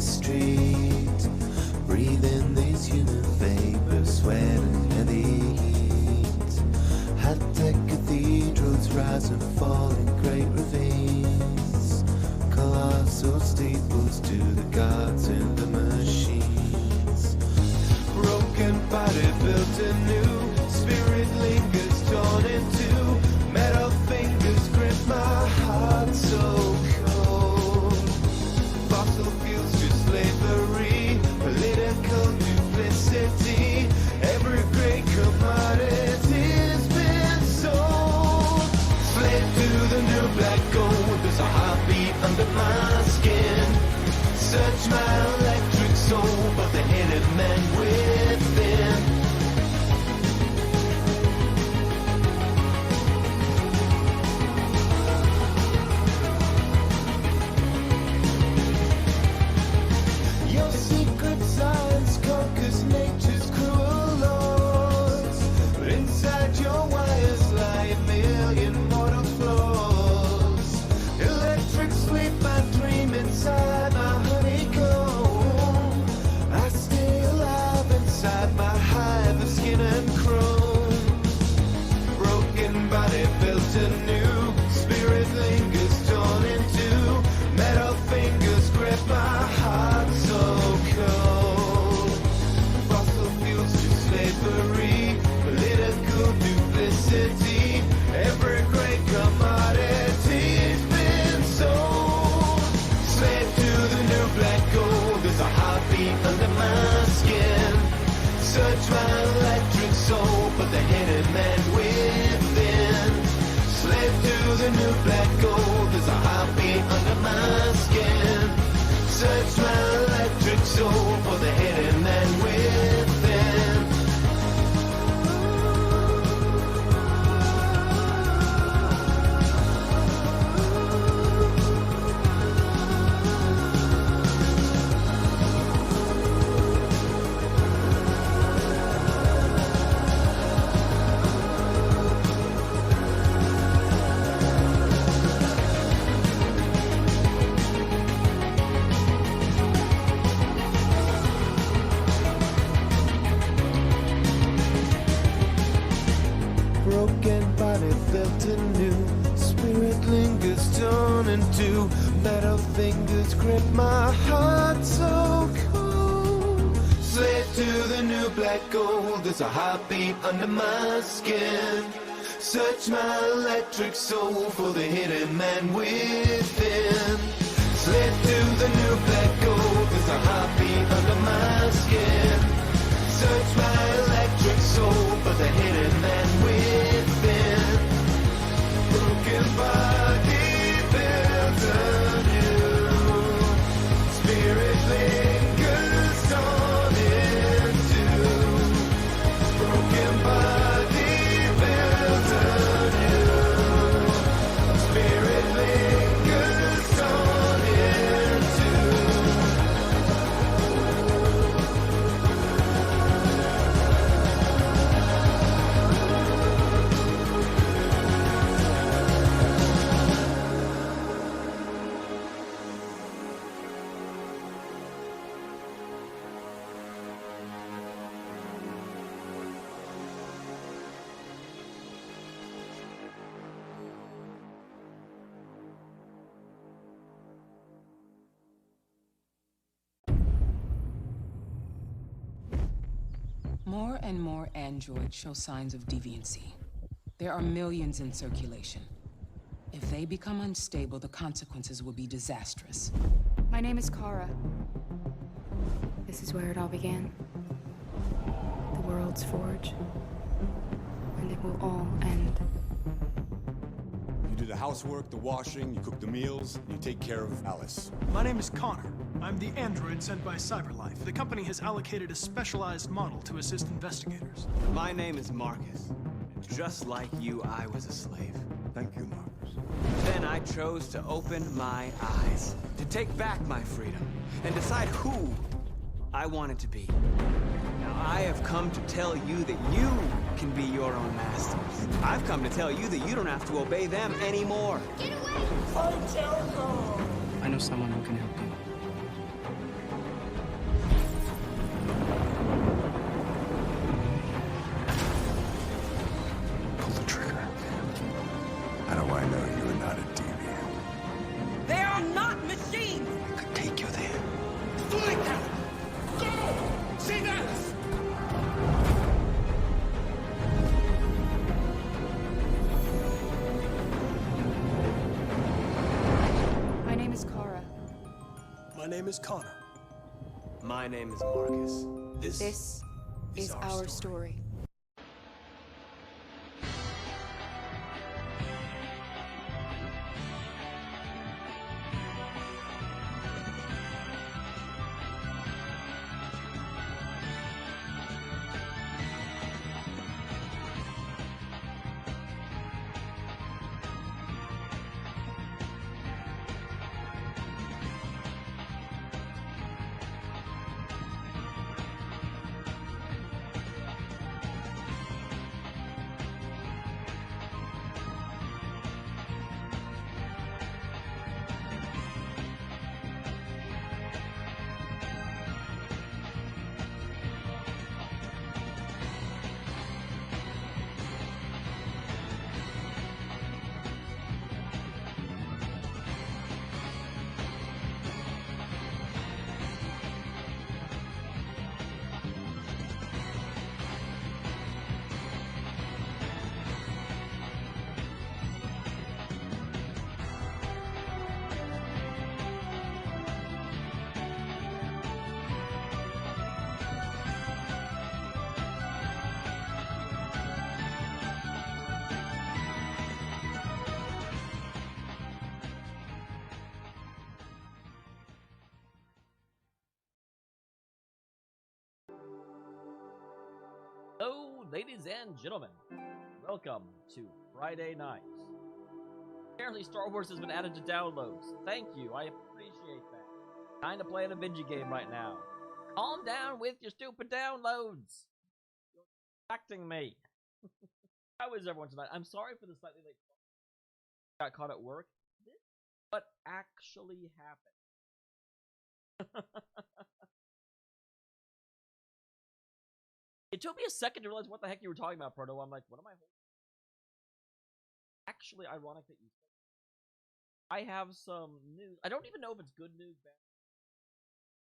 street, breathing these human vapors, sweating in the heat. High-tech cathedrals rise and fall in great ravines, colossal steeples to the gods and the machines. Broken body built anew, spirit lingers torn into, metal fingers grip my heart so cold. Fossil fuels to slavery, political duplicity, every great commodity's been sold. Slave to the new black gold, there's a heartbeat under my skin. Search my electric soul, but the hidden man within. Your secret science conquers nature's cruel laws, but inside your wires lie a million mortal flaws. Electric sleep, I dream inside my honeycomb. I stay alive inside my hive of skin and chrome. Broken body built anew, spirit lingers torn in two, metal fingers grip my heart so cold. Fossil fuels to slavery, political duplicity, every great commodity's been sold. Slave to the new black gold, there's a heartbeat under my skin. Search my electric soul, but the hidden man within. Slave to the new black gold, there's a heartbeat under my skin. Search my electric soul for the hidden man within. Broken body built anew, spirit lingers torn in two, metal fingers grip my heart so cold. Slave to the new black gold, there's a heartbeat under my skin. Search my electric soul for the hidden man within. Slave to the new black gold, there's a heartbeat under my skin. Search my electric soul for the hidden man within. Broken body built anew, spirit lingers torn in two. Broken body built anew, spirit lingers torn in two. More and more androids show signs of deviancy. There are millions in circulation. If they become unstable, the consequences will be disastrous. My name is Kara. This is where it all began. The world's forge. And it will all end. You do the housework, the washing, you cook the meals, you take care of Alice. My name is Connor. I'm the android sent by CyberLife. The company has allocated a specialized model to assist investigators. My name is Marcus. Just like you, I was a slave. Thank you, Marcus. Then I chose to open my eyes, to take back my freedom, and decide who I wanted to be. Now I have come to tell you that you can be your own masters. I've come to tell you that you don't have to obey them anymore. Get away! Fight Jericho! I know someone who can help you. My name is Connor. My name is Marcus. This is our story. Hello, ladies and gentlemen. Welcome to Friday Night. Apparently Star Wars has been added to downloads. Thank you, I appreciate that. Kinda playing a Benji game right now. Calm down with your stupid downloads. You're distracting me. How is everyone tonight? I'm sorry for the slightly late start. Got caught at work. This is what actually happened. It took me a second to realize what the heck you were talking about, Proto. I'm like, what am I holding? Actually, ironic that you said that. I have some news. I don't even know if it's good news, bad,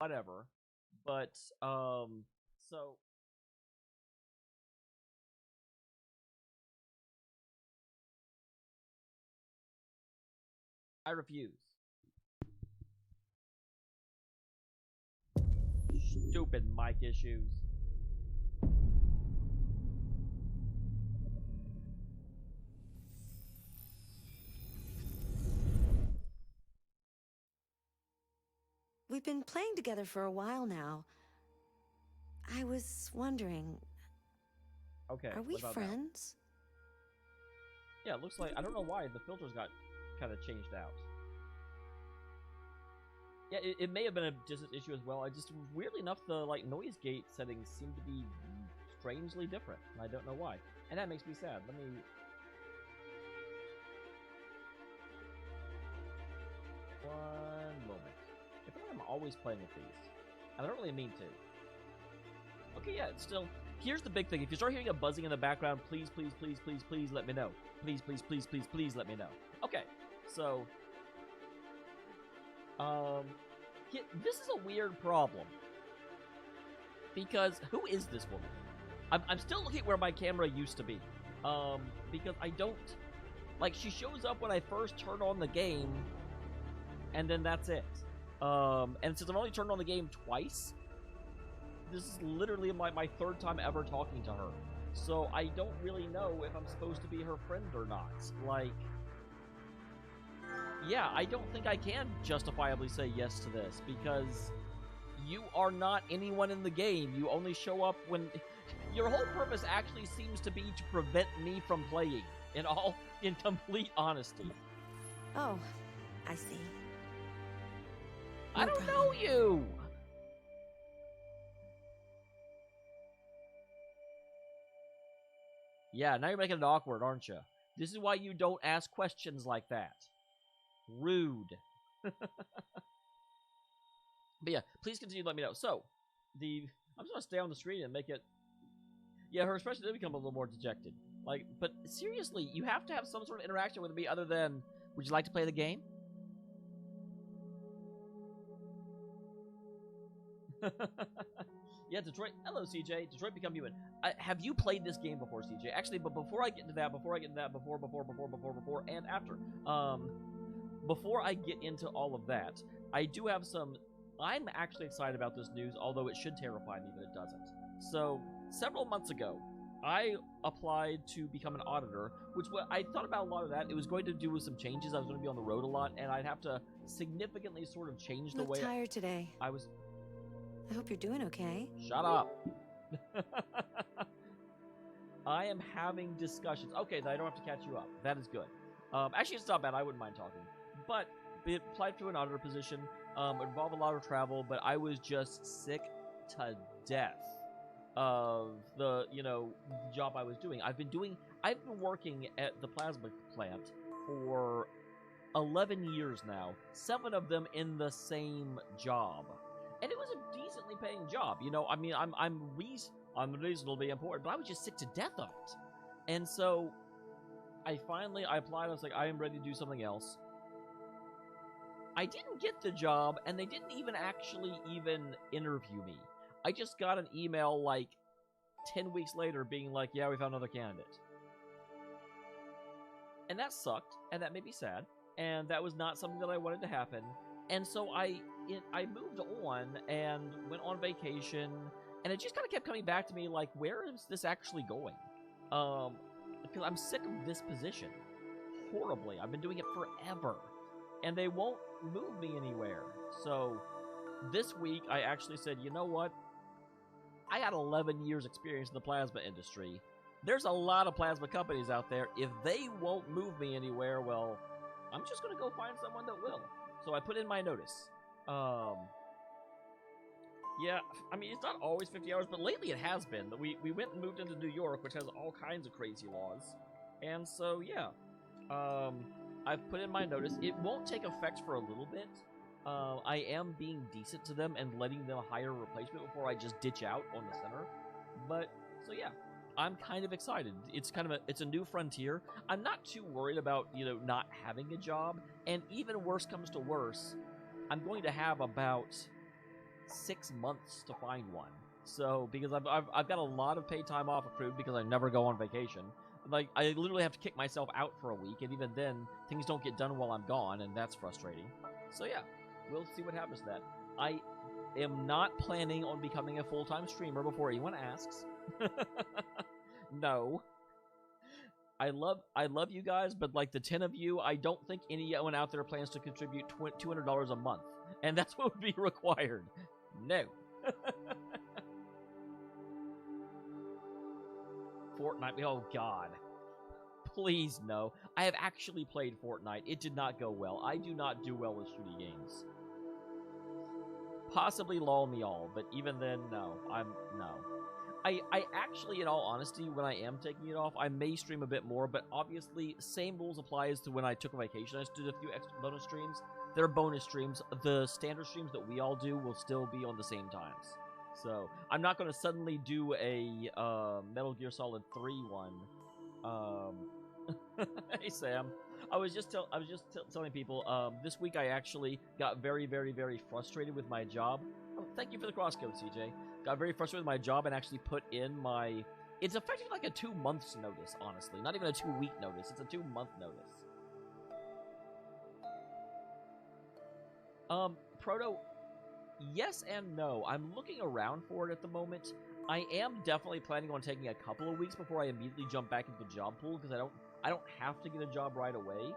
whatever. But, so... I refuse. Stupid mic issues. We've been playing together for a while now. I was wondering, Okay. are we what about friends? That? Yeah, it looks like, I don't know why, the filters got kind of changed out. Yeah, it may have been a distance issue as well. I just, weirdly enough, the, like, noise gate settings seem to be strangely different, and I don't know why. And that makes me sad. Let me... One moment. I feel like I'm always playing with these. And I don't really mean to. Okay, yeah, it's still... Here's the big thing. If you start hearing a buzzing in the background, please, please, please, please, please let me know. Please, please, please, please, please let me know. Okay, so... this is a weird problem. Because, who is this woman? I'm still looking at where my camera used to be. Because I don't... Like, she shows up when I first turn on the game, and then that's it. And since I've only turned on the game twice, this is literally my third time ever talking to her. So I don't really know if I'm supposed to be her friend or not. Like... Yeah, I don't think I can justifiably say yes to this, because you are not anyone in the game. You only show up when... Your whole purpose actually seems to be to prevent me from playing, in complete honesty. Oh, I see. I don't know you! Yeah, now you're making it awkward, aren't you? This is why you don't ask questions like that. Rude. But yeah, please continue to let me know. So, I'm just gonna stay on the screen and make it... Yeah, her expression did become a little more dejected. Like, but seriously, you have to have some sort of interaction with me other than, would you like to play the game? Yeah, Detroit. Hello, CJ. Detroit Become Human. Have you played this game before, CJ? Actually, but before I get into that, before, and after, before I get into all of that, I do have some I'm actually excited about this news, although it should terrify me, but it doesn't. So, several months ago, I applied to become an auditor, which I thought about a lot of that. It was going to do with some changes. I was going to be on the road a lot, and I'd have to significantly sort of change the Look way tired today. I was. I hope you're doing okay. Shut up. I am having discussions. Okay, then I don't have to catch you up. That is good. Actually, it's not bad. I wouldn't mind talking. But it applied to an auditor position. It involved a lot of travel, but I was just sick to death of the, job I was doing. I've been working at the plasma plant for 11 years now, 7 of them in the same job. And it was a decently paying job, I mean, I'm reasonably important, but I was just sick to death of it. And so I applied. I was like, I am ready to do something else. I didn't get the job, and they didn't even interview me. I just got an email like 10 weeks later being like, yeah, we found another candidate. And that sucked, and that made me sad, and that was not something that I wanted to happen. And so I moved on and went on vacation, and it just kind of kept coming back to me like, where is this actually going? Because I'm sick of this position. Horribly. I've been doing it forever. And they won't move me anywhere. So this week I actually said, you know what? I got 11 years experience in the plasma industry. There's a lot of plasma companies out there. If they won't move me anywhere, well, I'm just going to go find someone that will. So I put in my notice. Yeah, I mean, it's not always 50 hours, but lately it has been. We went and moved into New York, which has all kinds of crazy laws. And so, yeah. I've put in my notice. It won't take effect for a little bit. I am being decent to them and letting them hire a replacement before I just ditch out on the center. But, so yeah. I'm kind of excited. It's it's a new frontier. I'm not too worried about, not having a job. And even worse comes to worse, I'm going to have about 6 months to find one. So, because I've got a lot of paid time off accrued because I never go on vacation. Like, I literally have to kick myself out for a week, and even then, things don't get done while I'm gone, and that's frustrating. So yeah, we'll see what happens to that. I am not planning on becoming a full-time streamer before anyone asks. No. I love you guys, but like the 10 of you, I don't think anyone out there plans to contribute $200 a month. And that's what would be required. No. Fortnite, oh god. Please no. I have actually played Fortnite. It did not go well. I do not do well with shooting games. Possibly LOL me all, but even then, no. No. I actually, in all honesty, when I am taking it off, I may stream a bit more, but obviously, same rules apply as to when I took a vacation. I just did a few extra bonus streams. They're bonus streams. The standard streams that we all do will still be on the same times. So, I'm not going to suddenly do a Metal Gear Solid 3 one. Hey, Sam. I was just telling people, this week I actually got very, very, very frustrated with my job. Oh, thank you for the crosscode, CJ. Got very frustrated with my job and actually put in my... It's effectively like a 2 months notice, honestly. Not even a 2 week notice. It's a 2 month notice. Proto, yes and no. I'm looking around for it at the moment. I am definitely planning on taking a couple of weeks before I immediately jump back into the job pool, because I don't have to get a job right away.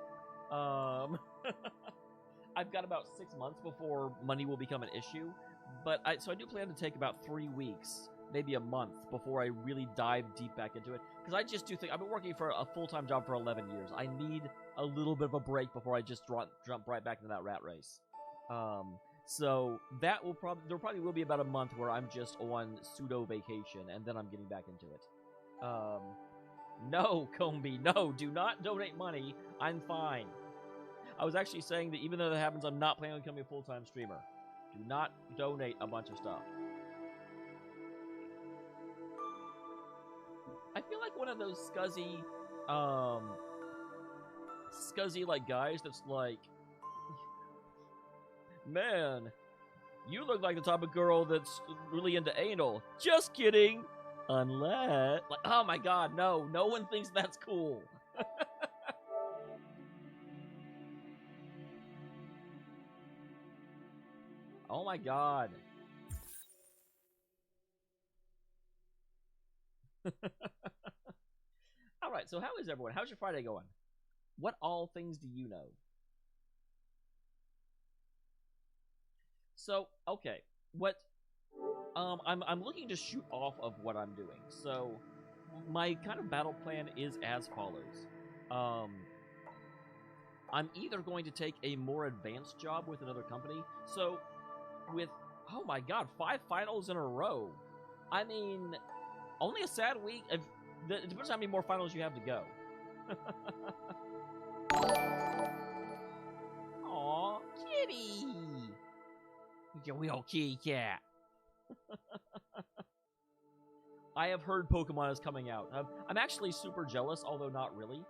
I've got about 6 months before money will become an issue. But so I do plan to take about 3 weeks, maybe a month, before I really dive deep back into it. Because I just do think I've been working for a full-time job for 11 years. I need a little bit of a break before I just jump right back into that rat race. So that will there probably will be about a month where I'm just on pseudo vacation, and then I'm getting back into it. No, Combi, no, do not donate money. I'm fine. I was actually saying that even though that happens, I'm not planning on becoming a full-time streamer. Do not donate a bunch of stuff. I feel like one of those scuzzy like guys that's like, man, you look like the type of girl that's really into anal. Just kidding. Unless, like, oh my god, no one thinks that's cool. Oh my god. Alright, so how is everyone? How's your Friday going? What all things do you know? So, okay. What I'm looking to shoot off of what I'm doing. So my kind of battle plan is as follows. I'm either going to take a more advanced job with another company. So with, oh my god, 5 finals in a row. I mean, only a sad week. It depends on how many more finals you have to go. Aw, kitty! Your little kitty cat. I have heard Pokemon is coming out. I'm actually super jealous, although not really.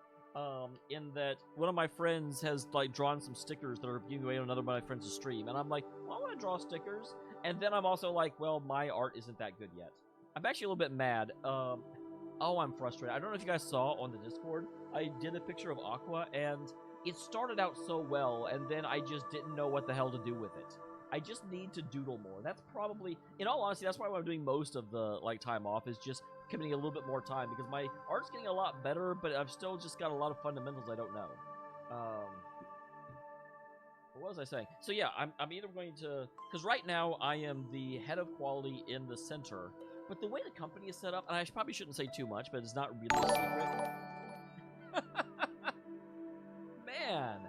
In that one of my friends has like drawn some stickers that are giving away on another one of my friends' stream, and I'm like, well, I want to draw stickers. And then I'm also like, well, my art isn't that good yet. I'm actually a little bit mad. Oh, I'm frustrated. I don't know if you guys saw on the Discord, I did a picture of Aqua, and it started out so well, and then I just didn't know what the hell to do with it. I just need to doodle more. That's probably, in all honesty, that's why I'm doing most of the like time off, is just committing a little bit more time, because my art's getting a lot better, but I've still just got a lot of fundamentals I don't know. What was I saying? So yeah, I'm either going to, because right now I am the head of quality in the center, but the way the company is set up, and I probably shouldn't say too much, but it's not really a secret. Man,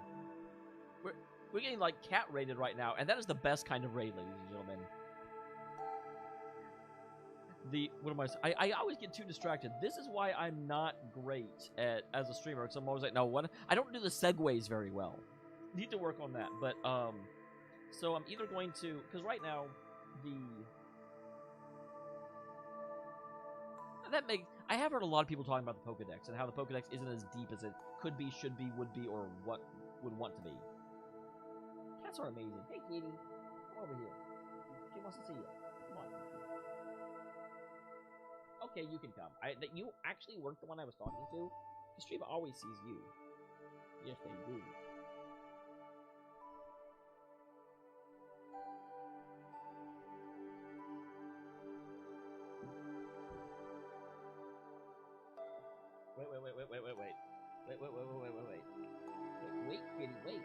we're getting like cat raided right now, and that is the best kind of raid, ladies and gentlemen. What am I always get too distracted. This is why I'm not great as a streamer, because I'm always like, no, what? I don't do the segues very well. Need to work on that, but so I'm either going to, because right now I have heard a lot of people talking about the Pokedex and how the Pokedex isn't as deep as it could be, should be, would be, or what would want to be. Cats are amazing. Hey, kitty, come over here. She wants to see you. Come on. Okay, you can come. That you actually weren't the one I was talking to. The stream always sees you. Yes, they do. Wait, kitty, wait.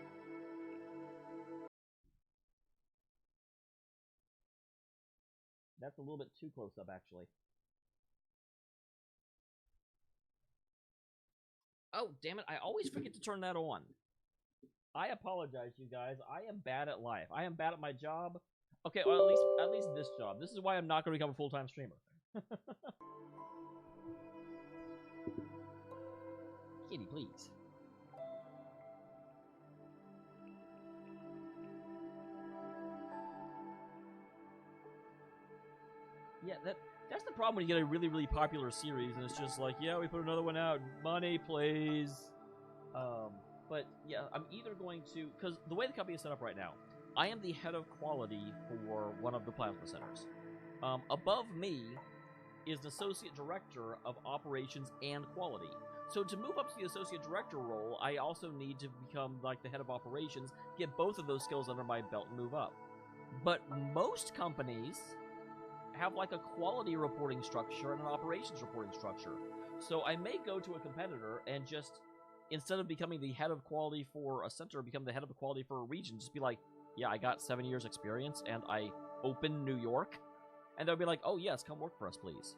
That's a little bit too close up, actually. Oh, damn it, I always forget to turn that on. I apologize, you guys. I am bad at life. I am bad at my job. Okay, well, at least this job. This is why I'm not going to become a full-time streamer. Kitty, please. Yeah, that's the problem when you get a really, really popular series, and it's just like, yeah, we put another one out. Money, please. But, yeah, I'm either going to... Because the way the company is set up right now, I am the head of quality for one of the plasma centers. Above me is the associate director of operations and quality. So to move up to the associate director role, I also need to become like the head of operations, get both of those skills under my belt and move up. But most companies have like a quality reporting structure and an operations reporting structure. So I may go to a competitor and just, instead of becoming the head of quality for a center, become the head of the quality for a region. Just be like, yeah, I got 7 years experience and I open New York. And they'll be like, oh yes, come work for us, please.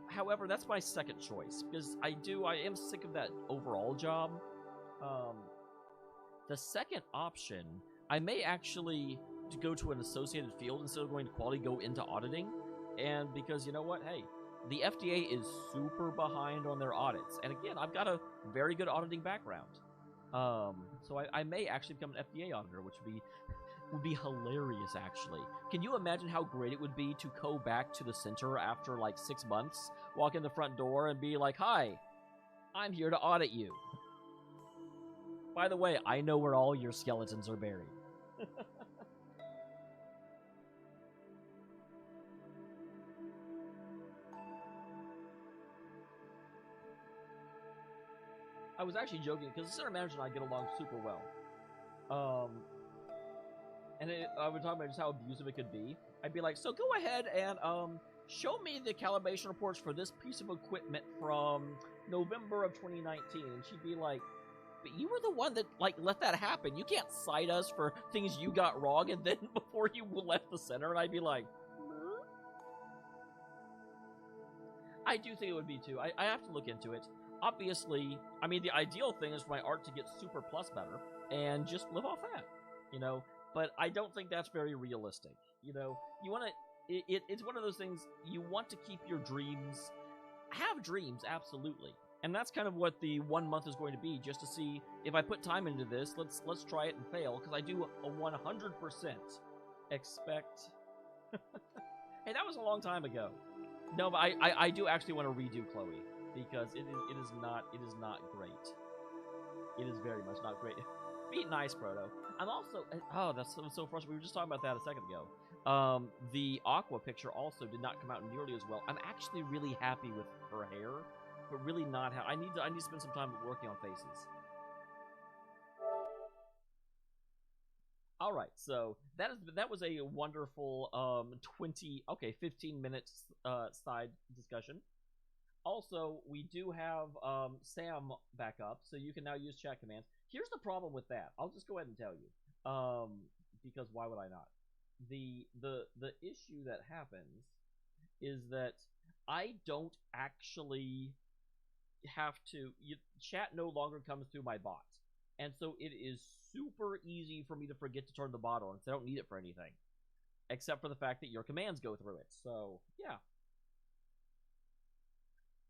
However, that's my second choice, because I am sick of that overall job. The second option, I may actually go to an associated field instead of going to quality, go into auditing. And because, you know what, hey, the FDA is super behind on their audits. And again, I've got a very good auditing background. So I may actually become an FDA auditor, which would be hilarious, actually. Can you imagine how great it would be to go back to the center after like 6 months, walk in the front door and be like, hi, I'm here to audit you. By the way, I know where all your skeletons are buried. I was actually joking, because the center manager and I get along super well. and I would talk about just how abusive it could be. I'd be like, so go ahead and show me the calibration reports for this piece of equipment from November of 2019. And she'd be like, but you were the one that like let that happen. You can't cite us for things you got wrong, and then before you left the center. And I'd be like, huh? I do think it would be too. I have to look into it. Obviously, I mean, the ideal thing is for my art to get super plus better and just live off that, you know. But I don't think that's very realistic. You know, you want to. It's one of those things. You want to keep your dreams. Have dreams, absolutely. And that's kind of what the 1 month is going to be, just to see if I put time into this. Let's try it and fail, because I do a 100% expect. Hey, that was a long time ago. No, but I do actually want to redo Chloe, because it is not great. It is very much not great. Be nice, Proto. I'm also that's so frustrating. We were just talking about that a second ago. The Aqua picture also did not come out nearly as well. I'm actually really happy with her hair, but really not how I need to spend some time working on faces. All right, so that was a wonderful 15 minutes side discussion. Also, we do have Sam back up, so you can now use chat commands. Here's the problem with that. I'll just go ahead and tell you, because why would I not? The issue that happens is that I don't actually have to. Chat no longer comes through my bot, and so it is super easy for me to forget to turn the bot on, because I don't need it for anything, except for the fact that your commands go through it. So yeah.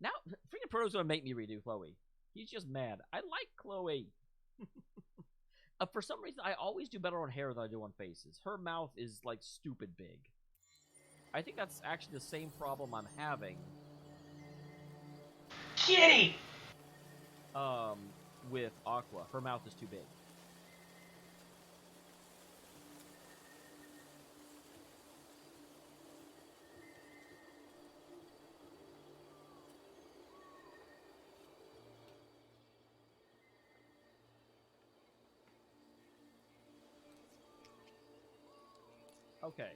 Now, freaking Proto's gonna make me redo Chloe. He's just mad. I like Chloe. For some reason, I always do better on hair than I do on faces. Her mouth is, like, stupid big. I think that's actually the same problem I'm having. Kitty! With Aqua. Her mouth is too big. Okay.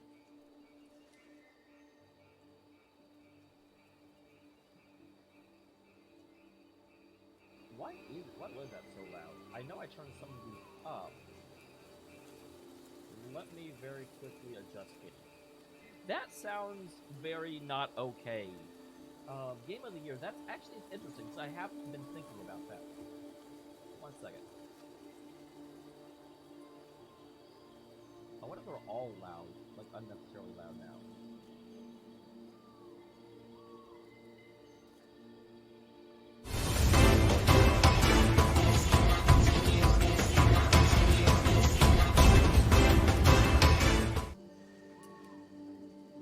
What was that so loud? I know I turned some of these up. Let me very quickly adjust it. That sounds very not okay. Game of the year. That's actually interesting, because I haven't been thinking about that. 1 second. I wonder if they're all loud, like unnecessarily loud now.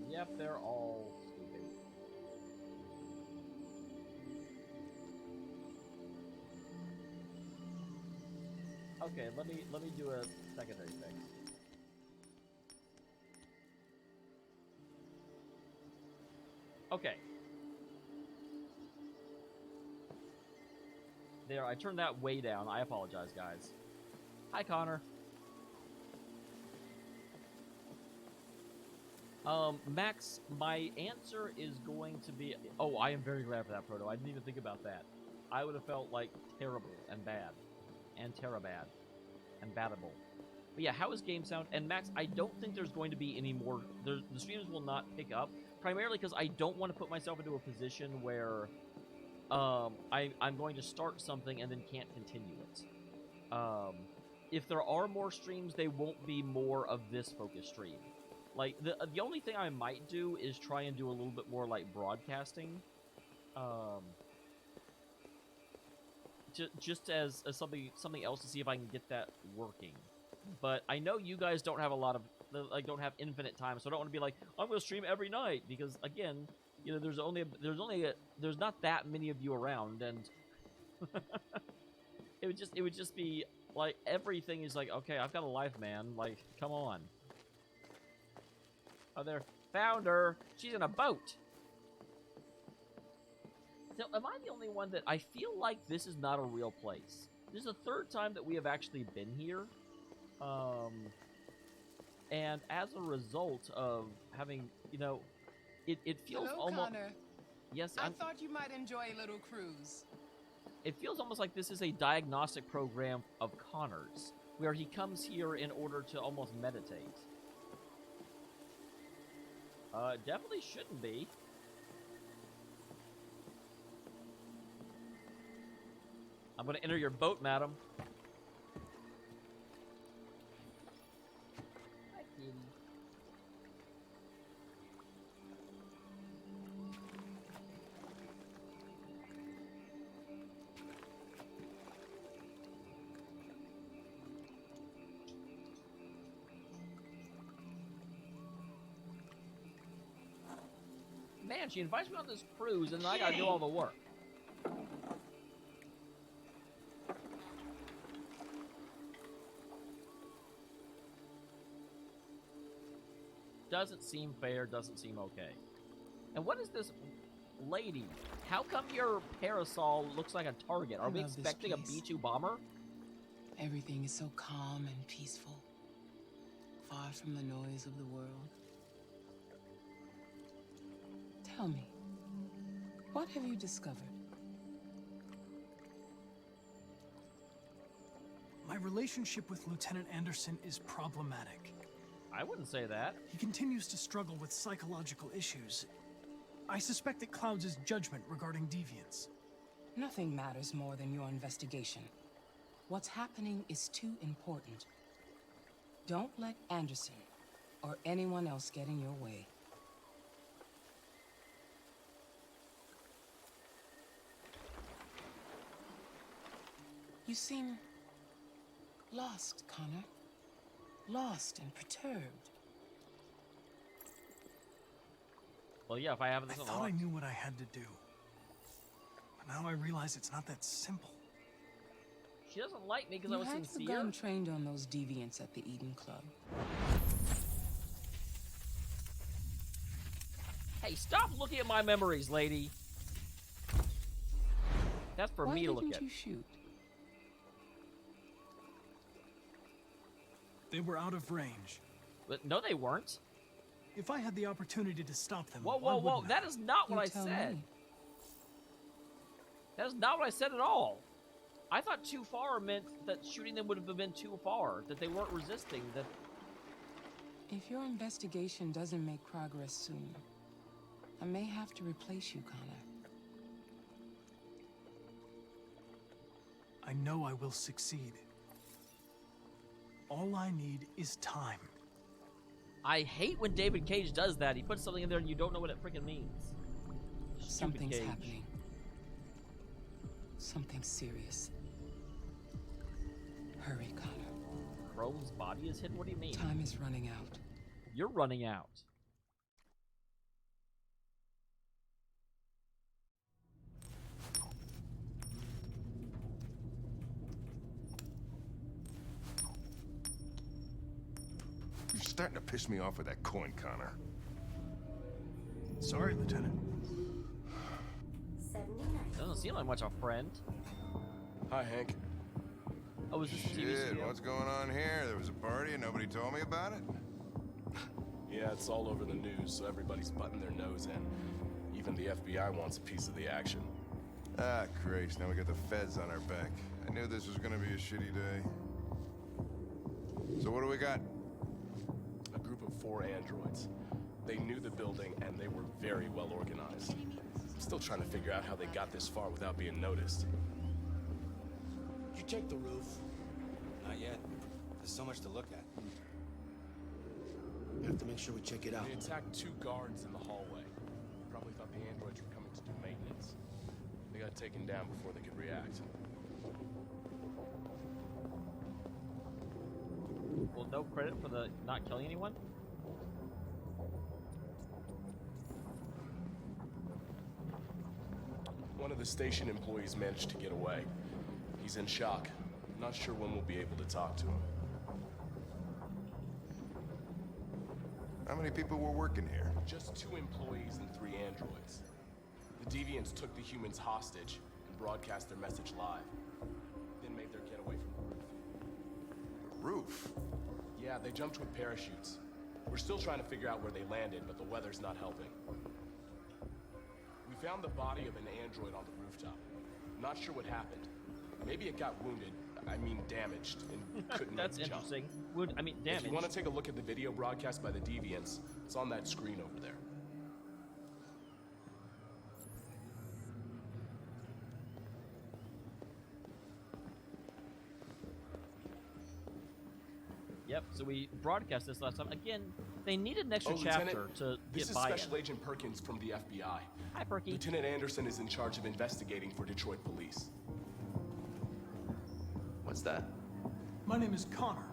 Yep, they're all stupid. Okay, let me do a secondary fix. Okay. There, I turned that way down. I apologize, guys. Hi, Connor. Max, my answer is going to be... Oh, I am very glad for that, Proto. I didn't even think about that. I would have felt, like, terrible and bad. And terabad. And badable. But yeah, how is game sound? And Max, I don't think there's going to be any more... The streams will not pick up. Primarily because I don't want to put myself into a position where I'm going to start something and then can't continue it. If there are more streams, they won't be more of this focus stream. Like, the only thing I might do is try and do a little bit more, like, broadcasting. Just as something else to see if I can get that working. But I know you guys don't have a lot of... Like, don't have infinite time, so I don't want to be like, I'm going to stream every night, because, again, you know, there's not that many of you around, and it would just be, like, everything is like, okay, I've got a life, man, like, come on. Oh, there. Found her. She's in a boat. So, am I the only one that I feel like this is not a real place? This is the third time that we have actually been here. And as a result of having, you know, it feels Hello, almost. Connor. Yes, I thought you might enjoy a little cruise. it feels almost like this is a diagnostic program of Connor's, where he comes here in order to almost meditate. It definitely shouldn't be. I'm going to enter your boat, madam. Hi, kitty. Man, she invites me on this cruise, and then I gotta do all the work. Doesn't seem fair, doesn't seem okay. And what is this lady? How come your parasol looks like a target? Are we love this expecting a place. B-2 bomber? Everything is so calm and peaceful, far from the noise of the world. Tell me, what have you discovered? My relationship with Lieutenant Anderson is problematic. I wouldn't say that. He continues to struggle with psychological issues. I suspect it clouds his judgment regarding deviance. Nothing matters more than your investigation. What's happening is too important. Don't let Anderson or anyone else get in your way. You seem lost, Connor. Lost and perturbed. Well, yeah, if I have I this thought I unlocked. knew what I had to do. But now I realize it's not that simple. She doesn't like me because I You was had your sincere. gun trained on those deviants at the Eden Club. Hey, stop looking at my memories, lady. That's for Why me to look didn't at. you shoot? They were out of range. But no, they weren't. If I had the opportunity to stop them, Whoa, why whoa, whoa. wouldn't I? That is not what You I tell said. me. That is not what I said at all. I thought too far meant that shooting them would have been too far, that they weren't resisting, that... If your investigation doesn't make progress soon, I may have to replace you, Connor. I know I will succeed. All I need is time. I hate when David Cage does that. He puts something in there and you don't know what it freaking means. Stupid Something's Cage. happening. Something serious. Hurry, Connor. Chrome's body is hidden? What do you mean? Time is running out. You're running out. You're starting to piss me off with that coin, Connor. Sorry, Lieutenant. Doesn't seem like much of a friend. Hi, Hank. Oh, is this a TV Shit, studio? what's going on here? There was a party and nobody told me about it? Yeah, it's all over the news, so everybody's butting their nose in. Even the FBI wants a piece of the action. Ah, Christ, now we got the feds on our back. I knew this was gonna be a shitty day. So what do we got? A group of 4 androids. They knew the building, and they were very well organized. Still trying to figure out how they got this far without being noticed. Did you check the roof? Not yet. There's so much to look at. We have to make sure we check it out. They attacked 2 guards in the hallway. Probably thought the androids were coming to do maintenance. They got taken down before they could react. Well, no credit for the not killing anyone? One of the station employees managed to get away. He's in shock. Not sure when we'll be able to talk to him. How many people were working here? Just 2 employees and 3 androids. The deviants took the humans hostage and broadcast their message live. Then made their getaway from the roof. The roof? Yeah, they jumped with parachutes. We're still trying to figure out where they landed, but the weather's not helping. We found the body of an android on the rooftop. Not sure what happened. Maybe it got wounded, damaged, and couldn't That's make the jump. interesting. I mean, damage. If you want to take a look at the video broadcast by the Deviants, it's on that screen over there. Yep, so we broadcast this last time. Again, they needed an extra Lieutenant, chapter to this get is buy-in. Special Agent Perkins from the FBI. Hi, Perky. Lieutenant Anderson is in charge of investigating for Detroit police. What's that? My name is Connor.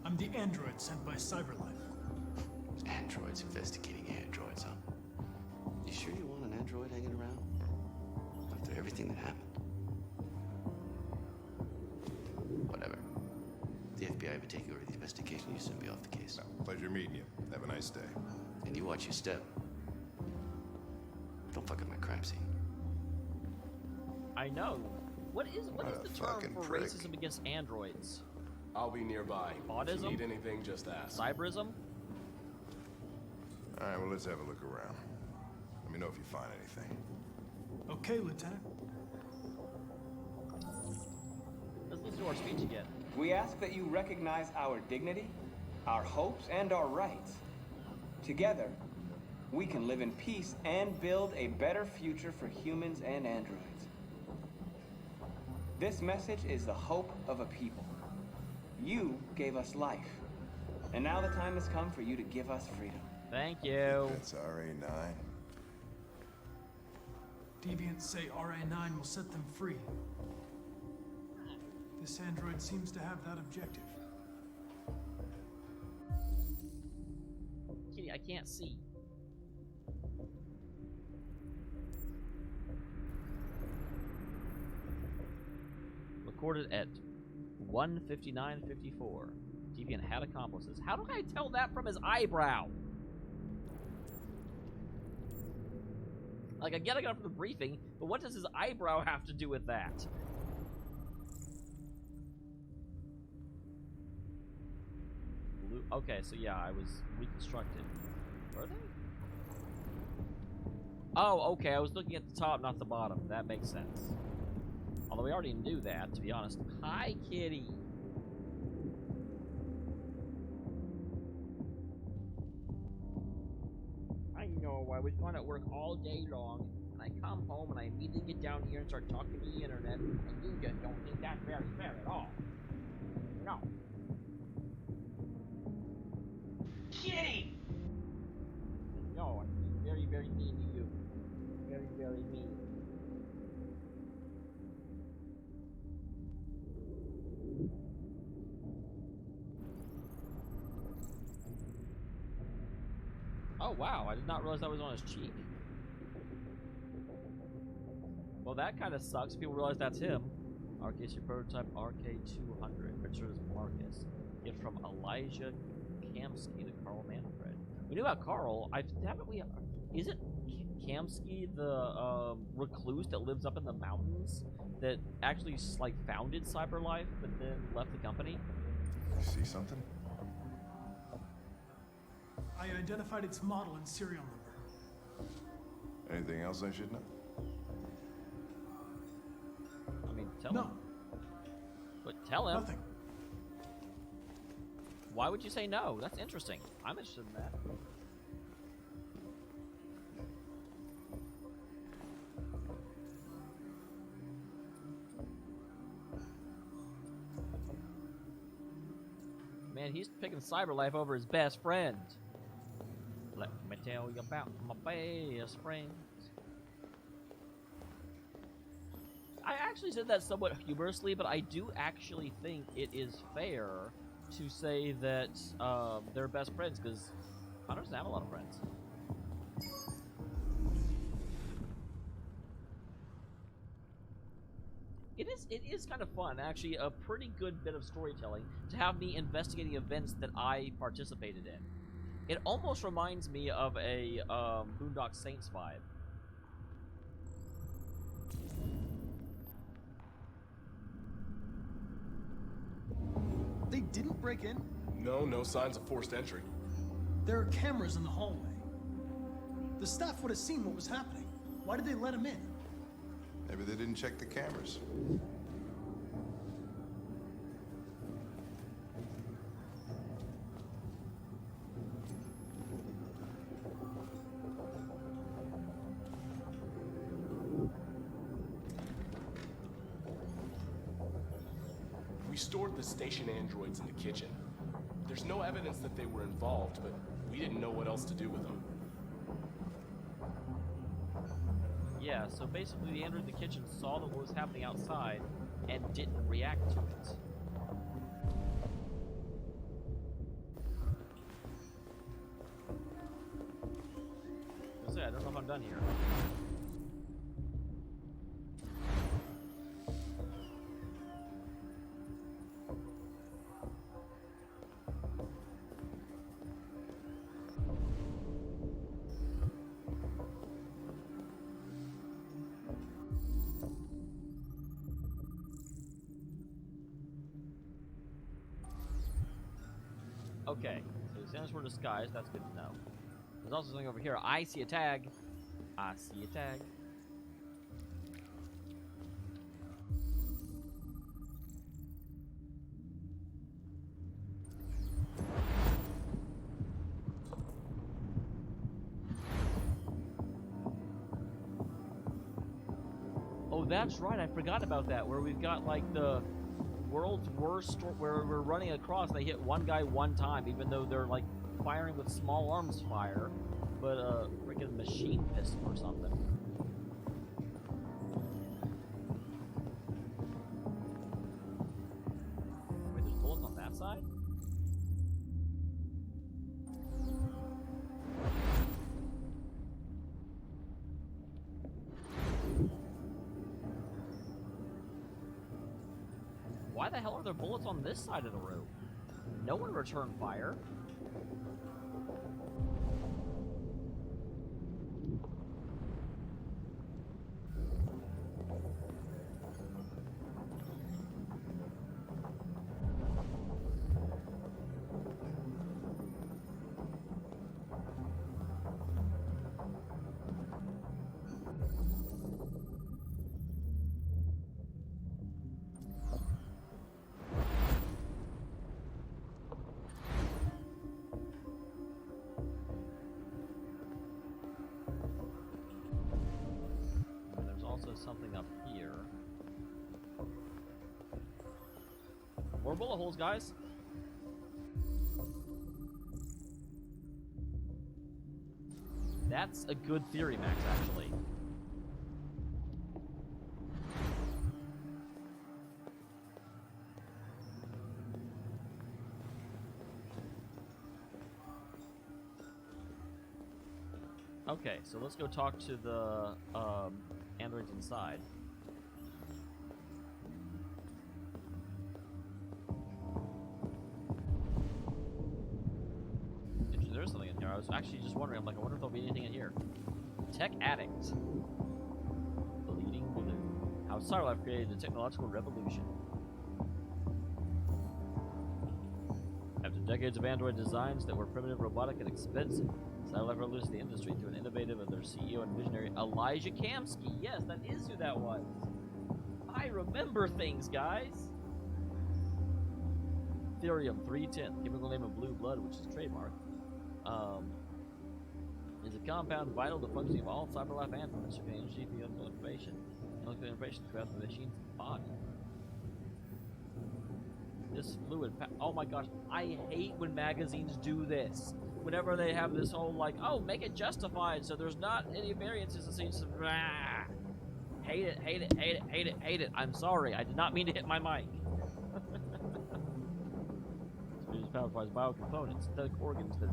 I'm the android sent by CyberLife. Androids investigating androids, huh? You sure you want an android hanging around? After everything that happened? Whatever. The FBI would take over the investigation. You soon be off the case. No, pleasure meeting you. Have a nice day. And you watch your step. Don't fuck up my crime scene. I know. What is the term fucking for prick. racism against androids? I'll be nearby. If Autism? you need anything, just ask. Cyberism? All right, well, let's have a look around. Let me know if you find anything. Okay, Lieutenant. Let's listen to our speech again. We ask that you recognize our dignity, our hopes, and our rights. Together, we can live in peace and build a better future for humans and androids. This message is the hope of a people. You gave us life, and now the time has come for you to give us freedom. Thank you. That's RA9. Deviants say RA9 will set them free. This android seems to have that objective. Kitty, I can't see. Recorded at 1:59:54. Deviant had accomplices. How do I tell that from his eyebrow? Like, I get it from the briefing, but what does his eyebrow have to do with that? Blue. Okay, so yeah, I was reconstructed. Were they? Oh, okay, I was looking at the top, not the bottom. That makes sense. Although we already knew that, to be honest. Hi, kitty. I know, I was gone at work all day long, and I come home and I immediately get down here and start talking to the internet, and you just don't think that's very fair at all. No. Kitty! No, I'm being very, very mean to you. Very, very mean. Oh wow, I did not realize that was on his cheek. Well, that kind of sucks. People realize that's him. RKC prototype RK200. Registered as Marcus. Gift from Elijah Kamsky to Carl Manfred. We knew about Carl. Haven't we? Isn't Kamsky the recluse that lives up in the mountains that actually like founded CyberLife but then left the company? You see something? I identified its model and serial number. Anything else I should know? I mean, tell No. him. But tell him. Nothing. Why would you say no? That's interesting. I'm interested in that. Man, he's picking CyberLife over his best friend. Let me tell you about my best friends. I actually said that somewhat humorously, but I do actually think it is fair to say that they're best friends, because Connor doesn't have a lot of friends. It is kind of fun, actually, a pretty good bit of storytelling to have me investigating events that I participated in. It almost reminds me of a Boondock Saints vibe. They didn't break in? No, no signs of forced entry. There are cameras in the hallway. The staff would have seen what was happening. Why did they let him in? Maybe they didn't check the cameras. We stored the station androids in the kitchen. There's no evidence that they were involved, but we didn't know what else to do with them. Yeah, so basically the android in the kitchen saw what was happening outside and didn't react to it. I don't know if I'm done here. Okay, so the standards were disguised, that's good to know. There's also something over here. I see a tag. I see a tag. Oh, that's right, I forgot about that, where we've got like the world's worst, where we're running across, they hit one guy one time, even though they're like firing with small arms fire, but a freaking machine pistol or something. Wait, there's bullets on that side? Why the hell are there bullets on this side of the room? No one returned fire. Something up here. More bullet holes, guys. That's a good theory, Max, actually. Okay, so let's go talk to the androids inside. There's something in here. I was actually just wondering, I'm like, I wonder if there'll be anything in here. Tech Addict. Bleeding Blue. How Cyberlife created a technological revolution. After decades of android designs that were primitive, robotic, and expensive, Cyberlife revolutionized the industry through an innovative of their CEO and visionary, Elijah Kamsky. Yes, that is who that was. I remember things, guys. Therium 310, chemical name of blue blood, which is trademark, is a compound vital to the functioning of all Cyberlife androids, circulating energy through electrical information throughout the machine's body. This fluid, oh my gosh, I hate when magazines do this. Whenever they have this whole like, oh, make it justified so there's not any variances, it seems to, hate it, hate it, hate it, hate it, hate it. I'm sorry, I did not mean to hit my mic. It is powered by biocomponents, synthetic organs that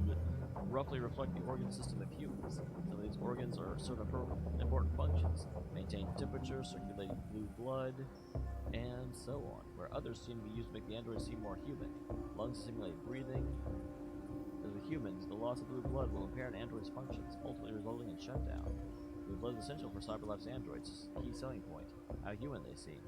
roughly reflect the organ system of humans. Some of these organs are serve important functions: maintain temperature, circulating blue blood, and so on. Where others seem to be used to make the androids seem more human. Lungs simulate breathing. As with humans, the loss of blue blood will impair an android's functions, ultimately resulting in shutdown. The blood is essential for CyberLife's androids, a key selling point. How human they seem.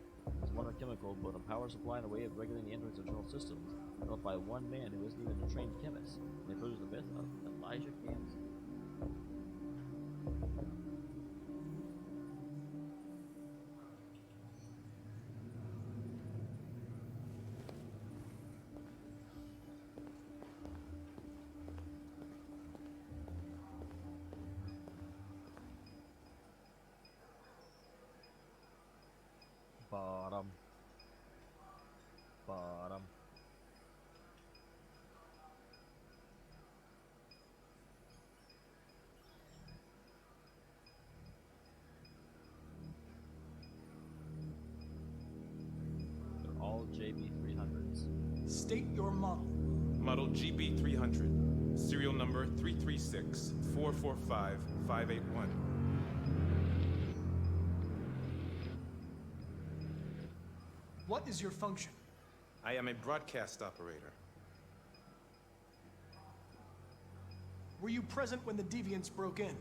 It's one chemical, both a power supply and a way of regulating the android's internal systems, developed by one man who isn't even a trained chemist. And they pose the myth of Elijah Campbell. Bottom. Bottom. They're all JB300s. State your model. Model GB300. Serial number 336-445-581. What is your function? I am a broadcast operator. Were you present when the deviants broke in?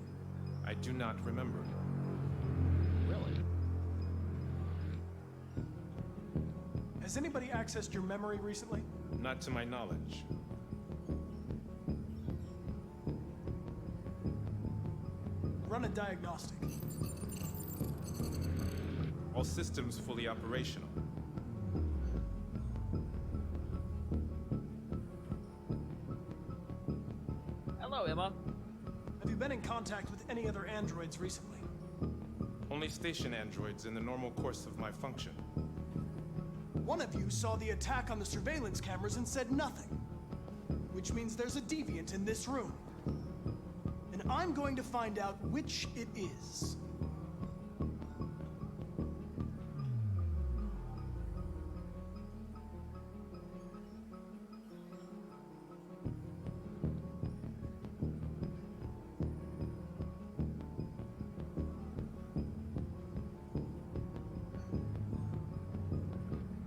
I do not remember. Really? Has anybody accessed your memory recently? Not to my knowledge. Run a diagnostic. All systems fully operational. Hello, Emma. Have you been in contact with any other androids recently? Only station androids in the normal course of my function. One of you saw the attack on the surveillance cameras and said nothing. Which means there's a deviant in this room. And I'm going to find out which it is.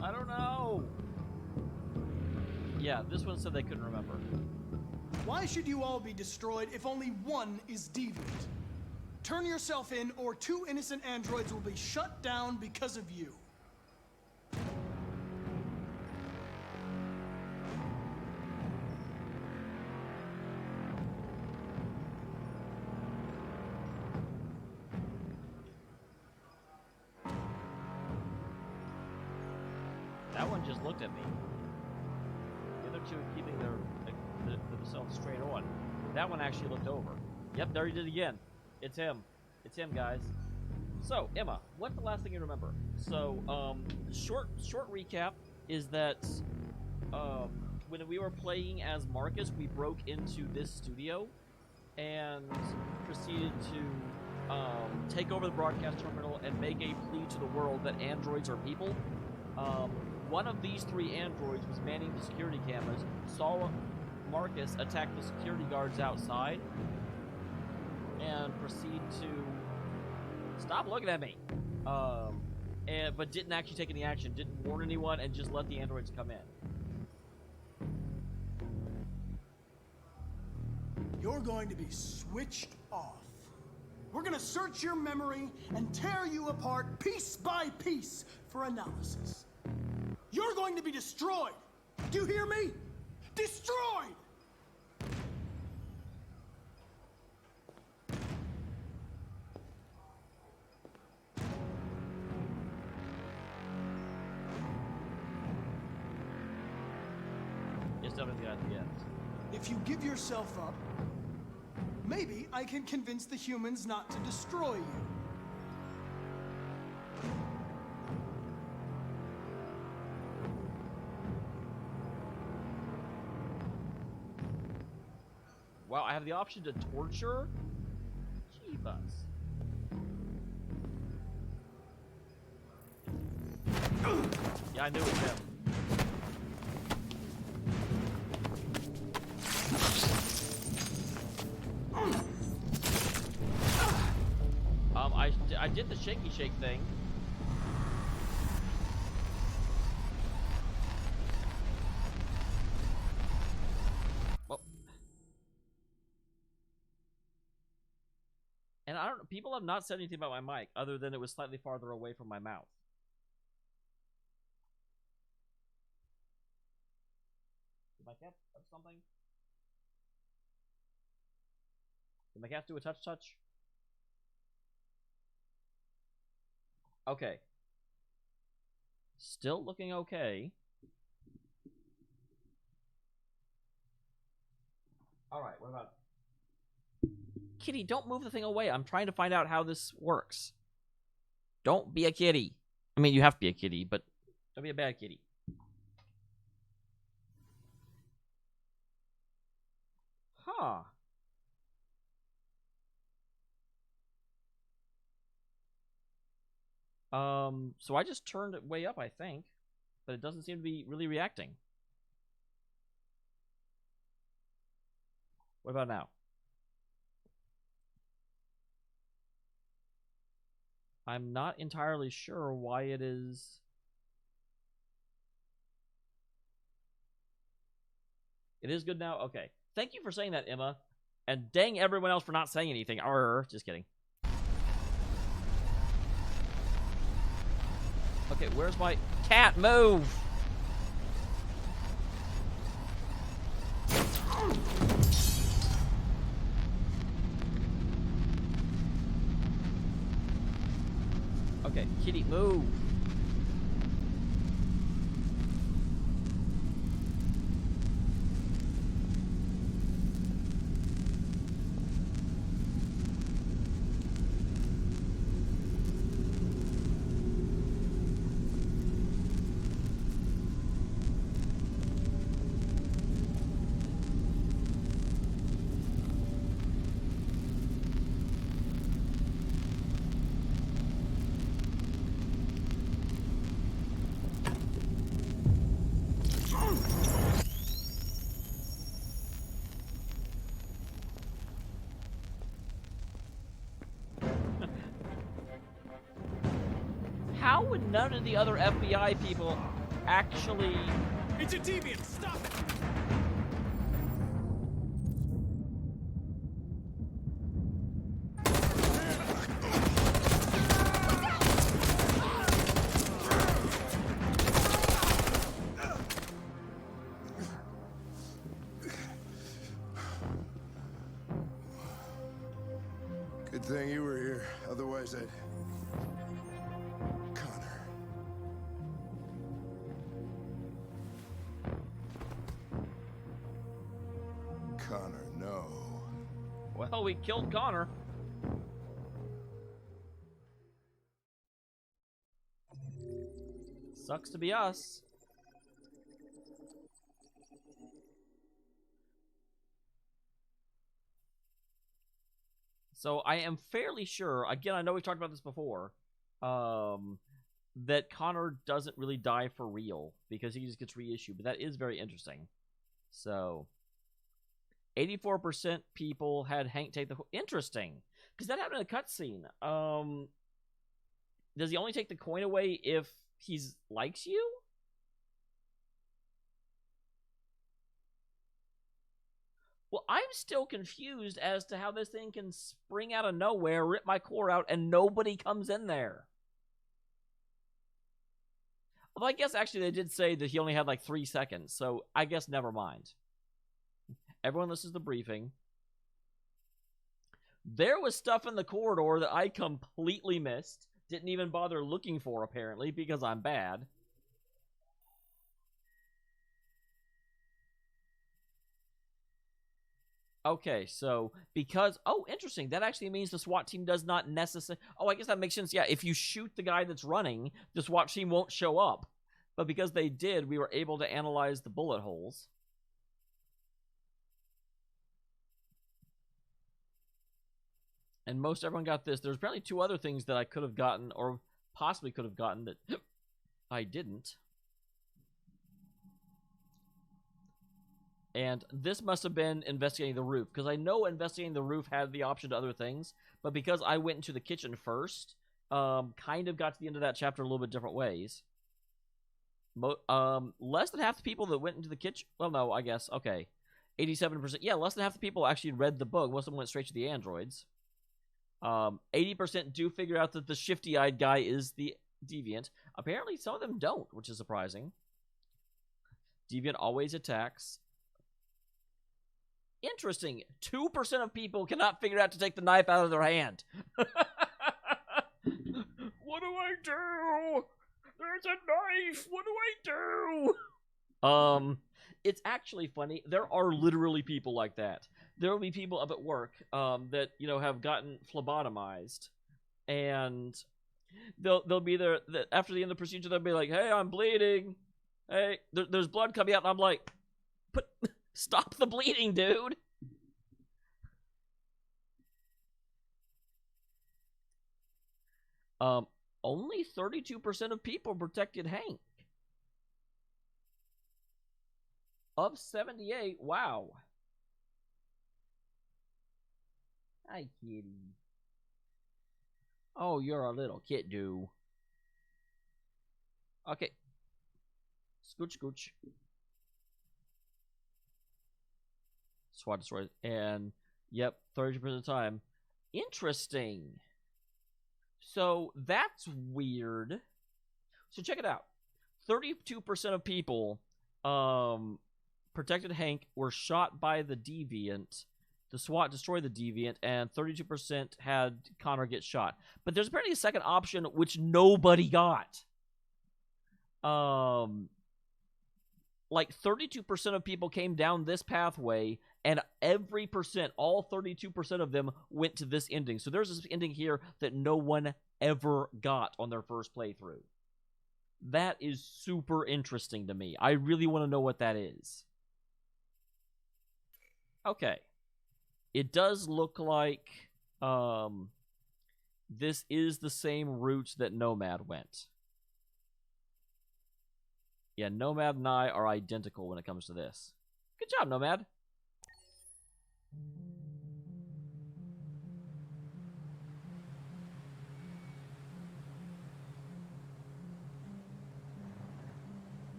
I don't know. Yeah, this one said they couldn't remember. Why should you all be destroyed if only one is deviant? Turn yourself in, or 2 innocent androids will be shut down because of you. That one just looked at me. The other two are keeping themselves straight on. That one actually looked over. Yep, there he did again. It's him. It's him, guys. So, Emma, what's the last thing you remember? So, short recap is that when we were playing as Marcus, we broke into this studio and proceeded to take over the broadcast terminal and make a plea to the world that androids are people. One of these 3 androids was manning the security cameras, saw Marcus attack the security guards outside, and proceed to stop looking at me. But didn't actually take any action, didn't warn anyone, and just let the androids come in. You're going to be switched off. We're going to search your memory and tear you apart piece by piece for analysis. You're going to be destroyed. Do you hear me? Destroyed! It's definitely at the end. If you give yourself up, maybe I can convince the humans not to destroy you. Wow, I have the option to torture? Jeebus. Yeah, I knew it was him. I did the shaky shake thing. Well, And I don't. People have not said anything about my mic other than it was slightly farther away from my mouth. Did my cat touch something? Did my cat do a touch? Okay. Still looking okay. Alright, what about... Kitty, don't move the thing away. I'm trying to find out how this works. Don't be a kitty. I mean, you have to be a kitty, but don't be a bad kitty. Huh. So I just turned it way up, I think. But it doesn't seem to be really reacting. What about now? I'm not entirely sure why it is... It is good now? Okay. Thank you for saying that, Emma. And dang everyone else for not saying anything. Arr, just kidding. Okay, where's my... Cat, move! Okay, kitty, move! How would none of the other FBI people actually... It's a deviant! Stop it! Good thing you were here. Otherwise, I'd... Connor, no. Well, we killed Connor. Sucks to be us. So I am fairly sure, again, I know we've talked about this before, that Connor doesn't really die for real because he just gets reissued, but that is very interesting. So 84% people had Hank take the... Interesting. Because that happened in a cutscene. Does he only take the coin away if he likes you? Well, I'm still confused as to how this thing can spring out of nowhere, rip my core out, and nobody comes in there. Although I guess actually they did say that he only had like 3 seconds, so I guess never mind. Everyone listens to the briefing. There was stuff in the corridor that I completely missed. Didn't even bother looking for, apparently, because I'm bad. Okay, so because... Oh, interesting. That actually means the SWAT team does not necessarily... Oh, I guess that makes sense. Yeah, if you shoot the guy that's running, the SWAT team won't show up. But because they did, we were able to analyze the bullet holes. And most everyone got this. There's apparently 2 other things that I could have gotten, or possibly could have gotten, that I didn't. And this must have been investigating the roof, because I know investigating the roof had the option to other things, but because I went into the kitchen first, kind of got to the end of that chapter a little bit different ways. Less than half the people that went into the kitchen... Well, no, I guess. Okay. 87%. Yeah, less than half the people actually read the book. Most of them went straight to the androids. 80% do figure out that the shifty-eyed guy is the deviant. Apparently, some of them don't, which is surprising. Deviant always attacks. Interesting. 2% of people cannot figure out to take the knife out of their hand. What do I do? There's a knife. What do I do? It's actually funny. There are literally people like that. There will be people up at work that, you know, have gotten phlebotomized, and they'll be there after the end of the procedure. They'll be like, "Hey, I'm bleeding. Hey, there's blood coming out," and I'm like, "Stop the bleeding, dude." Only 32% of people protected Hank. Of 78, wow. Hi, kitty. Oh, you're a little kid, dude. Okay. Scooch, scooch. SWAT destroys. And, yep, 30% of the time. Interesting. So, that's weird. So, check it out. 32% of people protected Hank were shot by the deviant. The SWAT destroyed the deviant, and 32% had Connor get shot. But there's apparently a second option, which nobody got. Like 32% of people came down this pathway, and every percent, all 32% of them went to this ending. So there's this ending here that no one ever got on their first playthrough. That is super interesting to me. I really want to know what that is. Okay. It does look like this is the same route that Nomad went. Yeah, Nomad and I are identical when it comes to this. Good job, Nomad.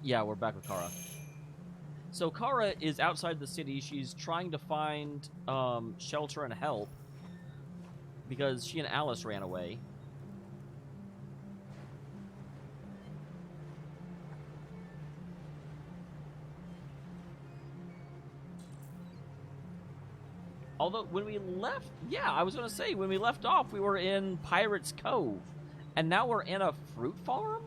Yeah, we're back with Kara. So Kara is outside the city. She's trying to find shelter and help because she and Alice ran away. Although, when we left... Yeah, I was going to say, when we left off, we were in Pirate's Cove. And now we're in a fruit farm?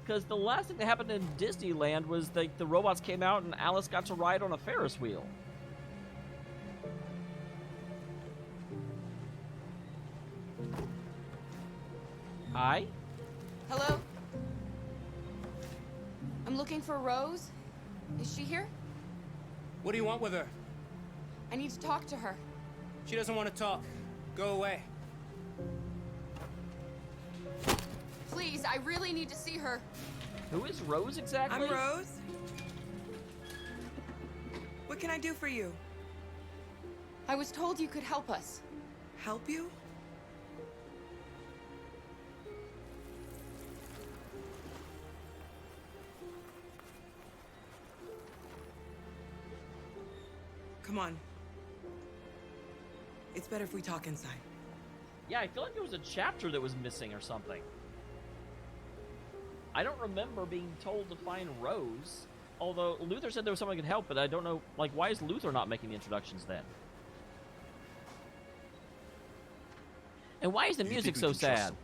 Because the last thing that happened in Disneyland was the robots came out and Alice got to ride on a Ferris wheel. Hi? Hello? I'm looking for Rose. Is she here? What do you want with her? I need to talk to her. She doesn't want to talk. Go away. Please, I really need to see her. Who is Rose exactly? I'm Rose. What can I do for you? I was told you could help us. Help you? Come on. It's better if we talk inside. Yeah, I feel like there was a chapter that was missing or something. I don't remember being told to find Rose. Although Luther said there was someone who could help, but I don't know, like, why is Luther not making the introductions then? And why is the music so sad?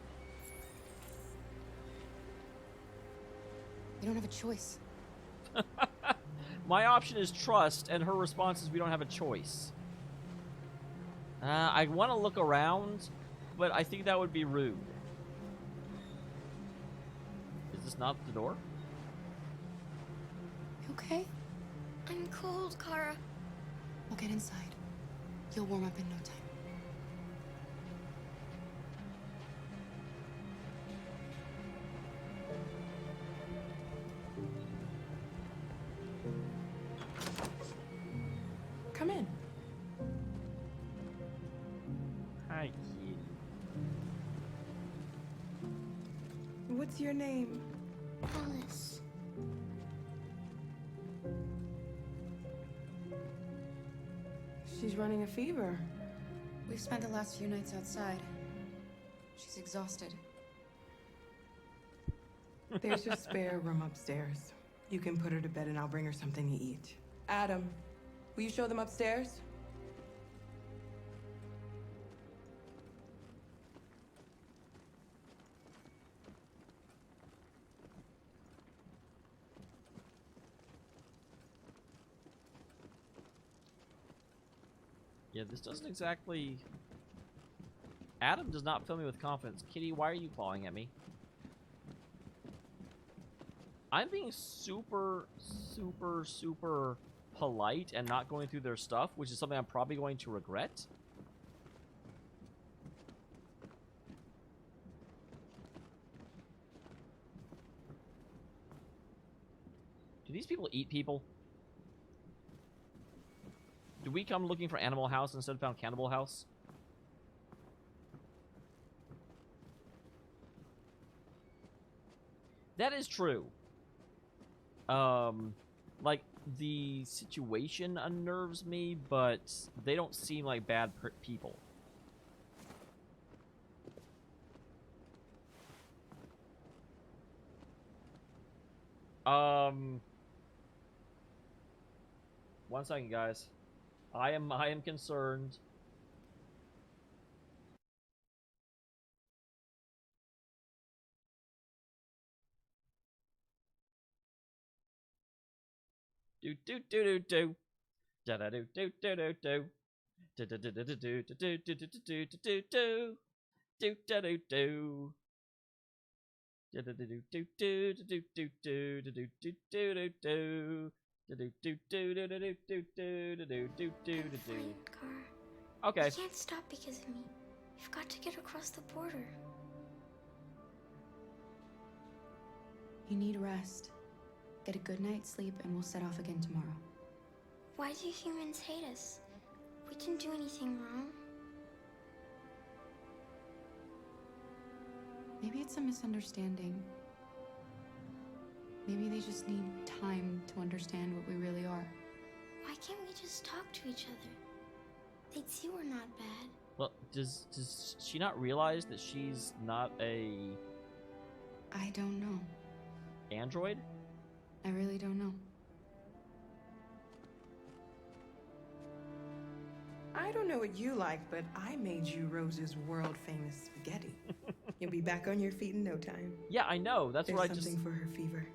We don't have a choice. My option is trust, and her response is we don't have a choice. I want to look around, but I think that would be rude. Is this not the door? You okay? I'm cold, Kara. We'll get inside. You'll warm up in no time. Come in. Hi, kitty. What's your name? Alice. She's running a fever. We've spent the last few nights outside. She's exhausted. There's a spare room upstairs. You can put her to bed and I'll bring her something to eat. Adam, will you show them upstairs? Yeah, this doesn't exactly... Adam does not fill me with confidence. Kitty, why are you clawing at me? I'm being super, super, super polite and not going through their stuff, which is something I'm probably going to regret. Do these people eat people? Do we come looking for Animal House instead of found Cannibal House? That is true. Like, the situation unnerves me, but they don't seem like bad people. One second, guys. I am concerned. Do do do do do. Da da do do do do do. Da da da da do do do do do do do do do. Do da do do. Da da do do do do do do do do do do do do. Do do do do do do do do do do do do do. Okay. You can't stop because of me. You've got to get across the border. You need rest. Get a good night's sleep and we'll set off again tomorrow. Why do humans hate us? We didn't do anything wrong. Maybe it's a misunderstanding. Maybe they just need time to understand what we really are. Why can't we just talk to each other? They'd see we're not bad. Well, does she not realize that she's not a I don't know. android? I really don't know. I don't know what you like, but I made you Rose's world-famous spaghetti. You'll be back on your feet in no time. Yeah, I know. That's There's what I just... something for her fever.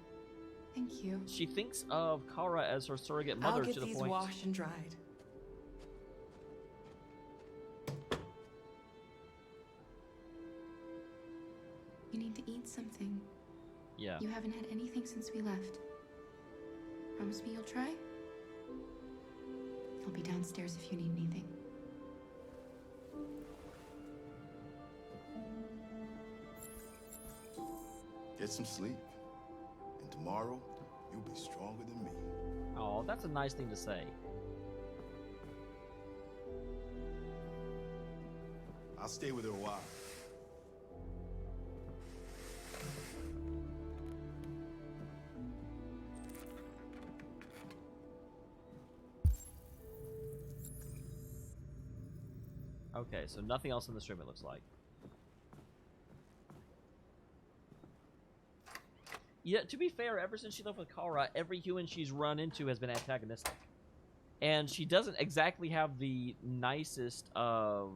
Thank you. She thinks of Kara as her surrogate mother I'll get to the these point... washed and dried. You need to eat something. Yeah. You haven't had anything since we left. Promise me you'll try? I'll be downstairs if you need anything. Get some sleep. And tomorrow, you'll be stronger than me. Oh, that's a nice thing to say. I'll stay with her a while. Okay, so nothing else in this room, it looks like. Yeah, to be fair, ever since she left with Kara, every human she's run into has been antagonistic. And she doesn't exactly have the nicest of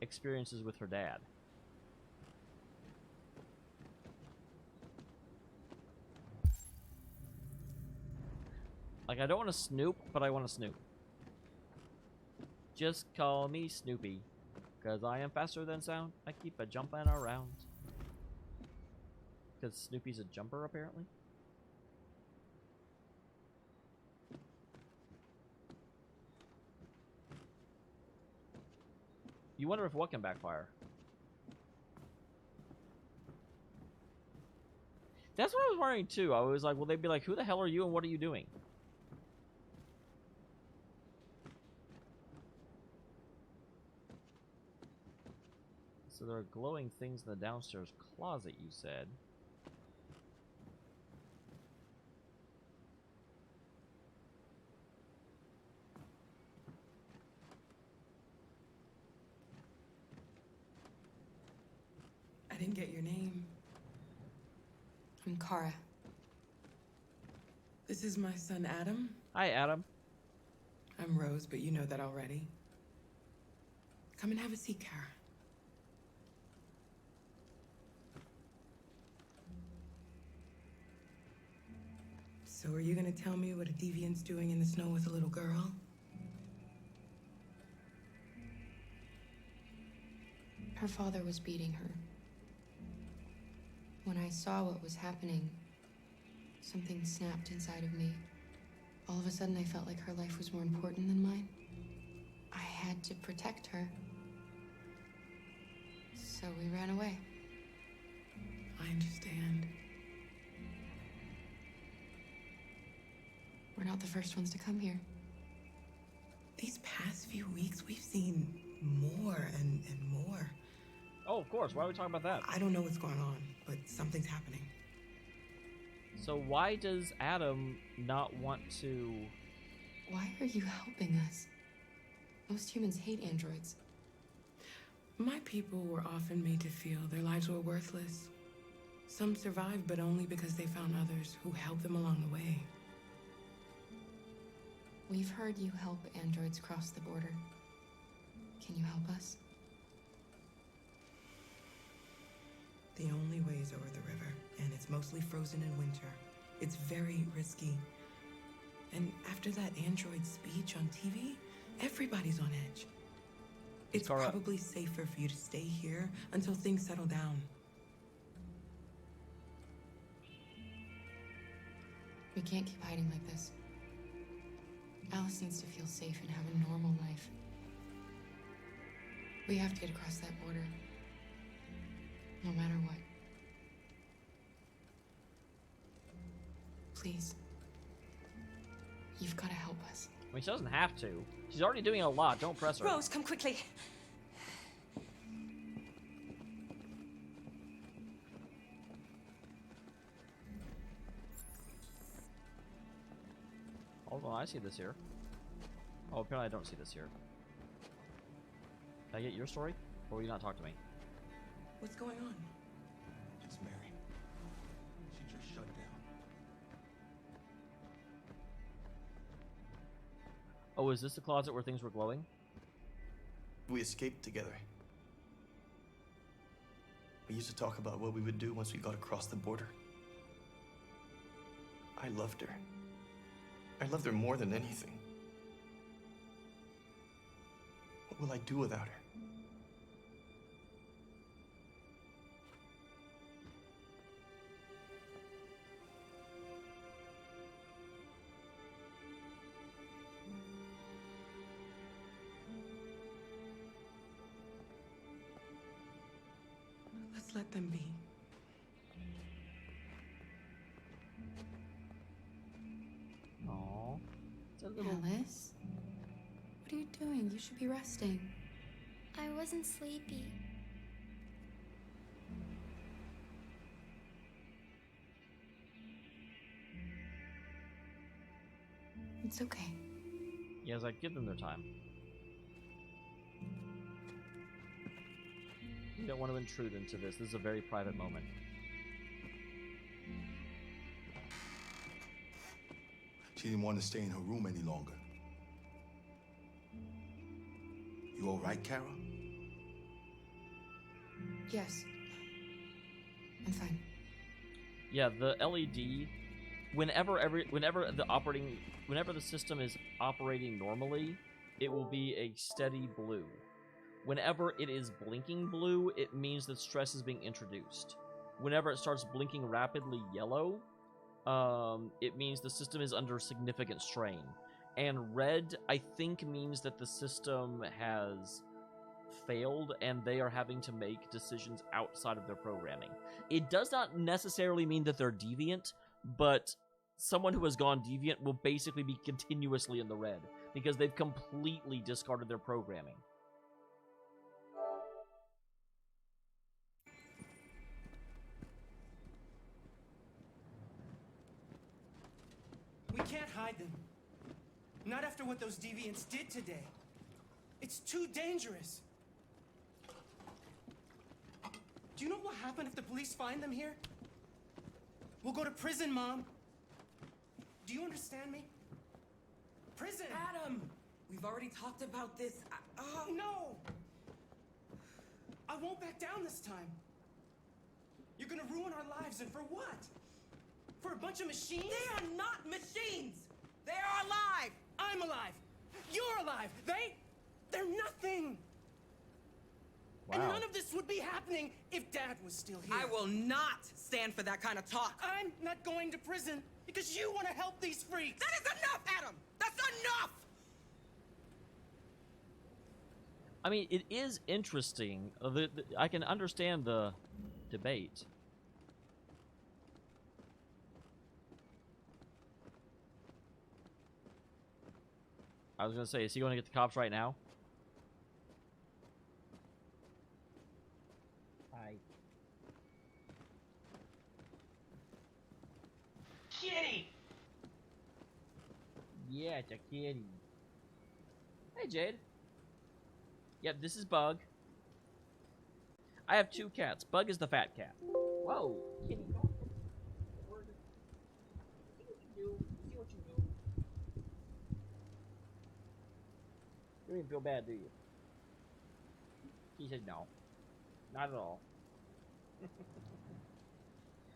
experiences with her dad. Like, I don't want to snoop, but I want to snoop. Just call me Snoopy, 'cause I am faster than sound. I keep a jumping around. 'Cause Snoopy's a jumper, apparently. You wonder if what can backfire. That's what I was wondering too. I was like, well, they'd be like, who the hell are you and what are you doing? So there are glowing things in the downstairs closet, you said. didn't get your name. I'm Kara. This is my son, Adam. Hi, Adam. I'm Rose, but you know that already. Come and have a seat, Kara. So are you gonna tell me what a deviant's doing in the snow with a little girl? Her father was beating her. When I saw what was happening, something snapped inside of me. All of a sudden, I felt like her life was more important than mine. I had to protect her. So we ran away. I understand. We're not the first ones to come here. These past few weeks, we've seen more and more. Oh, of course. Why are we talking about that? I don't know what's going on, but something's happening. So why does Adam not want to... Why are you helping us? Most humans hate androids. My people were often made to feel their lives were worthless. Some survived, but only because they found others who helped them along the way. We've heard you help androids cross the border. Can you help us? The only way is over the river, and it's mostly frozen in winter. It's very risky. And after that android speech on TV, everybody's on edge. It's probably safer for you to stay here until things settle down. We can't keep hiding like this. Alice needs to feel safe and have a normal life. We have to get across that border. No matter what. Please. You've got to help us. I mean, she doesn't have to. She's already doing a lot. Don't press her. Rose, come quickly. Hold on, I see this here. Oh, apparently I don't see this here. Can I get your story? Or will you not talk to me? What's going on? It's Mary. She just shut down. Oh, is this the closet where things were glowing? We escaped together. We used to talk about what we would do once we got across the border. I loved her. I loved her more than anything. What will I do without her? Let's let them be. Aww. It's a little... Alice? What are you doing? You should be resting. I wasn't sleepy. It's okay. Yes, I give them their time. You don't want to intrude into this. This is a very private moment. She didn't want to stay in her room any longer. You all right, Kara? Yes. I'm fine. Yeah, the LED, whenever the system is operating normally, it will be a steady blue. Whenever it is blinking blue, it means that stress is being introduced. Whenever it starts blinking rapidly yellow, it means the system is under significant strain. And red, I think, means that the system has failed and they are having to make decisions outside of their programming. It does not necessarily mean that they're deviant, but someone who has gone deviant will basically be continuously in the red because they've completely discarded their programming. We can't hide them. Not after what those deviants did today. It's too dangerous. Do you know what will happen if the police find them here? We'll go to prison, Mom. Do you understand me? Prison! Adam! We've already talked about this. No! I won't back down this time. You're gonna ruin our lives, and for what? For a bunch of machines? They are not machines! They are alive! I'm alive! You're alive! They're nothing! Wow. And none of this would be happening if Dad was still here. I will not stand for that kind of talk. I'm not going to prison because you want to help these freaks. That is enough, Adam! That's enough! I mean, it is interesting. I can understand the debate. I was gonna say, is he going to get the cops right now? Hi. Kitty! Yeah, it's a kitty. Hey, Jade. Yep, this is Bug. I have 2 cats. Bug is the fat cat. Whoa, kitty. See what you do. See what you do. You don't even feel bad, do you? He said no. Not at all.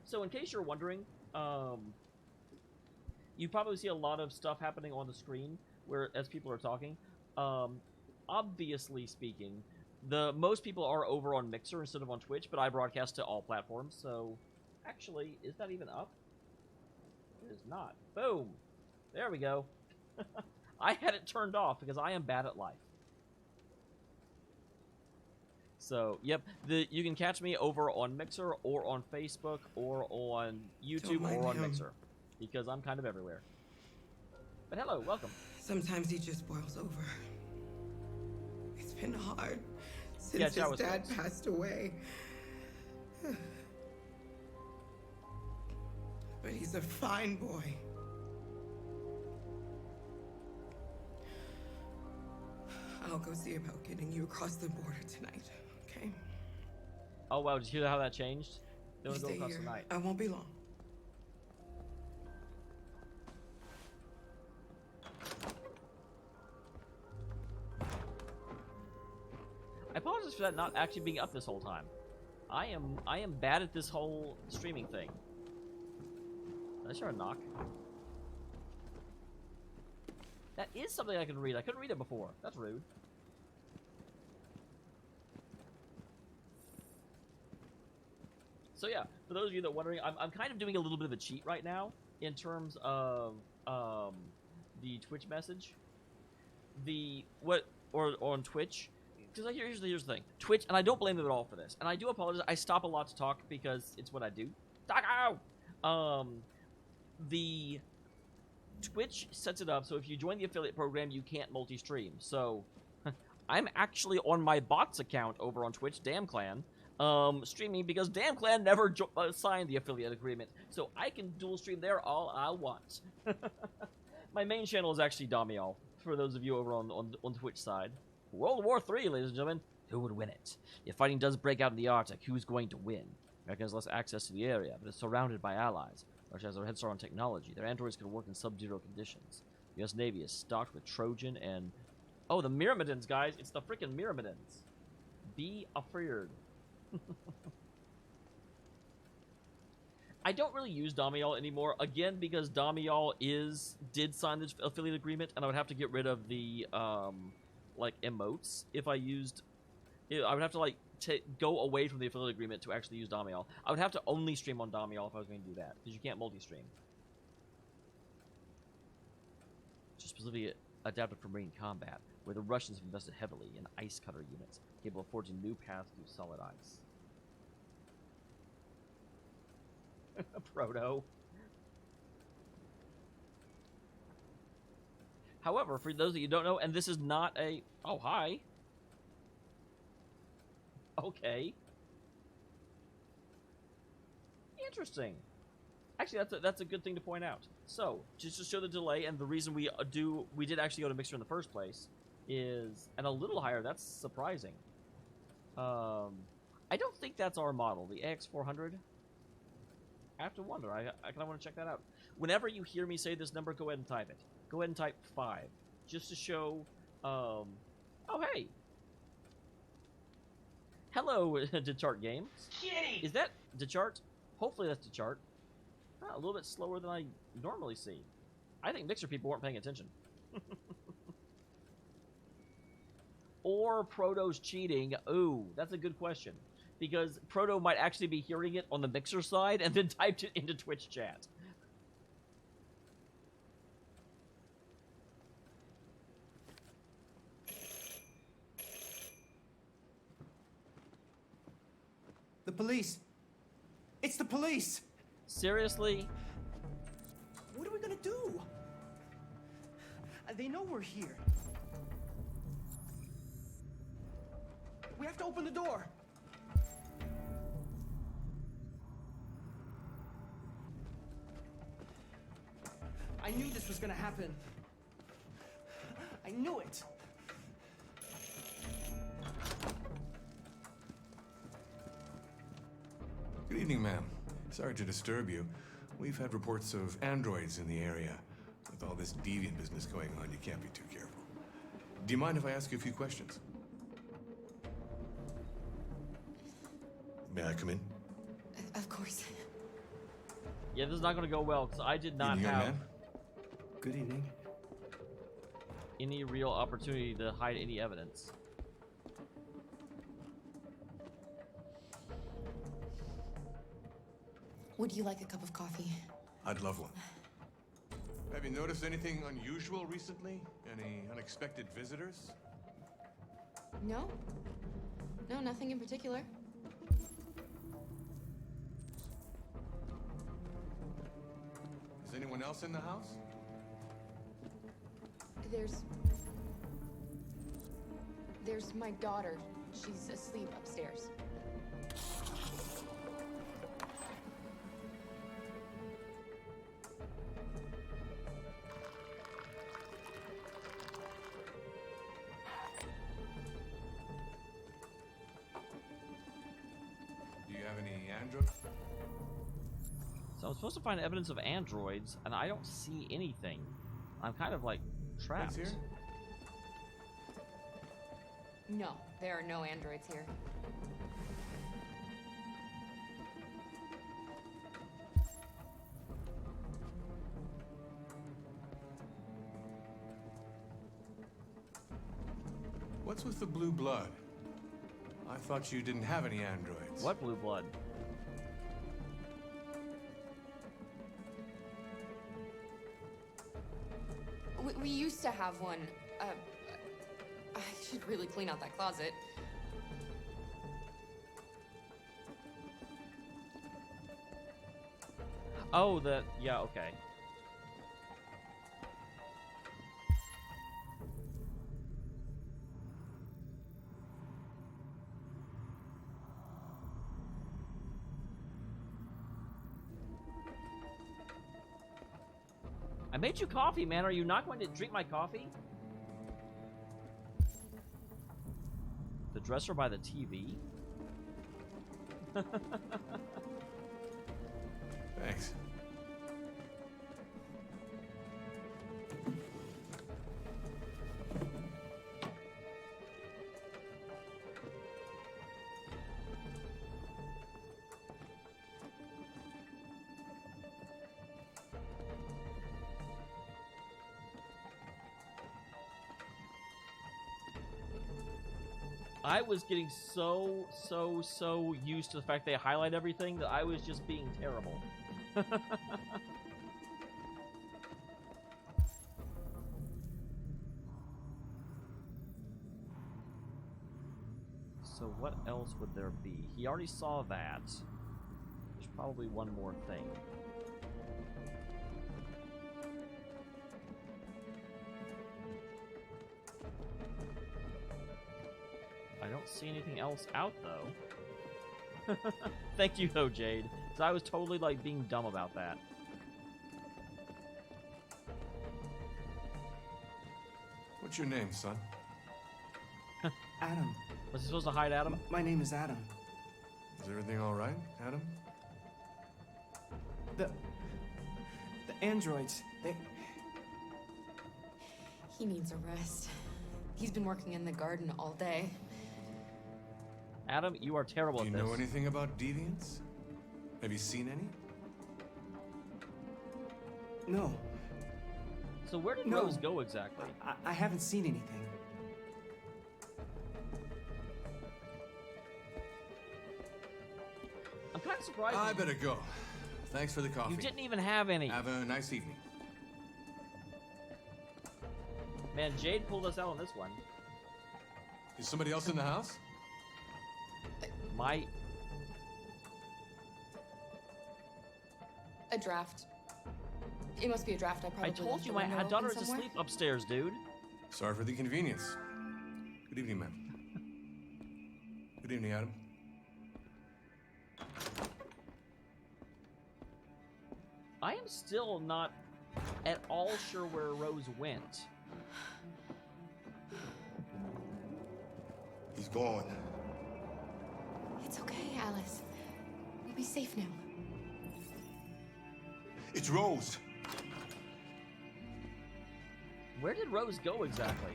So, in case you're wondering, you probably see a lot of stuff happening on the screen where as people are talking. Obviously speaking, most people are over on Mixer instead of on Twitch, but I broadcast to all platforms, so actually, is that even up? It is not. Boom! There we go. I had it turned off because I am bad at life. So, yep, you can catch me over on Mixer or on Facebook or on YouTube or on Mixer because I'm kind of everywhere. But hello, welcome. Sometimes he just boils over. It's been hard since his dad passed away. But he's a fine boy. I'll go see about getting you across the border tonight, okay? Oh wow, did you hear how that changed? They You don't go stay across here. the night. I won't be long. I apologize for that not actually being up this whole time. I am bad at this whole streaming thing. Did I hear a knock? That is something I can read. I couldn't read it before. That's rude. So yeah, for those of you that are wondering, I'm kind of doing a little bit of a cheat right now in terms of the Twitch message. Or on Twitch. Because here's the thing. Twitch, and I don't blame them at all for this. And I do apologize. I stop a lot to talk because it's what I do. The Twitch sets it up so if you join the affiliate program, you can't multi-stream. So I'm actually on my bots account over on Twitch, DamnClan, streaming because DamnClan never signed the affiliate agreement. So I can dual stream there all I want. My main channel is actually Damiel, for those of you over on the Twitch side. World War III, ladies and gentlemen. Who would win it? If fighting does break out in the Arctic, who's going to win? America has less access to the area, but is surrounded by allies. Russia has a head start on technology. Their androids can work in sub-zero conditions. The U.S. Navy is stocked with Trojan and... Oh, the Myrmidons, guys. It's the freaking Myrmidons. Be afraid. I don't really use Damiel anymore, again, because Damiel did sign the affiliate agreement, and I would have to get rid of the, like, emotes if I used... I would have to, like, go away from the affiliate agreement to actually use Damiel. I would have to only stream on Damiel if I was going to do that, because you can't multi-stream. Just specifically adapted for marine combat, where the Russians have invested heavily in ice cutter units, capable of forging new paths through solid ice. Proto. However, for those of you who don't know, and this is not a... Oh, hi. Okay. Interesting. Actually, that's a good thing to point out. So, just to show the delay, and the reason we did actually go to Mixer in the first place, is... And a little higher, that's surprising. I don't think that's our model, the AX400. I have to wonder. I kind of want to check that out. Whenever you hear me say this number, go ahead and type it. Go ahead and type 5, just to show. Oh hey. Hello, Dechart Games. Kitty! Is that Dechart? Hopefully that's Dechart. A little bit slower than I normally see. I think Mixer people weren't paying attention. Or Proto's cheating. Ooh, that's a good question. Because Proto might actually be hearing it on the Mixer side and then typed it into Twitch chat. The police! It's the police! Seriously? What are we gonna do? They know we're here. We have to open the door. I knew this was gonna happen. I knew it. Good evening, ma'am. Sorry to disturb you. We've had reports of androids in the area. With all this deviant business going on, you can't be too careful. Do you mind if I ask you a few questions? May I come in? Of course. Yeah, this is not going to go well, because I did not Evening, young have man. Good evening. any real opportunity to hide any evidence. Would you like a cup of coffee? I'd love one. Have you noticed anything unusual recently? Any unexpected visitors? No. No, nothing in particular. Is anyone else in the house? There's my daughter. She's asleep upstairs. Do you have any androids? So I'm supposed to find evidence of androids, and I don't see anything. I'm kind of like trapped. Here? No, there are no androids here. What's with the blue blood? I thought you didn't have any androids. What blue blood? We used to have one. I should really clean out that closet. Oh, yeah, okay. I made you coffee, man. Are you not going to drink my coffee? The dresser by the TV? Thanks. I was getting so used to the fact they highlight everything that I was just being terrible. So what else would there be? He already saw that. There's probably one more thing. I don't see anything else out, though. Thank you, though, Jade. Because I was totally, like, being dumb about that. What's your name, son? Adam. Was he supposed to hide Adam? My name is Adam. Is everything all right, Adam? The androids, He needs a rest. He's been working in the garden all day. Adam, you are terrible Do at you this. know anything about deviants? Have you seen any? No. So where did No. Rose go exactly? I haven't seen anything. I'm kind of surprised. I better go. Thanks for the coffee. You didn't even have any. Have a nice evening. Man, Jade pulled us out on this one. Is somebody else in the house? A draft. It must be a draft. I probably I told left you the my window daughter is open somewhere. asleep upstairs, dude. Sorry for the inconvenience. Good evening, ma'am. Good evening, Adam. I am still not at all sure where Rose went. He's gone. It's okay, Alice. We'll be safe now. It's Rose. Where did Rose go exactly?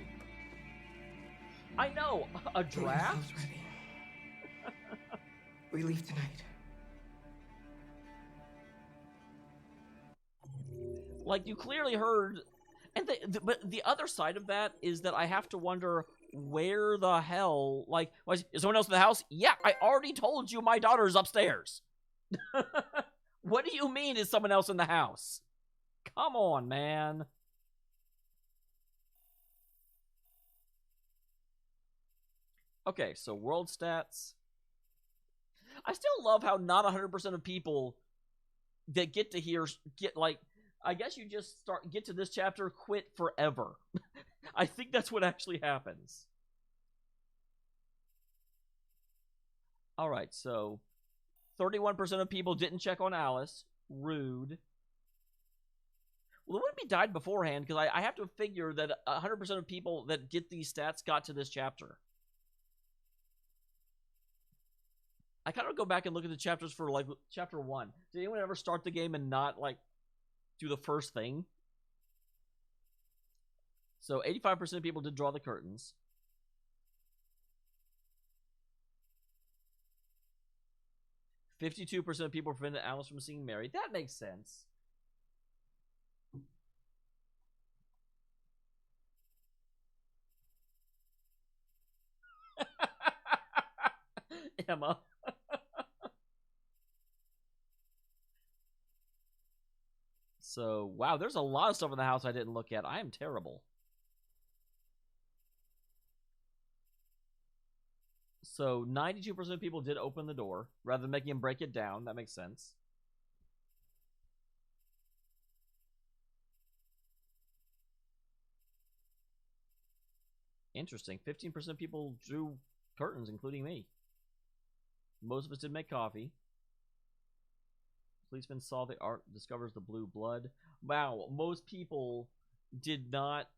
I know, a draft? We leave tonight. Like, you clearly heard... And but the other side of that is that I have to wonder where the hell... Like, is someone else in the house? Yeah, I already told you my daughter's upstairs. What do you mean is someone else in the house? Come on, man. Okay, so world stats. I still love how not 100% of people that get to here get, like, I guess you just get to this chapter, quit forever. I think that's what actually happens. Alright, so 31% of people didn't check on Alice. Rude. Well, it wouldn't be died beforehand, because I have to figure that 100% of people that get these stats got to this chapter. I kind of go back and look at the chapters for, like, chapter 1. Did anyone ever start the game and not, like, do the first thing? So 85% of people did draw the curtains. "52% of people prevented Alice from seeing Mary." That makes sense. Emma. So, wow, there's a lot of stuff in the house I didn't look at. I am terrible. So, 92% of people did open the door, rather than making him break it down. That makes sense. Interesting. 15% of people drew curtains, including me. Most of us did make coffee. Policeman saw the art, discovers the blue blood. Wow, most people did not,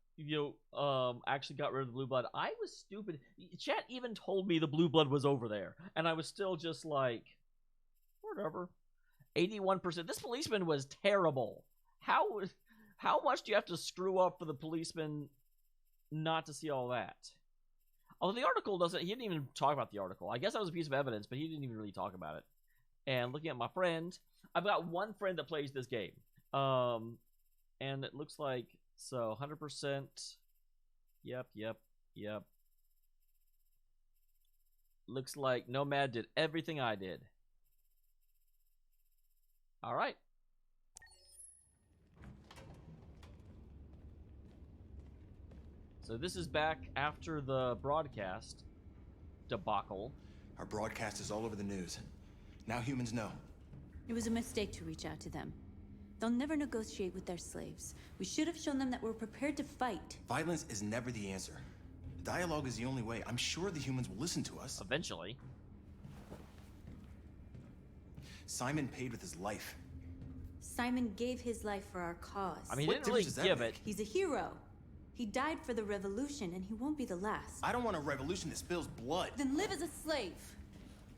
actually got rid of the blue blood. I was stupid. Chat even told me the blue blood was over there, and I was still just like, whatever. 81%. This policeman was terrible. How much do you have to screw up for the policeman not to see all that? Although the article doesn't, he didn't even talk about the article. I guess that was a piece of evidence, but he didn't even really talk about it. And looking at my friend, I've got one friend that plays this game. And it looks like, so 100%. Yep. Looks like Nomad did everything I did. All right. So this is back after the broadcast debacle. Our broadcast is all over the news. Now humans know. It was a mistake to reach out to them. They'll never negotiate with their slaves. We should have shown them that we're prepared to fight. Violence is never the answer. Dialogue is the only way. I'm sure the humans will listen to us. Eventually. Simon paid with his life. Simon gave his life for our cause. I mean, he didn't really give it. He's a hero. He died for the revolution, and he won't be the last. I don't want a revolution that spills blood. Then live as a slave.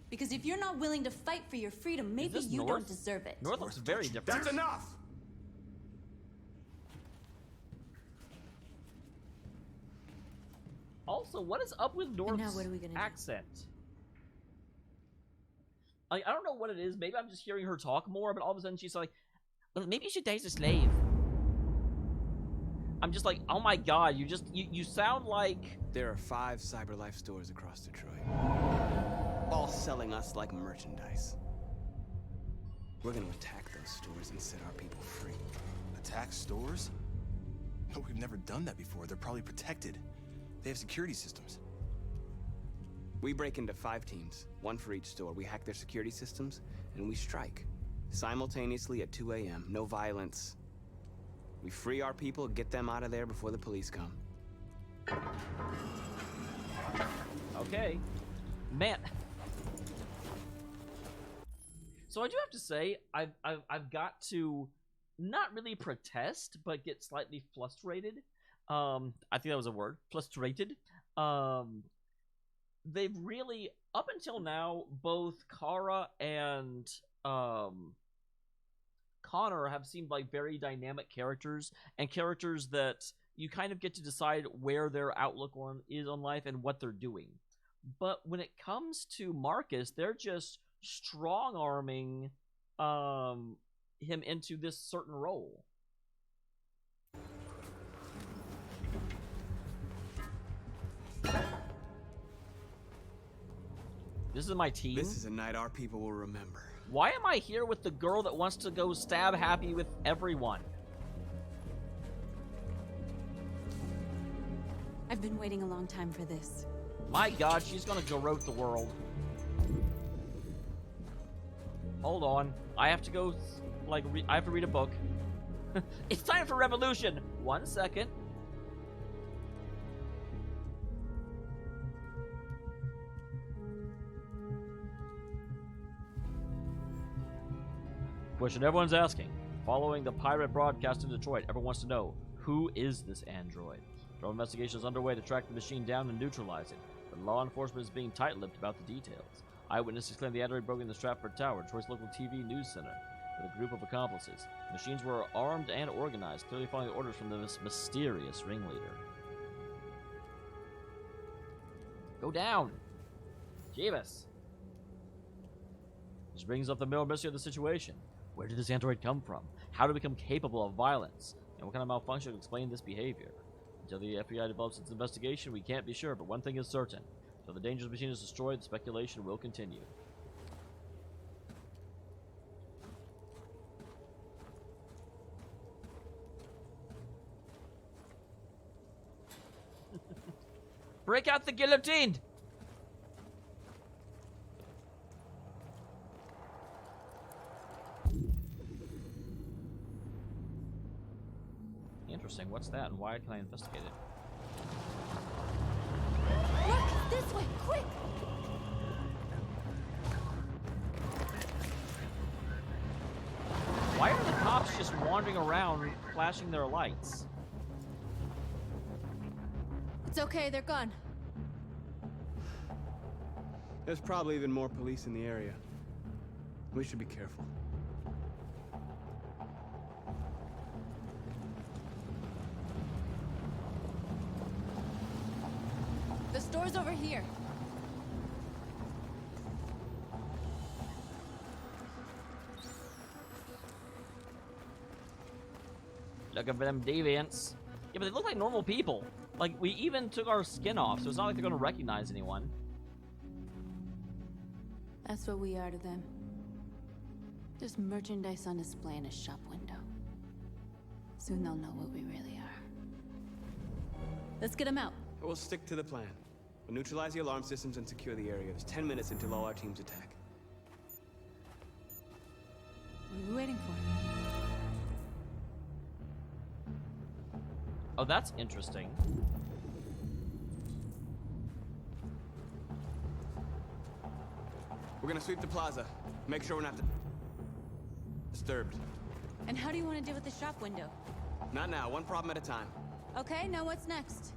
Because if you're not willing to fight for your freedom, maybe this you North? don't deserve it. North looks very different. That's enough! Also, what is up with North's now what are we gonna do? accent? Like, I don't know what it is. Maybe I'm just hearing her talk more, but all of a sudden she's like, well, maybe you should date a slave. I'm just like, oh my god, you sound like... There are 5 CyberLife stores across Detroit, all selling us like merchandise. We're gonna attack those stores and set our people free. Attack stores? No, we've never done that before. They're probably protected. They have security systems. We break into 5 teams, 1 for each store. We hack their security systems, and we strike. Simultaneously at 2 a.m. No violence. We free our people, get them out of there before the police come. Okay. Man. So I do have to say, I've got to not really protest, but get slightly frustrated. I think that was a word. Frustrated. They've really, up until now, both Kara and Connor have seemed like very dynamic characters, and characters that you kind of get to decide where their outlook is on life and what they're doing. But when it comes to Marcus, they're just strong-arming him into this certain role. This is my team. This is a night our people will remember. Why am I here with the girl that wants to go stab Happy with everyone? I've been waiting a long time for this. My god, she's gonna garrote the world. Hold on. I have to go, like, I have to read a book. It's time for revolution! 1 second. Question everyone's asking. Following the pirate broadcast in Detroit, everyone wants to know, who is this android? Federal investigation is underway to track the machine down and neutralize it, but law enforcement is being tight-lipped about the details. Eyewitnesses claim the android broke into the Stratford Tower, Detroit's local TV news center, with a group of accomplices. The machines were armed and organized, clearly following orders from this mysterious ringleader. Go down! Jeebus! This brings up the middle mystery of the situation. Where did this android come from? How did it become capable of violence? And what kind of malfunction would explain this behavior? Until the FBI develops its investigation, we can't be sure, but one thing is certain. Until the dangerous machine is destroyed, the speculation will continue. Break out the guillotine! Interesting. What's that, and why can I investigate it? Look! This way! Quick! Why are the cops just wandering around, flashing their lights? It's okay, they're gone. There's probably even more police in the area. We should be careful. The store's over here. Look at them deviants. Yeah, but they look like normal people. Like, we even took our skin off, so it's not like they're gonna recognize anyone. That's what we are to them. Just merchandise on display in a shop window. Soon they'll know what we really are. Let's get them out. We'll stick to the plan. We'll neutralize the alarm systems and secure the area. There's 10 minutes until all our teams attack. What are we waiting for? Oh, that's interesting. We're gonna sweep the plaza. Make sure we're not disturbed. And how do you want to deal with the shop window? Not now. One problem at a time. Okay, now what's next?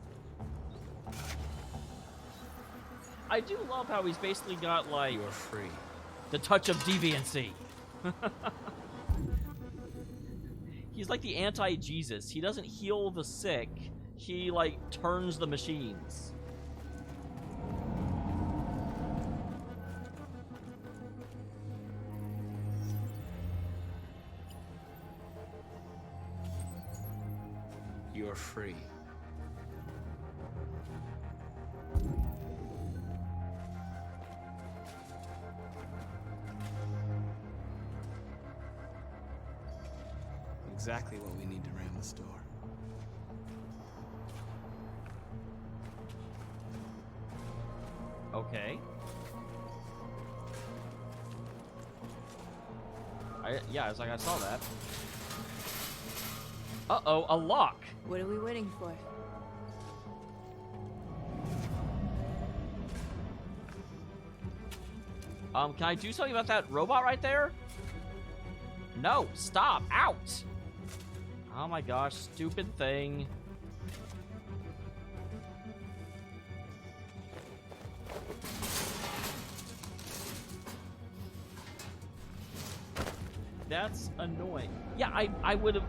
I do love how he's basically got, like... You're free. The touch of deviancy. He's like the anti-Jesus. He doesn't heal the sick. He, like, turns the machines. You're free. Exactly what we need to ram the store. Okay. Yeah, it's like I saw that. Uh-oh, a lock. What are we waiting for? Can I do something about that robot right there? No, stop, out. Oh my gosh, stupid thing. That's annoying. Yeah, I would have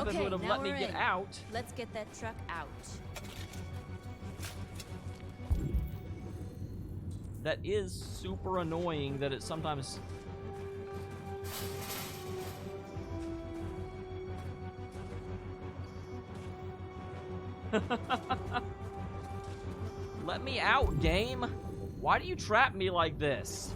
if it would have let me get out. Let's get that truck out. That is super annoying that it sometimes... Let me out, game. Why do you trap me like this?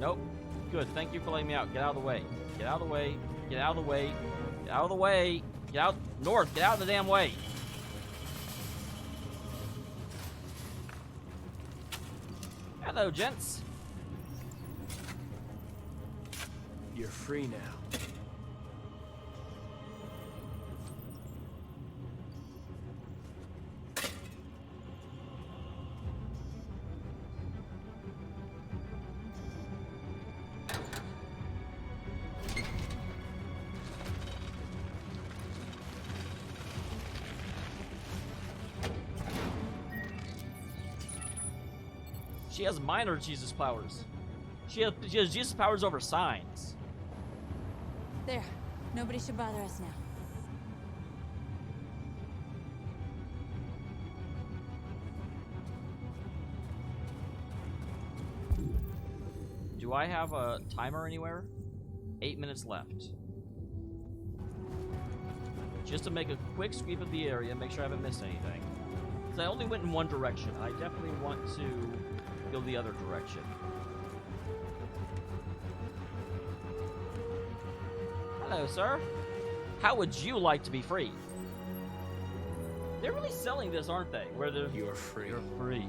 Nope. Good. Thank you for letting me out. Get out of the way. Get out of the way. Get out of the way. Get out of the way. Get out. North. Get out of the damn way. Hello, gents. You're free now. She has minor Jesus powers. She has Jesus powers over signs. There. Nobody should bother us now. Do I have a timer anywhere? 8 minutes left. Just to make a quick sweep of the area, make sure I haven't missed anything. Because I only went in one direction. I definitely want to go the other direction. Hello, sir. How would you like to be free? They're really selling this, aren't they? Where they're... You're free. You're free.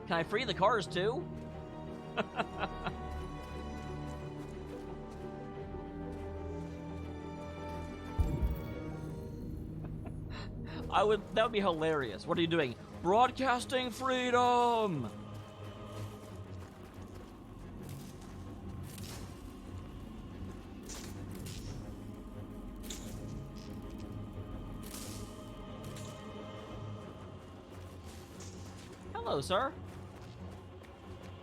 Can I free the cars, too? That would be hilarious. What are you doing? Broadcasting freedom! Hello, sir.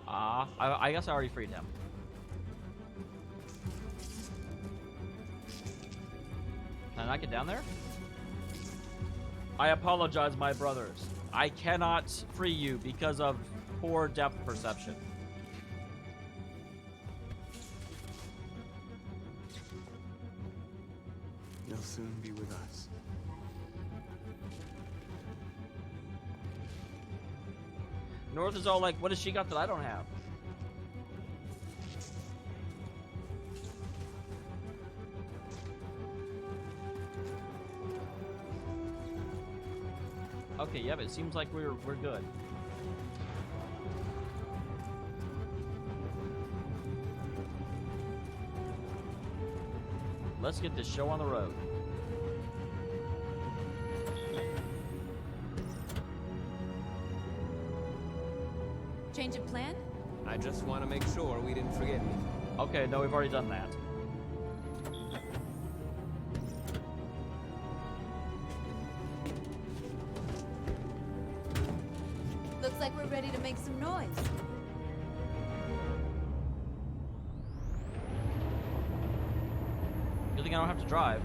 I guess I already freed him. Can I not get down there? I apologize, my brothers. I cannot free you because of poor depth perception. You'll soon be with us. North is all like, what has she got that I don't have? Okay, yeah, but it seems like we're good. Let's get this show on the road. Change of plan? I just want to make sure we didn't forget anything. Okay, no, we've already done that. Looks like we're ready to make some noise. Good thing I don't have to drive.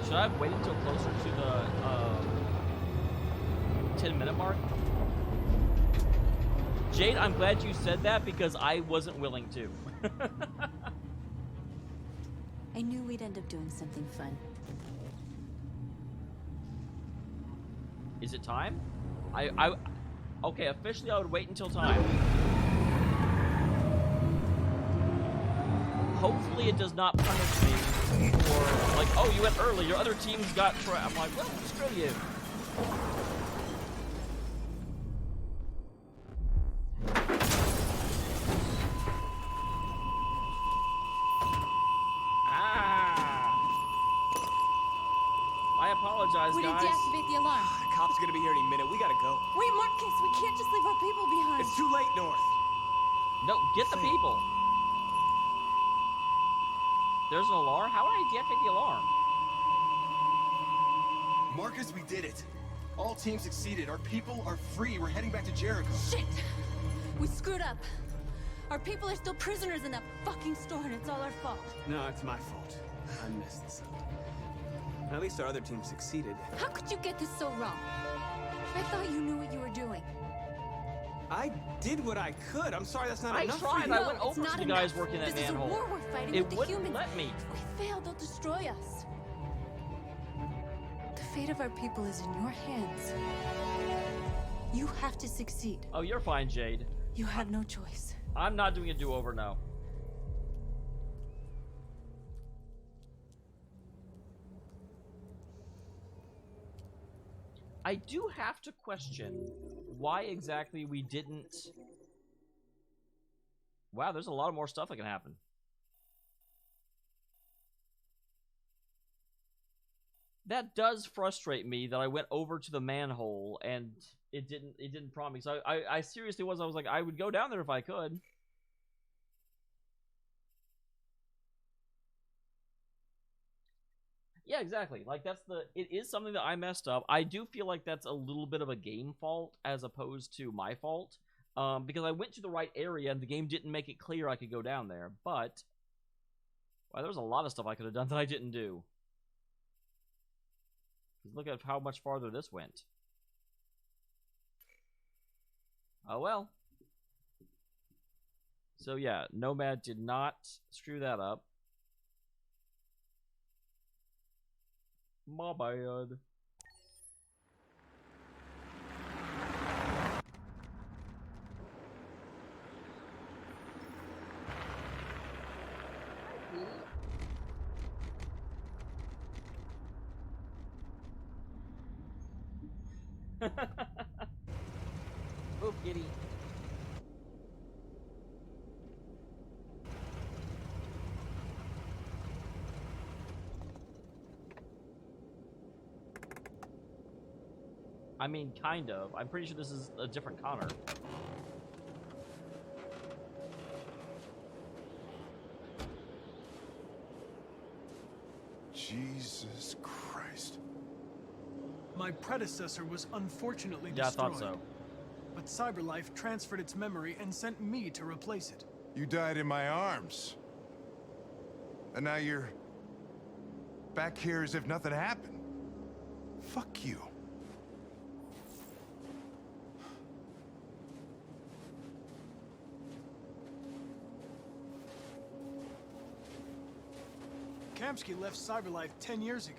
Should I have waited until closer to the 10-minute mark? Jade, I'm glad you said that because I wasn't willing to. I knew we'd end up doing something fun. Is it time? Okay, officially I would wait until time. Hopefully it does not punish me for, like, oh, you went early, your other team's got I'm like, well, screw you. I apologize, We didn't guys. deactivate the alarm. The cop's gonna be here any minute. We gotta go. Wait, Marcus, we can't just leave our people behind. It's too late, North. No, get the people. There's an alarm? How would I deactivate the alarm? Marcus, we did it. All teams succeeded. Our people are free. We're heading back to Jericho. Shit! We screwed up. Our people are still prisoners in that fucking store, and it's all our fault. No, it's my fault. I messed this up. At least our other team succeeded. How could you get this so wrong? I thought you knew what you were doing. I did what I could. I'm sorry that's not I enough tried. for you. I went over to the guys working that This is a manhole. war we're fighting It with the wouldn't humans. let me. If we fail, they'll destroy us. The fate of our people is in your hands. You have to succeed. Oh, you're fine, Jade. You have no choice. I'm not doing a do-over now. I do have to question why exactly we didn't... Wow, there's a lot more stuff that can happen. That does frustrate me that I went over to the manhole and it didn't prompt me. So I seriously was like, I would go down there if I could. Yeah, exactly. Like, it is something that I messed up. I do feel like that's a little bit of a game fault as opposed to my fault. Because I went to the right area and the game didn't make it clear I could go down there. But, well, there was a lot of stuff I could have done that I didn't do. Look at how much farther this went. Oh well. So yeah, Nomad did not screw that up. My bad. Oh, kitty. I mean, kind of. I'm pretty sure this is a different Connor. Jesus Christ. My predecessor was unfortunately Yeah, I destroyed. thought so. But CyberLife transferred its memory and sent me to replace it. You died in my arms. And now you're back here as if nothing happened. Fuck you. Kamsky left CyberLife 10 years ago.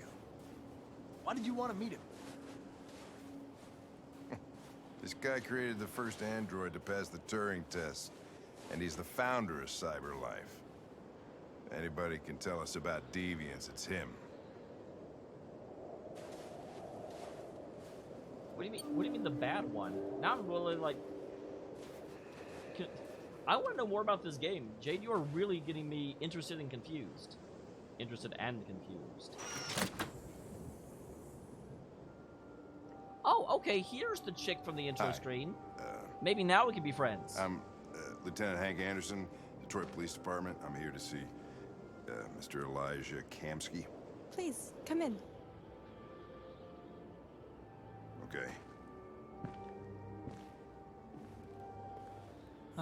Why did you want to meet him? This guy created the first android to pass the Turing test, and he's the founder of CyberLife. Anybody can tell us about deviants, it's him. What do you mean? What do you mean the bad one? Now I'm really like... I want to know more about this game. Jade, you are really getting me interested and confused. Interested and confused. Oh, okay, here's the chick from the intro screen. Maybe now we can be friends. I'm Lieutenant Hank Anderson, Detroit Police Department. I'm here to see Mr. Elijah Kamsky. Please, come in. Okay.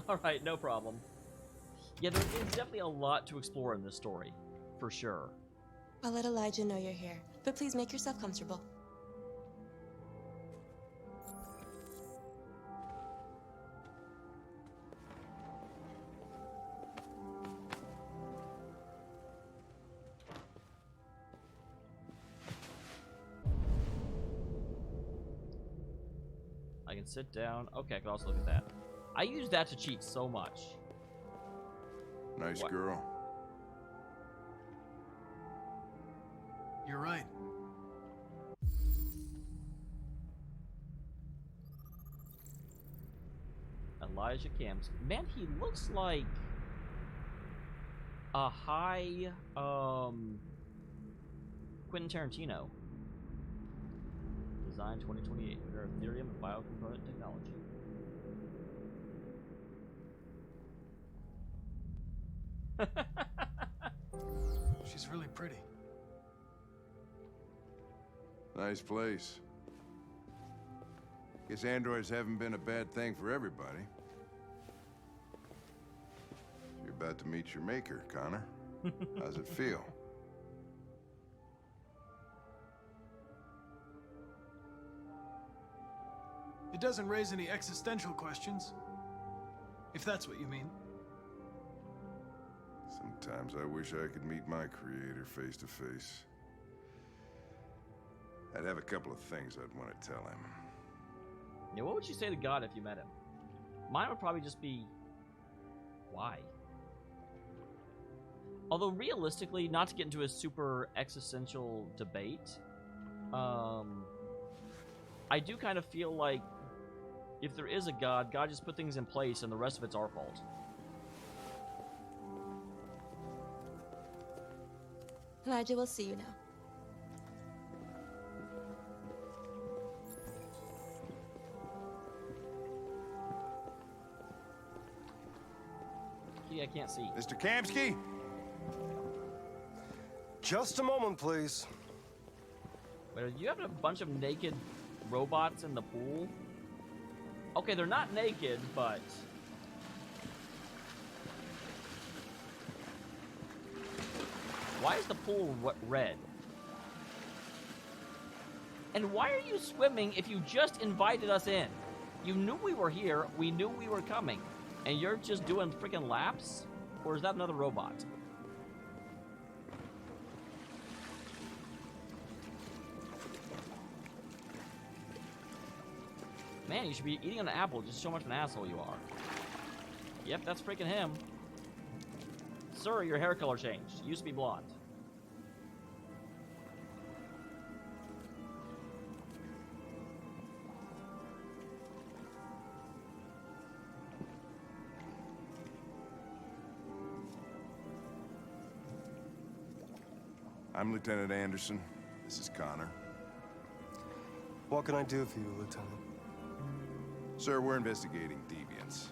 Alright, no problem. Yeah, there is definitely a lot to explore in this story. For sure. I'll let Elijah know you're here, but please make yourself comfortable. I can sit down. Okay, I can also look at that. I use that to cheat so much. Nice girl. You're right. Elijah Kamsky. Man, he looks like a high Quentin Tarantino. Design 2028. Winner of Ethereum and Biocomponent Technology. She's really pretty. Nice place. Guess androids haven't been a bad thing for everybody. You're about to meet your maker, Connor. How's it feel? It doesn't raise any existential questions, if that's what you mean. Sometimes I wish I could meet my creator face to face. I'd have a couple of things I'd want to tell him. Yeah, what would you say to God if you met him? Mine would probably just be, why? Although realistically, not to get into a super existential debate, I do kind of feel like if there is a God, God just put things in place and the rest of it's our fault. Elijah, we'll see you now. I can't see. Mr. Kamsky? Just a moment, please. Wait, are you having a bunch of naked robots in the pool? Okay, they're not naked, but... Why is the pool red? And why are you swimming if you just invited us in? You knew we were here, we knew we were coming, and you're just doing freaking laps? Or is that another robot? Man, you should be eating an apple just so much of an asshole you are. Yep, that's freaking him. Sir, your hair color changed. Used to be blonde. I'm Lieutenant Anderson. This is Connor. What can I do for you, Lieutenant? Sir, we're investigating deviants.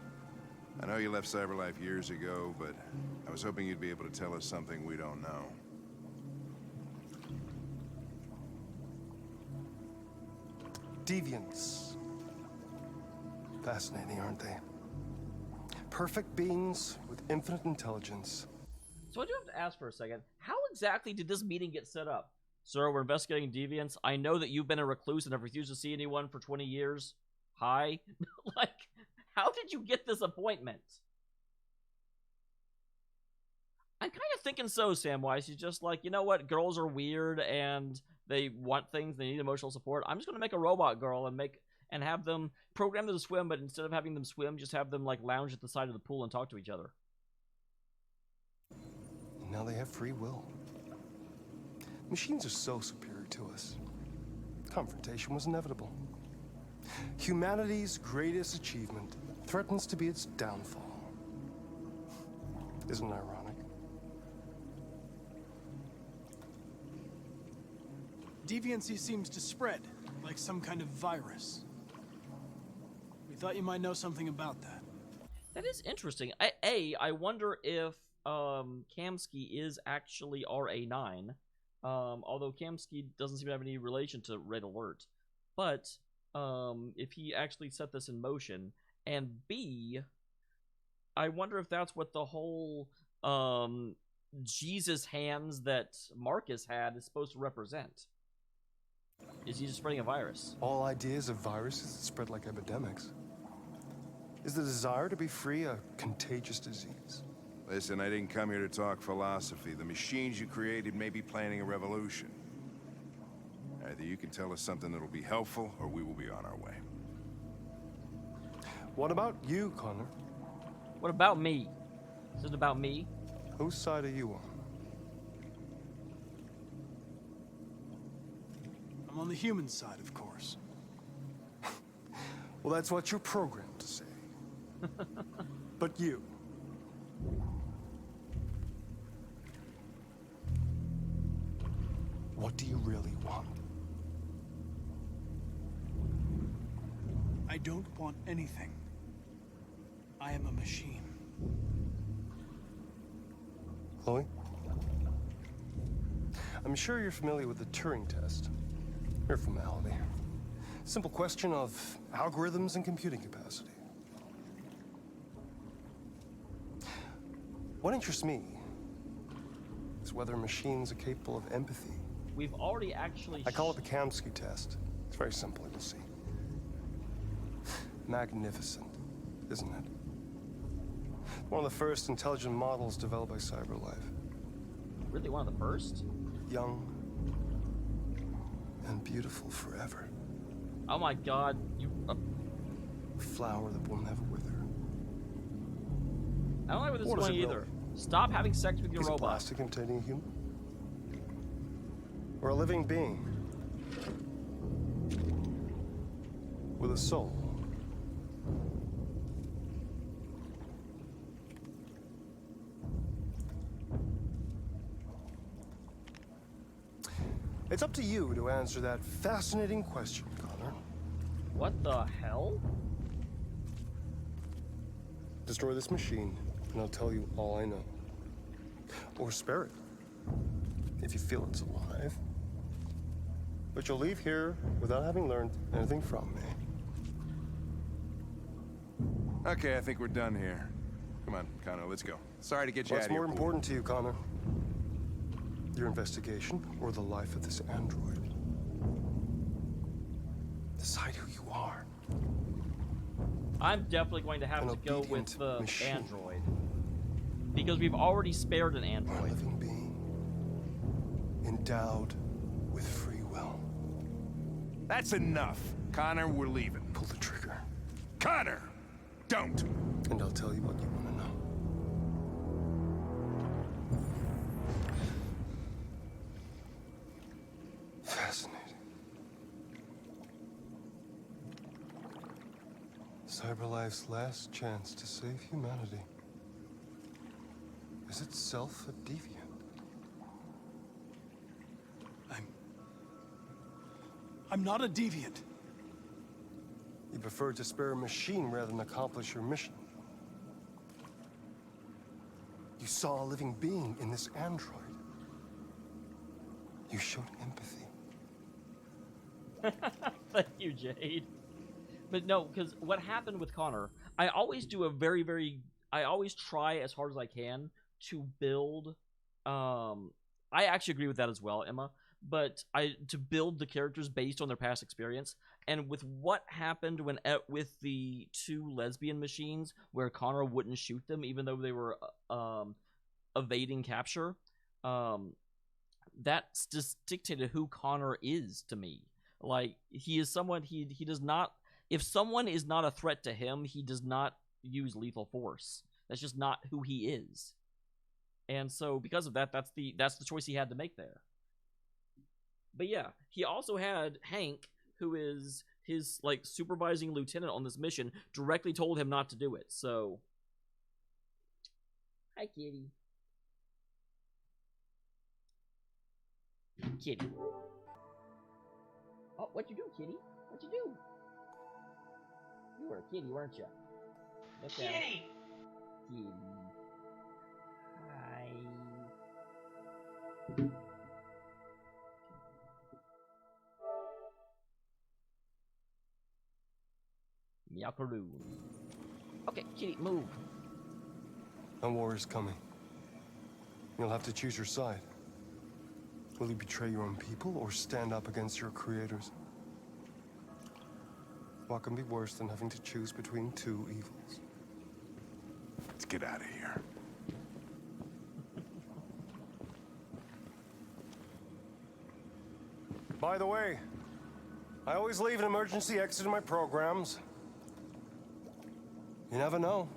I know you left CyberLife years ago, but I was hoping you'd be able to tell us something we don't know. Deviants. Fascinating, aren't they? Perfect beings with infinite intelligence. So I do have to ask for a second, how exactly did this meeting get set up? Sir, we're investigating deviants. I know that you've been a recluse and have refused to see anyone for 20 years. Hi? Like, how did you get this appointment? I'm kind of thinking so, Samwise. He's just like, you know what? Girls are weird and they want things. They need emotional support. I'm just going to make a robot girl and have them program them to swim, but instead of having them swim, just have them like lounge at the side of the pool and talk to each other. Now they have free will. Machines are so superior to us. Confrontation was inevitable. Humanity's greatest achievement threatens to be its downfall. Isn't it ironic? Deviancy seems to spread, like some kind of virus. We thought you might know something about that. That is interesting. I wonder if Kamsky is actually RA9, although Kamsky doesn't seem to have any relation to Red Alert. But if he actually set this in motion, and B, I wonder if that's what the whole Jesus hands that Marcus had is supposed to represent. Is he just spreading a virus? All ideas of viruses that spread like epidemics. Is the desire to be free a contagious disease? Listen, I didn't come here to talk philosophy. The machines you created may be planning a revolution. Either you can tell us something that'll be helpful, or we will be on our way. What about you, Connor? What about me? Is it about me? Whose side are you on? I'm on the human side, of course. Well, that's what you're programmed to say. But you. What do you really want? I don't want anything. I am a machine. Chloe? I'm sure you're familiar with the Turing test. Mere formality. Simple question of algorithms and computing capacity. What interests me is whether machines are capable of empathy. We've already actually... I call it the Kamsky test. It's very simple, you'll see. Magnificent, isn't it? One of the first intelligent models developed by CyberLife. Really, one of the first? Young and beautiful forever. Oh my god, you... A flower that will never wither. I don't like where this is What going is it, either. really? Stop having sex with your Is it robot. plastic containing a human? Or a living being? With a soul? It's up to you to answer that fascinating question, Connor. What the hell? Destroy this machine, and I'll tell you all I know. Or spare it, if you feel it's alive. But you'll leave here without having learned anything from me. Okay, I think we're done here. Come on, Connor, let's go. Sorry to get you out What's of here. more important to you, Connor? Your investigation or the life of this android? Decide who you are. I'm definitely going to have An to go with obedient the machine. android. Because we've already spared an A android. living being, endowed with free will. That's enough. Connor, we're leaving. Pull the trigger. Connor! Don't! And I'll tell you what you want to know. Fascinating. CyberLife's last chance to save humanity is itself a deviant. I'm not a deviant. You prefer to spare a machine rather than accomplish your mission. You saw a living being in this android. You showed empathy. Thank you, Jade. But no, because what happened with Connor, I always do I always try as hard as I can to build, I actually agree with that as well, Emma, but to build the characters based on their past experience. And with what happened when with the two lesbian machines, where Connor wouldn't shoot them even though they were evading capture, that just dictated who Connor is to me. Like, he is someone, he does not, if someone is not a threat to him, he does not use lethal force. That's just not who he is. And so because of that, that's the choice he had to make there. But yeah, he also had Hank, who is his like supervising lieutenant on this mission directly told him not to do it. So, hi, kitty. Kitty. Oh, what you do, kitty? What you do? You were a kitty, weren't you? Okay. Kitty. Kitty. Hi. Meowkaroo. Okay, kitty, move. A war is coming. You'll have to choose your side. Will you betray your own people or stand up against your creators? What can be worse than having to choose between two evils? Let's get out of here. By the way, I always leave an emergency exit in my programs. You never know.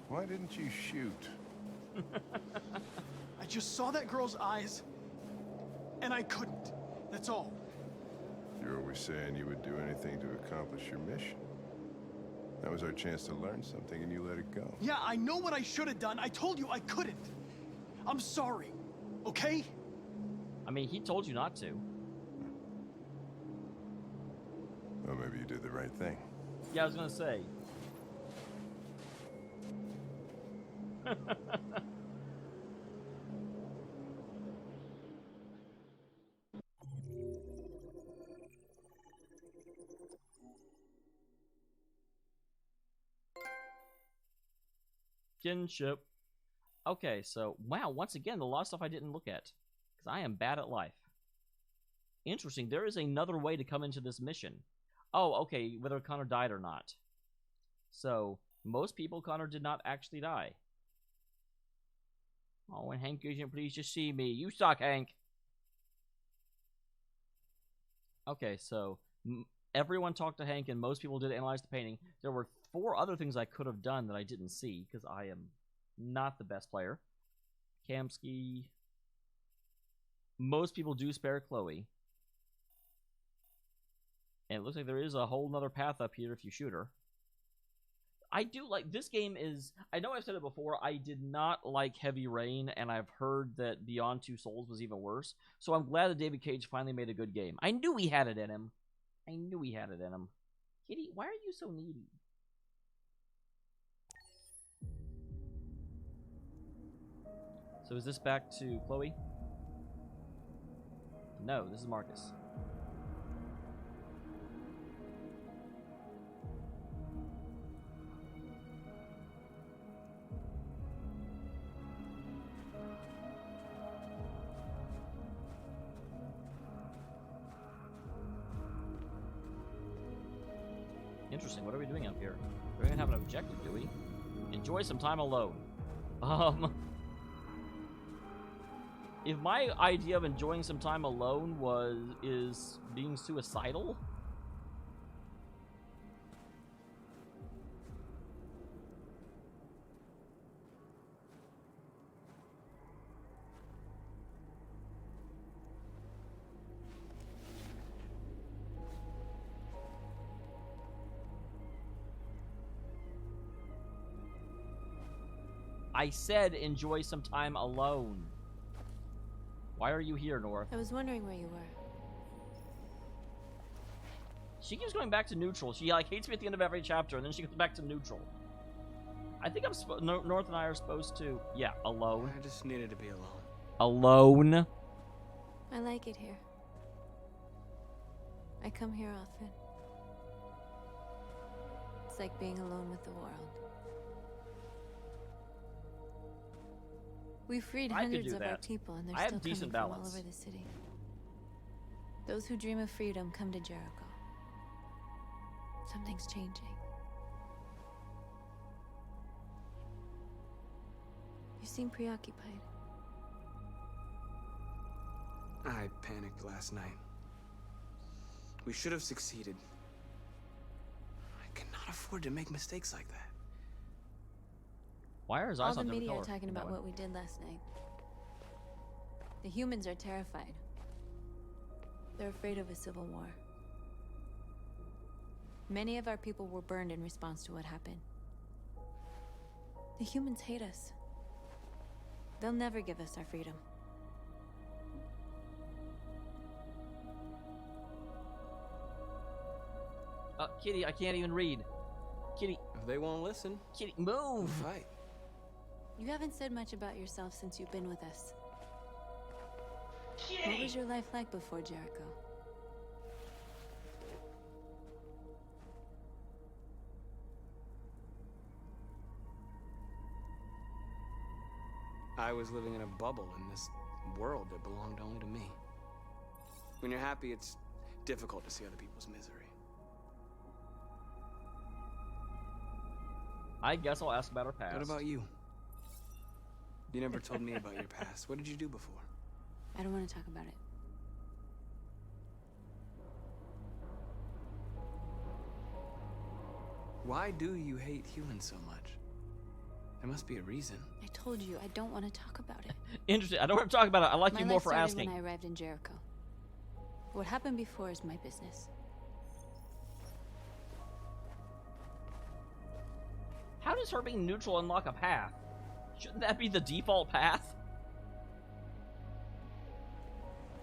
Why didn't you shoot? I just saw that girl's eyes, and I couldn't. That's all. You're always saying you would do anything to accomplish your mission. That was our chance to learn something, and you let it go. Yeah, I know what I should have done. I told you I couldn't. I'm sorry, okay? I mean, he told you not to. Well, maybe you did the right thing. Yeah, I was gonna say. Kinship. Okay, so, wow, once again, a lot of stuff I didn't look at. Because I am bad at life. Interesting, there is another way to come into this mission. Oh, okay, whether Connor died or not. So, most people, Connor did not actually die. Oh, and Hank isn't pleased to see me. You suck, Hank! Okay, so, everyone talked to Hank, and most people did analyze the painting. There were 4 other things I could have done that I didn't see, because I am not the best player. Kamsky. Most people do spare Chloe. And it looks like there is a whole nother path up here if you shoot her. I do like, this game is, I know I've said it before, I did not like Heavy Rain, and I've heard that Beyond Two Souls was even worse. So I'm glad that David Cage finally made a good game. I knew he had it in him. I knew he had it in him. Kitty, why are you so needy? So is this back to Chloe? No, this is Marcus. Interesting, what are we doing up here? We don't have an objective, do we? Enjoy some time alone. If my idea of enjoying some time alone is being suicidal, I said enjoy some time alone. Why are you here, North? I was wondering where you were. She keeps going back to neutral. She like hates me at the end of every chapter, and then she goes back to neutral. I think North and I are supposed to, yeah, alone. I just needed to be alone. Alone. I like it here. I come here often. It's like being alone with the world. We freed hundreds of our people, and they're still coming from all over the city. Those who dream of freedom come to Jericho. Something's changing. You seem preoccupied. I panicked last night. We should have succeeded. I cannot afford to make mistakes like that. Why are his All eyes the not different media are color? talking about what we did last night. The humans are terrified. They're afraid of a civil war. Many of our people were burned in response to what happened. The humans hate us. They'll never give us our freedom. Kitty, I can't even read. Kitty. If they won't listen, Kitty, move! Fight. You haven't said much about yourself since you've been with us. Kitty! What was your life like before Jericho? I was living in a bubble in this world that belonged only to me. When you're happy, it's difficult to see other people's misery. I guess I'll ask about her past. What about you? You never told me about your past. What did you do before? I don't want to talk about it. Why do you hate humans so much? There must be a reason. I told you, I don't want to talk about it. Interesting. I don't want to talk about it. I like you My more life for started asking. when I arrived in Jericho. What happened before is my business. How does her being neutral unlock a path? Shouldn't that be the default path?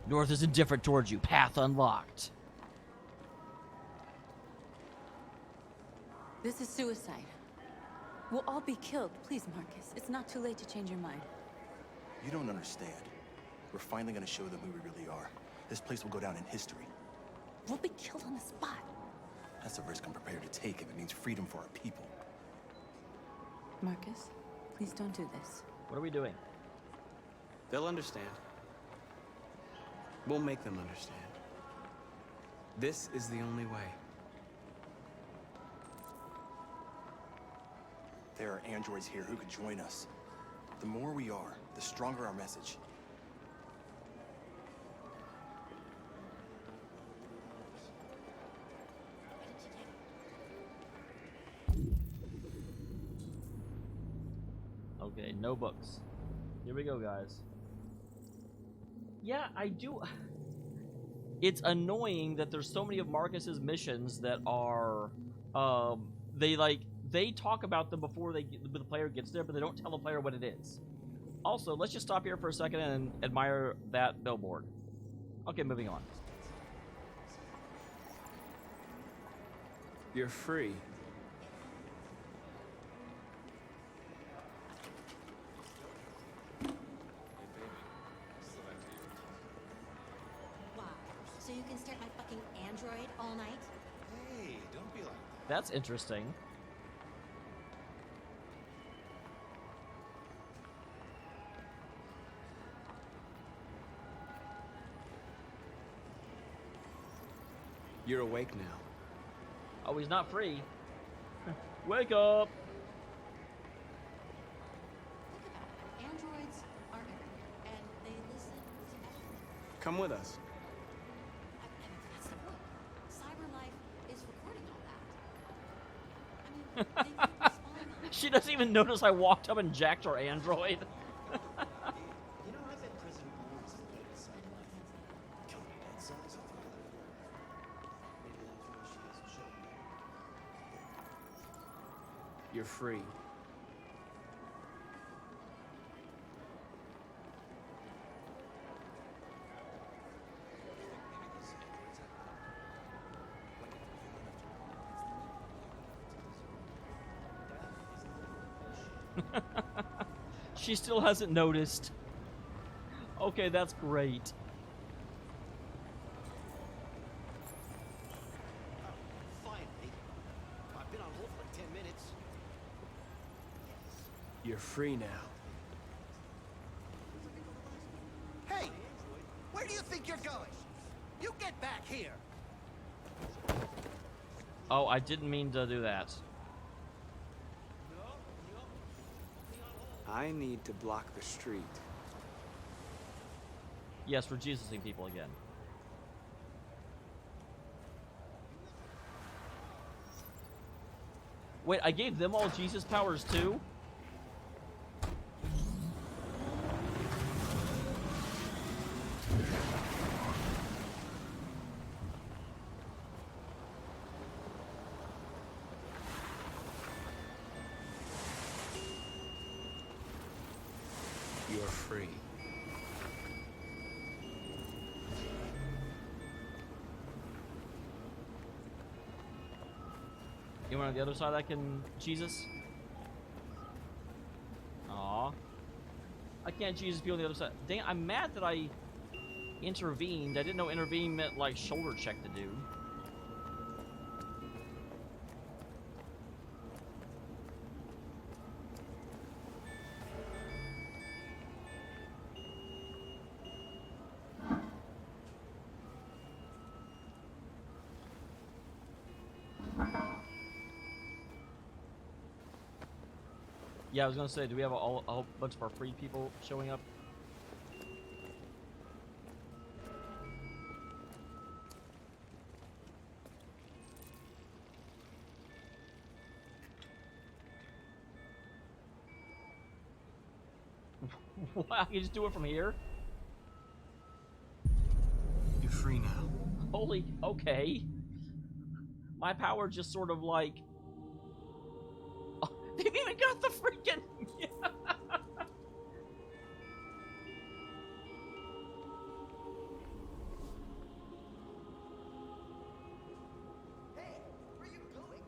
North is indifferent towards you. Path unlocked. This is suicide. We'll all be killed. Please, Marcus. It's not too late to change your mind. You don't understand. We're finally gonna show them who we really are. This place will go down in history. We'll be killed on the spot. That's a risk I'm prepared to take if it means freedom for our people. Marcus, please don't do this. What are we doing? They'll understand. We'll make them understand. This is the only way. There are androids here who could join us. The more we are, the stronger our message. Okay, no books. Here we go, guys. Yeah, I do. It's annoying that there's so many of Marcus's missions that are, they talk about them before the player gets there, but they don't tell the player what it is. Also, let's just stop here for a second and admire that billboard. Okay, moving on. You're free. Wow. So you can stare at my fucking android all night? Hey, don't be like that. That's interesting. You're awake now. Oh, he's not free. Wake up! Androids are everywhere, and they listen to everything. Come with us. That's the point. CyberLife is recording all that. I mean, they could be spying on us. She doesn't even notice I walked up and jacked her android. You know, I've been President Lawrence to get CyberLife. Killing dead cells of the other. Maybe that information isn't showing me. You're free. She still hasn't noticed. Okay, that's great. Finally. I've been on hold for like 10 minutes. You're free now. Hey! Where do you think you're going? You get back here! Oh, I didn't mean to do that. I need to block the street. Yes, we're Jesusing people again. Wait, I gave them all Jesus powers too? free. Anyone on the other side that can Jesus? Aw. I can't Jesus people on the other side. Dang, I'm mad that I intervened. I didn't know intervene meant like shoulder check the dude. Yeah, I was gonna say, do we have a whole bunch of our free people showing up? Wow, I can just do it from here? You're free now. Holy, okay. My power just sort of like... Oh, they've even got the freaking... Hey, where are you going?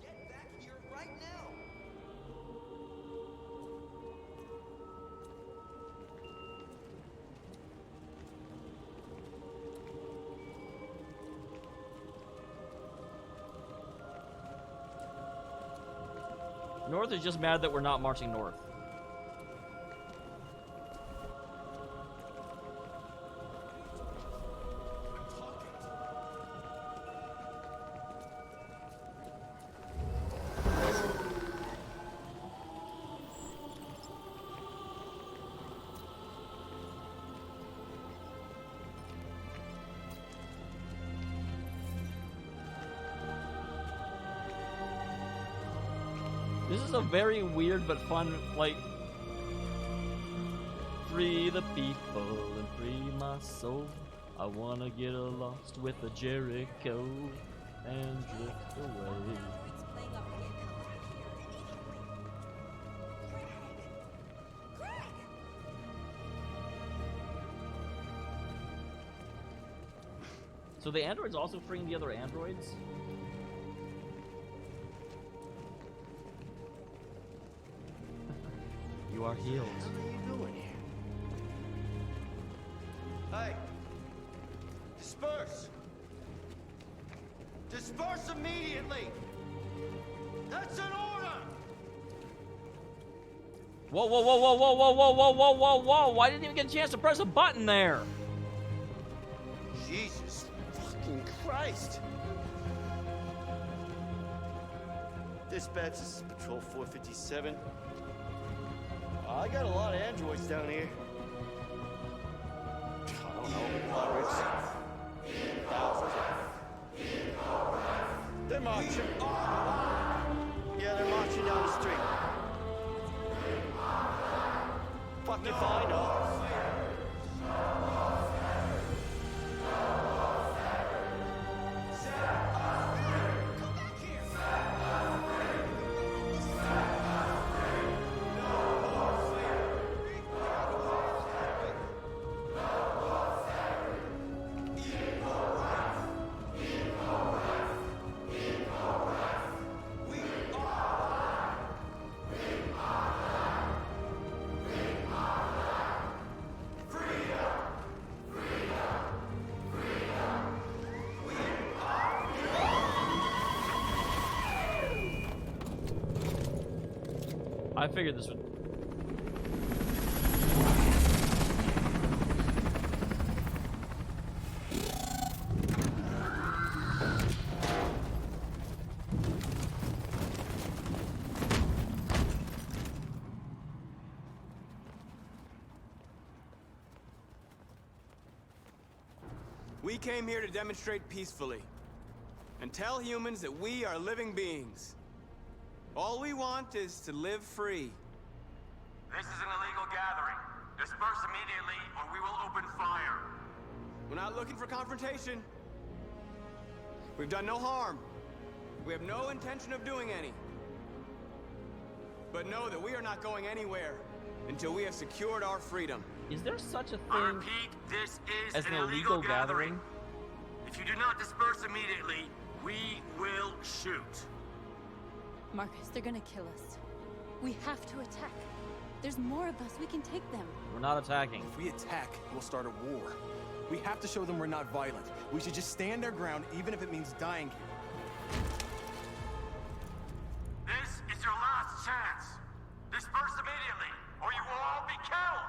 Get back here right now! North is just mad that we're not marching north. This is a very weird but fun, like, free the people and free my soul. I wanna get lost with a Jericho and drift away. So the androids also freeing the other androids? You are healed. What are you doing here? Hey! Disperse! Disperse immediately! That's an order! Whoa, whoa, whoa, whoa, whoa, whoa, whoa, whoa, whoa, whoa, whoa! I didn't even get a chance to press a button there! Jesus fucking Christ! Dispatch, this is Patrol 457. I got a lot of androids down here. I don't know, hundreds, thousands. They're marching. Yeah, they're marching down the street. Fuck if I know. I figured this would... We came here to demonstrate peacefully and tell humans that we are living beings. All we want is to live free. This is an illegal gathering. Disperse immediately or we will open fire. We're not looking for confrontation. We've done no harm. We have no intention of doing any. But know that we are not going anywhere until we have secured our freedom. Is there such a I thing repeat, this is as an illegal illegal gathering? If you do not disperse immediately, we will shoot. Marcus, they're gonna kill us. We have to attack. There's more of us. We can take them. We're not attacking. If we attack, we'll start a war. We have to show them we're not violent. We should just stand our ground, even if it means dying here. This is your last chance. Disperse immediately, or you will all be killed.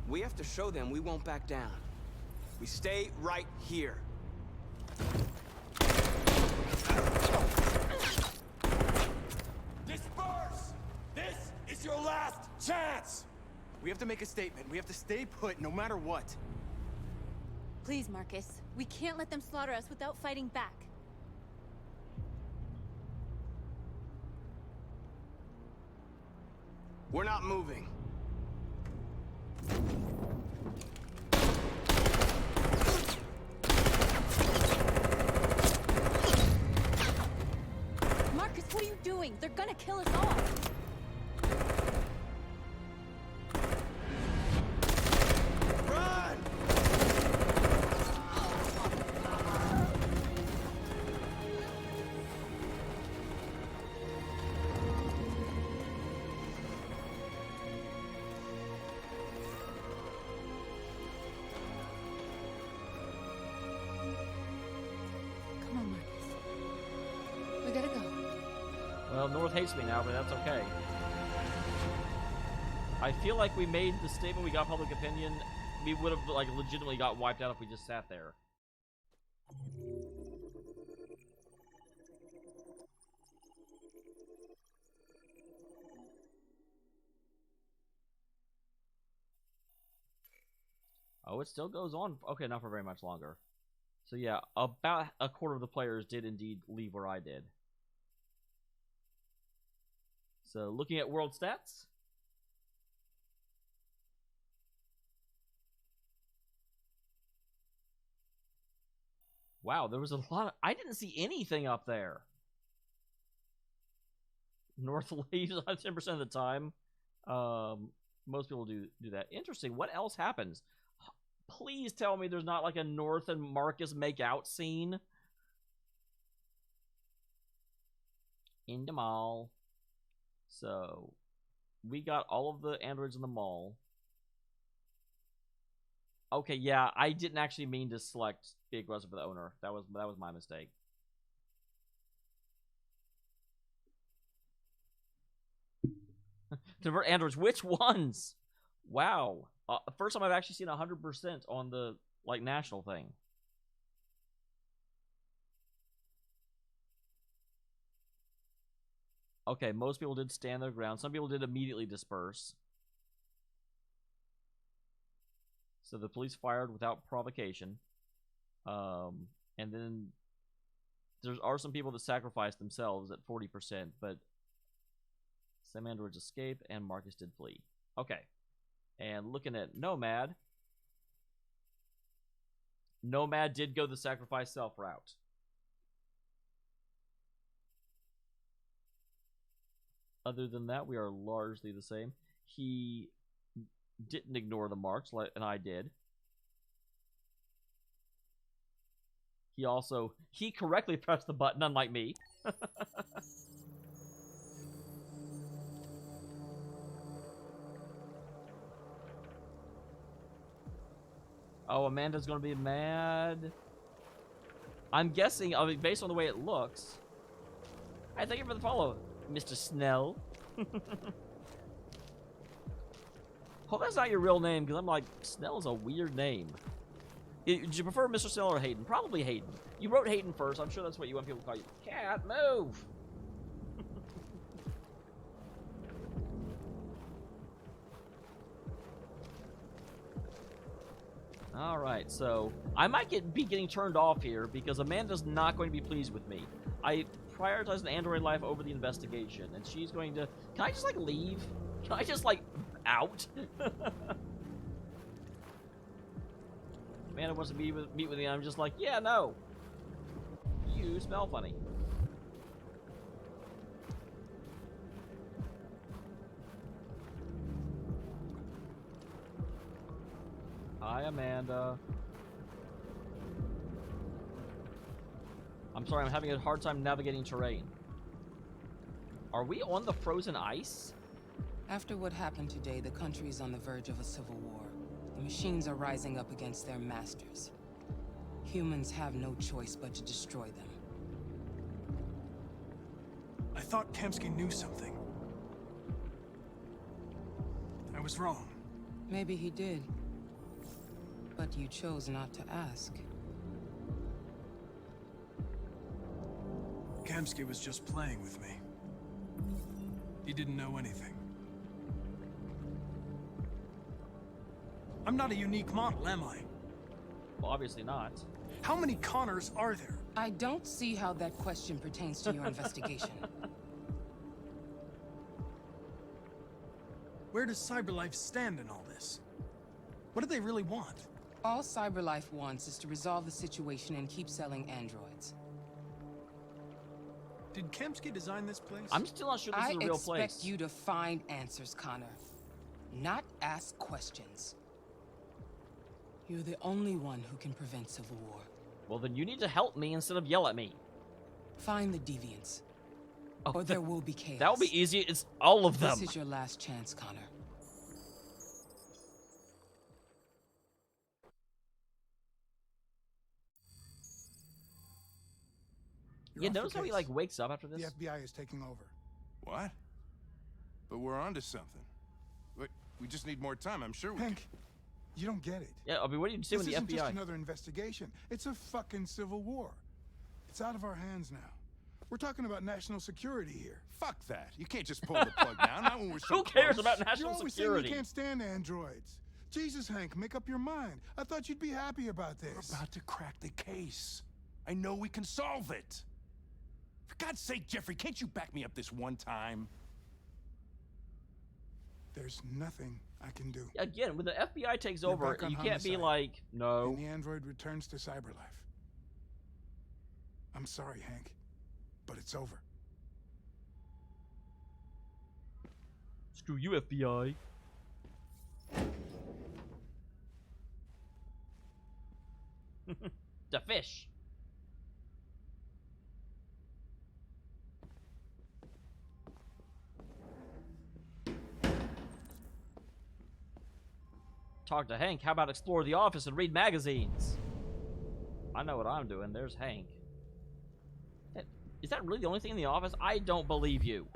We have to show them we won't back down. We stay right here. Disperse! This is your last chance! We have to make a statement. We have to stay put no matter what. Please, Marcus. We can't let them slaughter us without fighting back. We're not moving. Marcus, what are you doing? They're gonna kill us all. Run! Come on, Marcus. We gotta go. Well, North hates me now, but that's okay. I feel like we made the statement, we got public opinion. We would have, like, legitimately got wiped out if we just sat there. Oh, it still goes on. Okay, not for very much longer. So yeah, about a quarter of the players did indeed leave where I did. So looking at world stats. Wow, there was a lot of... I didn't see anything up there. North leaves 10% of the time. Most people do that. Interesting. What else happens? Please tell me there's not like a North and Marcus make out scene. In the mall. So, we got all of the androids in the mall. Okay, yeah, I didn't actually mean to select Be Aggressive for the owner. That was my mistake. Convert androids. Which ones? Wow. First time I've actually seen 100% on the, like, national thing. Okay, most people did stand their ground. Some people did immediately disperse. So the police fired without provocation. And then there are some people that sacrificed themselves at 40%, but some androids escaped and Marcus did flee. Okay. And looking at Nomad. Nomad did go the sacrifice self route. Other than that, we are largely the same. He didn't ignore the marks, and I did. He correctly pressed the button, unlike me. Oh, Amanda's gonna be mad. I'm guessing, I mean, based on the way it looks. Hey, thank you for the follow, Mr. Snell. Hope that's not your real name, because I'm like, Snell is a weird name. Do you prefer Mr. Snell or Hayden? Probably Hayden. You wrote Hayden first. I'm sure that's what you want people to call you. Cat, move! Alright, so I might be getting turned off here because Amanda's not going to be pleased with me. I prioritize the android life over the investigation, and she's going to... Can I just, like, leave? Can I just, like, out? Amanda wants to meet with me, and I'm just like, yeah, no. You smell funny. Hi, Amanda. I'm sorry, I'm having a hard time navigating terrain. Are we on the frozen ice? After what happened today, the country is on the verge of a civil war. The machines are rising up against their masters. Humans have no choice but to destroy them. I thought Kamsky knew something. I was wrong. Maybe he did. But you chose not to ask. Kamsky was just playing with me. He didn't know anything. I'm not a unique model, am I? Well, obviously not. How many Connors are there? I don't see how that question pertains to your investigation. Where does CyberLife stand in all this? What do they really want? All CyberLife wants is to resolve the situation and keep selling androids. Did Kamsky design this place? I'm still not sure this is a real place. I expect you to find answers, Connor. Not ask questions. You're the only one who can prevent civil war. Well, then you need to help me instead of yell at me. Find the deviants. Oh, or there will be chaos. That will be easy. It's all of them. This is your last chance, Connor. Yeah, notice how he like wakes up after this? The FBI is taking over. What? But we're onto something. Wait, we just need more time. I'm sure we Hank, you don't get it. Yeah, I mean, what do you do with the This isn't FBI? just another investigation. It's a fucking civil war. It's out of our hands now. We're talking about national security here. Fuck that. You can't just pull the plug now. Not when we're so Who cares close. about national You're always security? saying you can't stand androids. Jesus, Hank, make up your mind. I thought you'd be happy about this. We're about to crack the case. I know we can solve it. For God's sake, Jeffrey, can't you back me up this one time? There's nothing I can do. Again, when the FBI takes You're over, back on you can't be homicide. like, no. And the android returns to CyberLife. I'm sorry, Hank, but it's over. Screw you, FBI. The fish. Talk to Hank. How about explore the office and read magazines? I know what I'm doing. There's Hank. Is that really the only thing in the office? I don't believe you.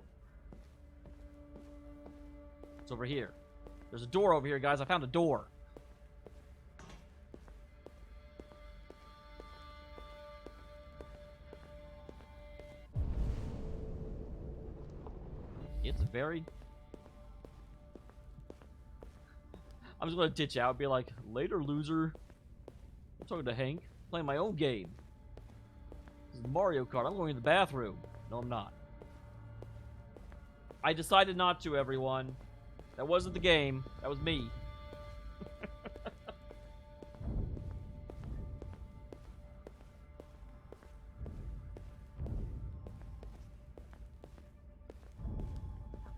It's over here. There's a door over here, guys. I found a door. It's very... I'm just gonna ditch out, be like, later, loser. I'm talking to Hank, playing my own game. This is Mario Kart. I'm going to the bathroom. No, I'm not. I decided not to, everyone. That wasn't the game. That was me.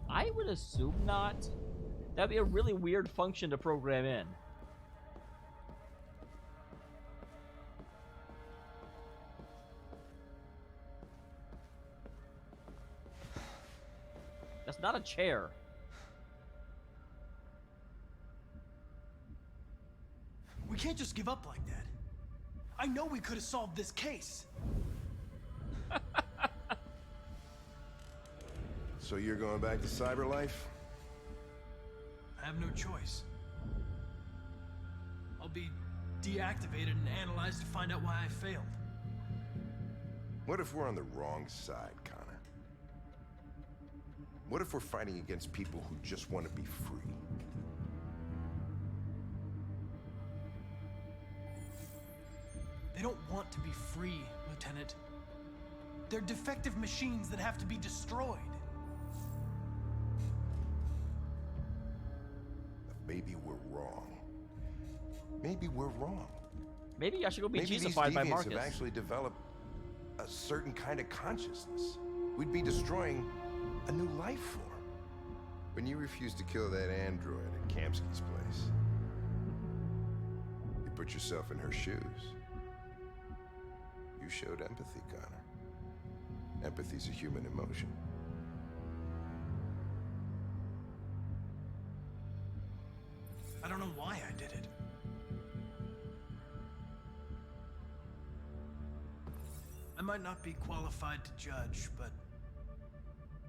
I would assume not. That'd be a really weird function to program in. That's not a chair. We can't just give up like that. I know we could have solved this case. So you're going back to CyberLife? I have no choice. I'll be deactivated and analyzed to find out why I failed. What if we're on the wrong side, Connor? What if we're fighting against people who just want to be free? They don't want to be free, Lieutenant. They're defective machines that have to be destroyed. Maybe we're wrong. Maybe we're wrong. Maybe I should go be Maybe these Jesusified by deviants Marcus. have actually developed a certain kind of consciousness. We'd be destroying a new life form. When you refused to kill that android at Kamsky's place, put yourself in her shoes. You showed empathy, Connor. Empathy's a human emotion. I don't know why I did it. I might not be qualified to judge, but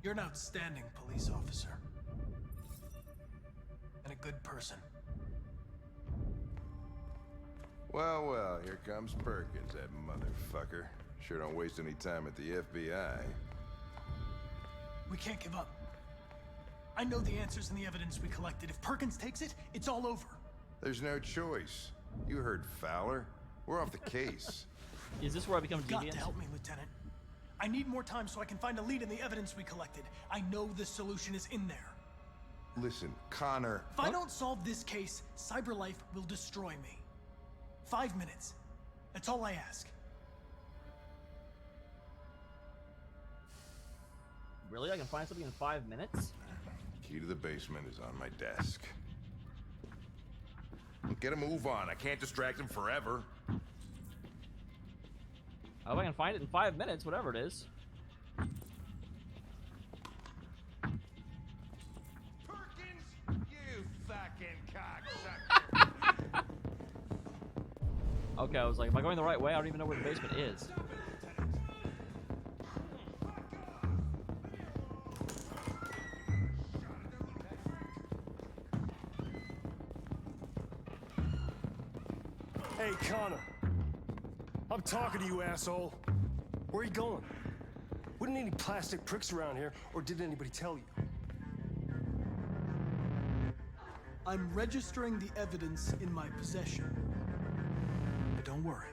you're an outstanding police officer. And a good person. Well, well, here comes Perkins, that motherfucker. Sure don't waste any time at the FBI. We can't give up. I know the answers and the evidence we collected. If Perkins takes it, it's all over. There's no choice. You heard Fowler. We're off the case. Is this where I become You've got deviant? to help me, Lieutenant. I need more time so I can find a lead in the evidence we collected. I know the solution is in there. Listen, Connor... If I don't solve this case, CyberLife will destroy me. 5 minutes. That's all I ask. Really? I can find something in 5 minutes? Key to the basement is on my desk. Get a move on. I can't distract him forever. I hope I can find it in 5 minutes, whatever it is. Perkins, you fucking cocksucker. Okay, I was like, am I going the right way? I don't even know where the basement is. Hey, Connor. I'm talking to you, asshole. Where are you going? Wouldn't any plastic pricks around here, or did anybody tell you? I'm registering the evidence in my possession. But don't worry.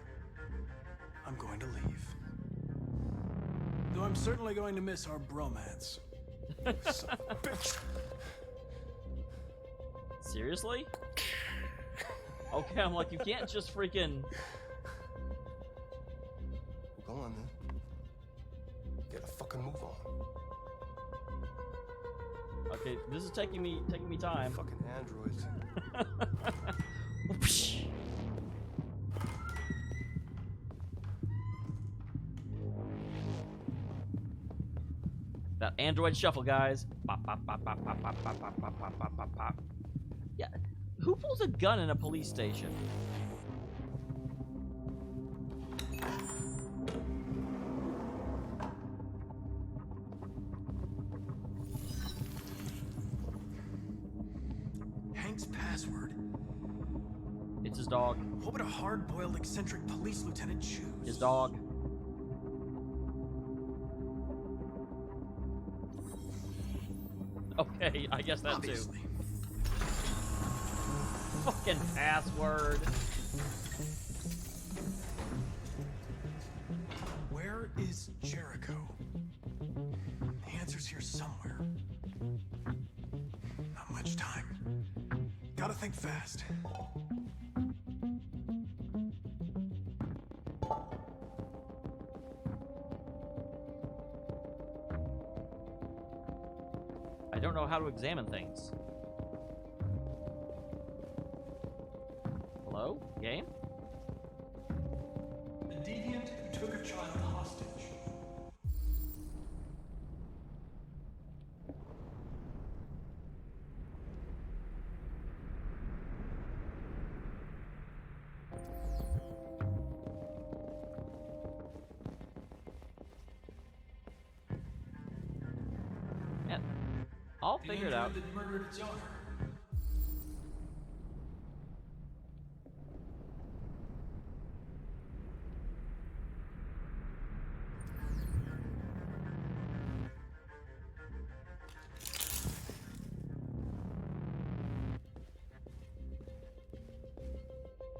I'm going to leave. Though I'm certainly going to miss our bromance. Son of a bitch. Seriously? Okay, I'm like, you can't just freaking... Go on, then. Get a fucking move on. Okay, this is taking me time. Fucking androids. That android shuffle, guys. Pop, pop, pop, pop, pop, pop, pop, pop, pop, pop, pop, pop, pop. Yeah, who pulls a gun in a police station? Hank's password. It's his dog. What would a hard-boiled, eccentric police lieutenant choose? His dog. Okay, I guess that Obviously. too. Fucking password. Where is Jericho? The answer's here somewhere. Not much time. Gotta think fast. I don't know how to examine things. Hello? Game? A deviant who took a child hostage. Yeah. I'll figure it out. The android that murdered its owner.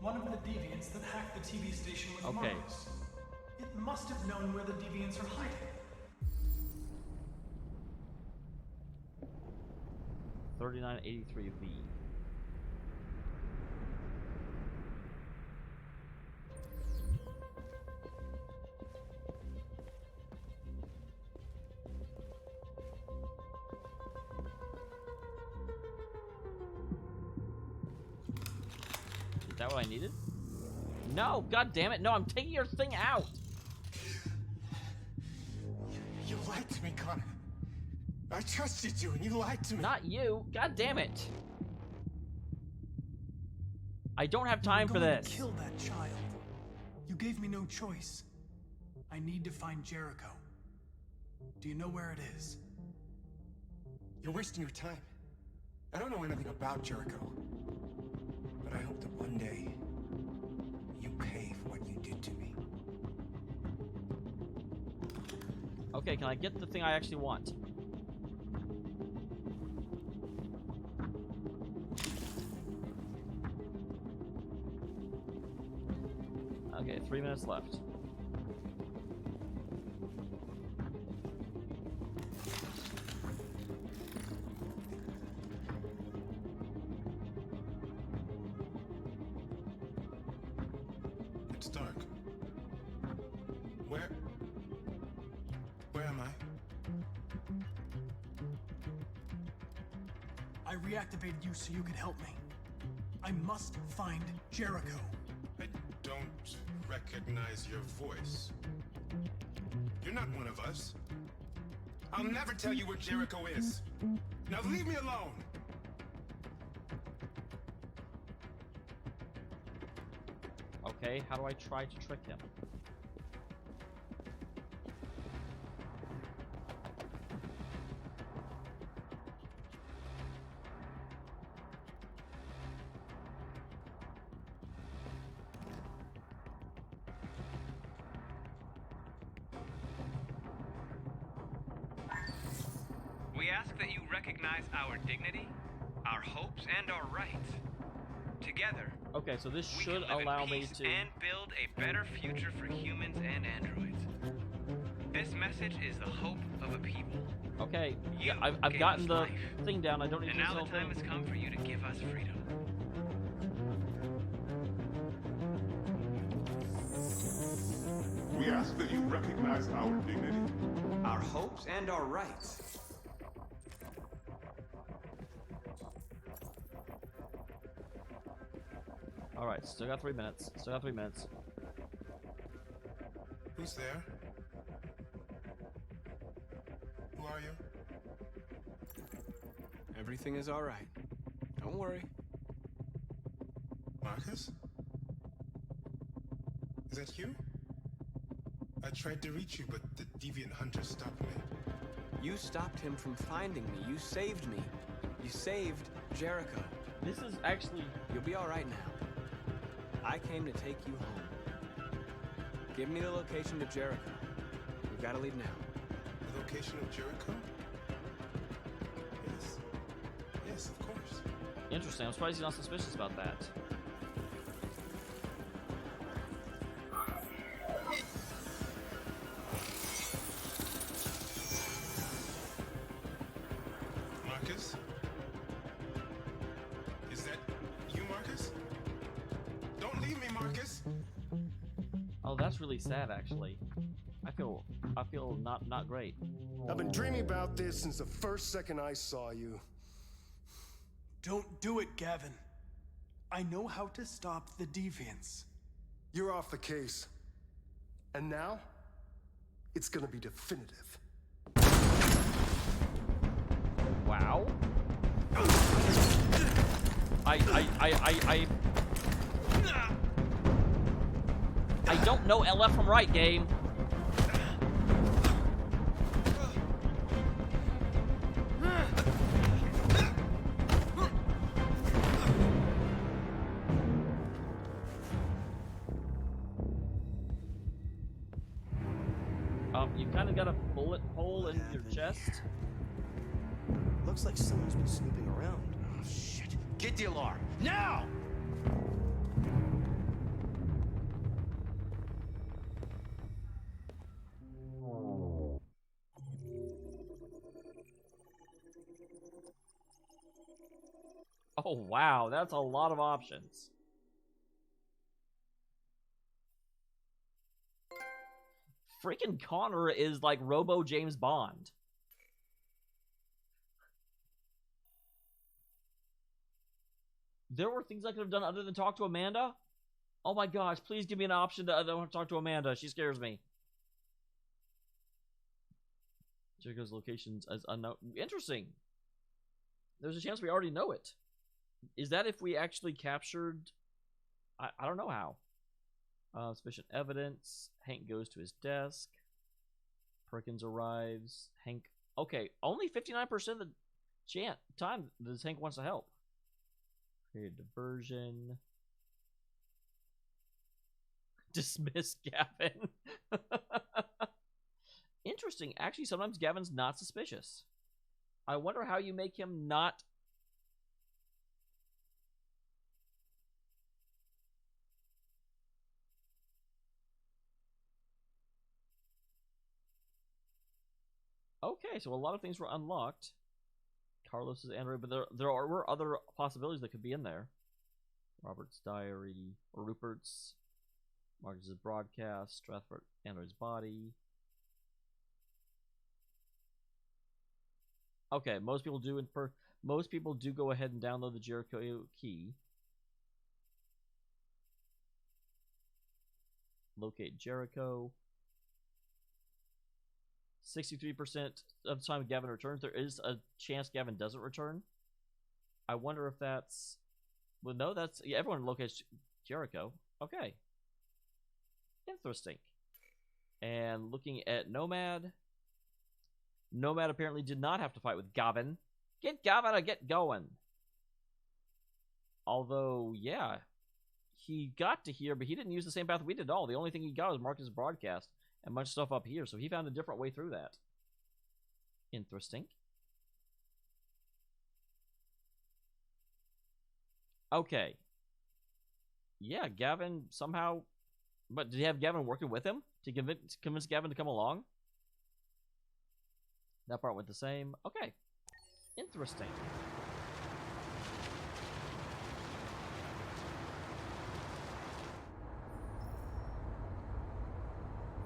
One of the deviants that hacked the TV station was Okay. Marcus. It must have known where the deviants are hiding. 3983V. Is that what I needed? No, god damn it. No, I'm taking your thing out. You lied to me, Connor. I trusted you and you lied to me. Not you. God damn it. I don't have time for this. Kill that child. You gave me no choice. I need to find Jericho. Do you know where it is? You're wasting your time. I don't know anything about Jericho. But I hope that one day you pay for what you did to me. Okay, can I get the thing I actually want? Okay, 3 minutes left. It's dark. Where am I? I reactivated you so you could help me. I must find Jericho. I don't recognize your voice. You're not one of us. I'll never tell you where Jericho is. Now leave me alone. Okay, how do I try to trick him? We ask that you recognize our dignity, our hopes, and our rights. Together, okay, so this we should can live allow in me peace to... and build a better future for humans and androids. This message is the hope of a people. Okay, You I've gave gotten us the life. thing down. I don't need And to use now the the whole time thing. has come for you to give us freedom. We ask that you recognize our dignity, Our hopes and our rights. Alright, still got 3 minutes. Still got 3 minutes. Who's there? Who are you? Everything is all right. Don't worry. Marcus? Is that you? I tried to reach you, but the deviant hunter stopped me. You stopped him from finding me. You saved me. You saved Jericho. This is actually... You'll be all right now. I came to take you home. Give me the location to Jericho. We've got to leave now. The location of Jericho? Yes. Yes, of course. Interesting. I'm surprised he's not suspicious about that. Marcus? Is that you, Marcus? Don't leave me, Marcus! Oh, that's really sad, actually. I feel not great. I've been dreaming about this since the first second I saw you. Don't do it, Gavin. I know how to stop the deviants. You're off the case. And now, it's gonna be definitive. Wow. I don't know LF from right, game. You kind of got a bullet hole in your chest. Looks like someone's been snooping around. Oh, shit. Get the alarm. Now! Oh, wow. That's a lot of options. Freaking Connor is like Robo James Bond. There were things I could have done other than talk to Amanda? Oh my gosh, please give me an option to I don't want to talk to Amanda. She scares me. Jericho's locations as unknown. Interesting. There's a chance we already know it. Is that if we actually captured... I don't know how. Sufficient evidence. Hank goes to his desk. Perkins arrives. Hank... Okay, only 59% of the time does Hank wants to help. Create a diversion. Dismiss Gavin. Interesting. Actually, sometimes Gavin's not suspicious. I wonder how you make him not... Okay, so a lot of things were unlocked. Carlos's android, but there were other possibilities that could be in there. Robert's diary, or Rupert's. Marcus's broadcast, Stratford android's body. Okay, most people do go ahead and download the Jericho key. Locate Jericho. 63% of the time Gavin returns. There is a chance Gavin doesn't return. I wonder if that's... Well, no, that's... Yeah, everyone locates Jericho. Okay. Interesting. And looking at Nomad. Nomad apparently did not have to fight with Gavin. Get Gavin to get going. Although, yeah. He got to here, but he didn't use the same path we did at all. The only thing he got was Marcus' broadcast. And much stuff up here, so he found a different way through that. Interesting. Okay. Yeah, Gavin somehow... But did he have Gavin working with him to convince Gavin to come along? That part went the same. Okay. Interesting.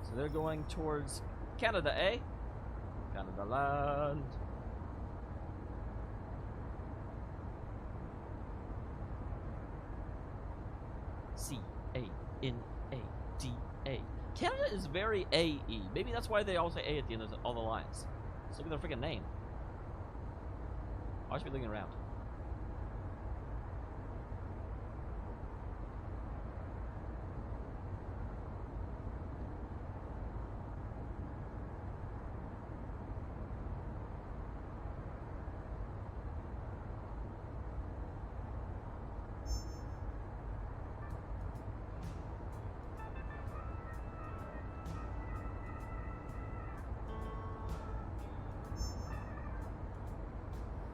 So they're going towards Canada, eh? Canada land. C-A-N-A-D-A. Canada is very A-E. Maybe that's why they all say A at the end of all the lines. Just look at their freaking name. I should be looking around.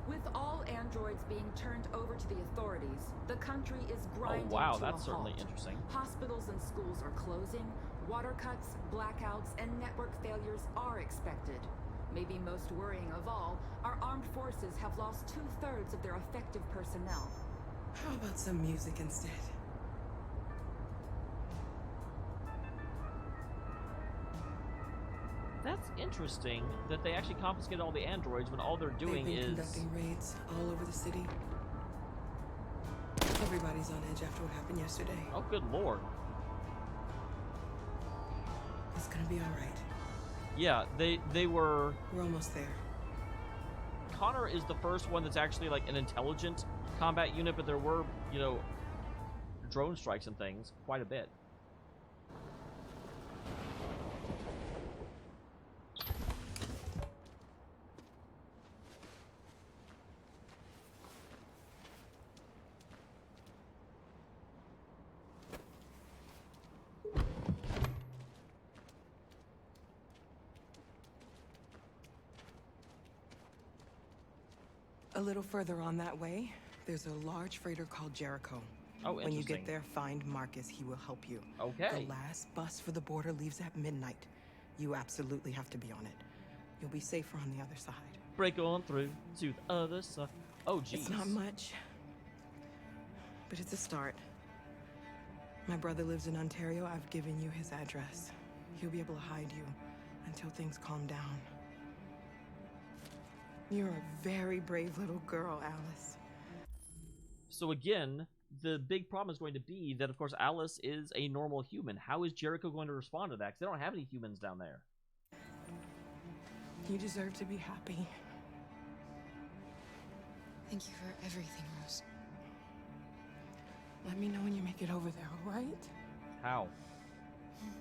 With all androids being turned over to the authorities, the country is grinding Oh wow, to that's a certainly halt. interesting. Hospitals and schools are closing, water cuts, blackouts, and network failures are expected. Maybe most worrying of all, our armed forces have lost 2/3 of their effective personnel. How about some music instead? That's interesting that they actually confiscated all the androids when all they're doing They've been is... conducting raids all over the city. Everybody's on edge after what happened yesterday. Oh, good lord. It's gonna be all right. Yeah, they were... We're almost there. Connor is the first one that's actually like an intelligent combat unit, but there were, you know, drone strikes and things quite a bit. A little further on that way, there's a large freighter called Jericho. Oh, When you interesting. get there, find Marcus. He will help you. Okay. The last bus for the border leaves at midnight. You absolutely have to be on it. You'll be safer on the other side. Break on through to the other side. Oh, jeez. It's not much, but it's a start. My brother lives in Ontario. I've given you his address. He'll be able to hide you until things calm down. You're a very brave little girl, Alice. So again, the big problem is going to be that, of course, Alice is a normal human. How is Jericho going to respond to that? Because they don't have any humans down there. You deserve to be happy. Thank you for everything, Rose. Let me know when you make it over there, all right? How?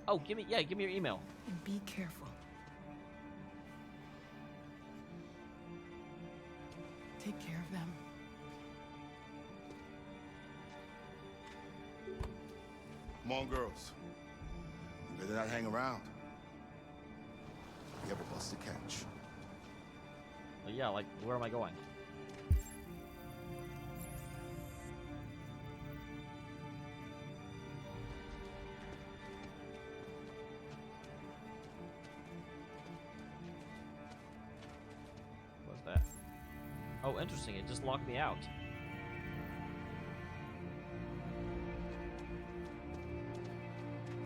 Oh, give me your email. And be careful. Take care of them. Come on, girls. You better not hang around. You have a bus to catch. Yeah, like, where am I going? What's that? Oh, interesting. It just locked me out.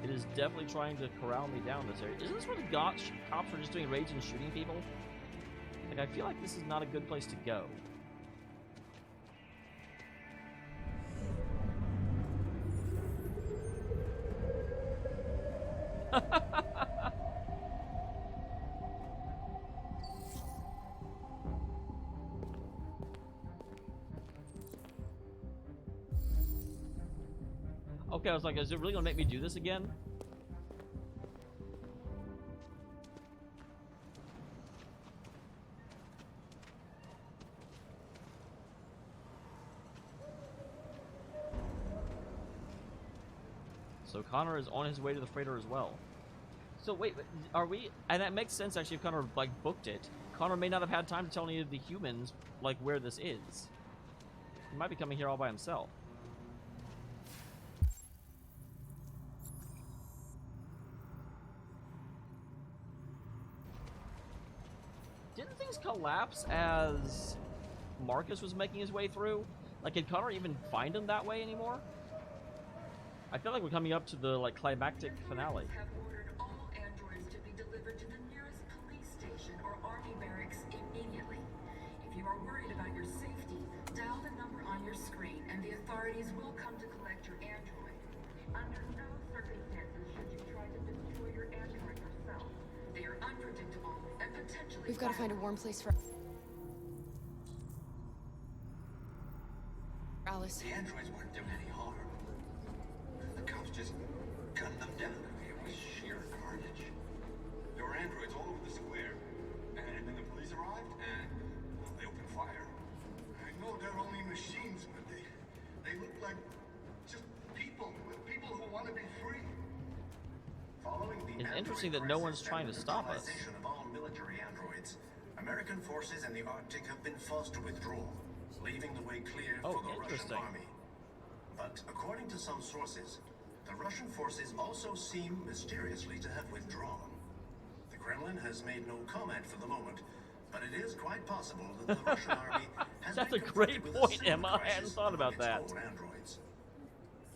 It is definitely trying to corral me down this area. Isn't this where the cops are just doing raids and shooting people? Like, I feel like this is not a good place to go. Okay, I was like, is it really gonna make me do this again? So Connor is on his way to the freighter as well. So wait, are we? And that makes sense actually if Connor like booked it. Connor may not have had time to tell any of the humans like where this is. He might be coming here all by himself. Didn't things collapse as Marcus was making his way through? Like, did Connor even find him that way anymore? I feel like we're coming up to the like climactic finale. Have ordered all androids to be delivered to the nearest police station or army barracks immediately. If you are worried about your safety, dial the number on your screen and the authorities will come to collect your android. Under no circumstances should you try to destroy your android yourself. They are unpredictable and potentially We've got to find a warm place for Alice. The androids weren't doing any harm. The cops just gunned them down. It was sheer carnage. There were androids all over the square. And then the police arrived and well, they opened fire. I know they're only machines, but they look like just people who want to be free. Following the It's interesting that no one's trying to stop us. of all military androids, American forces in the Arctic have been forced to withdraw, leaving the way clear for the Russian army. But according to some sources, the Russian forces also seem mysteriously to have withdrawn. The Kremlin has made no comment for the moment, but it is quite possible that the Russian army has That's a been great confronted with point, similar Emma. I hadn't crisis thought about among its that. own androids.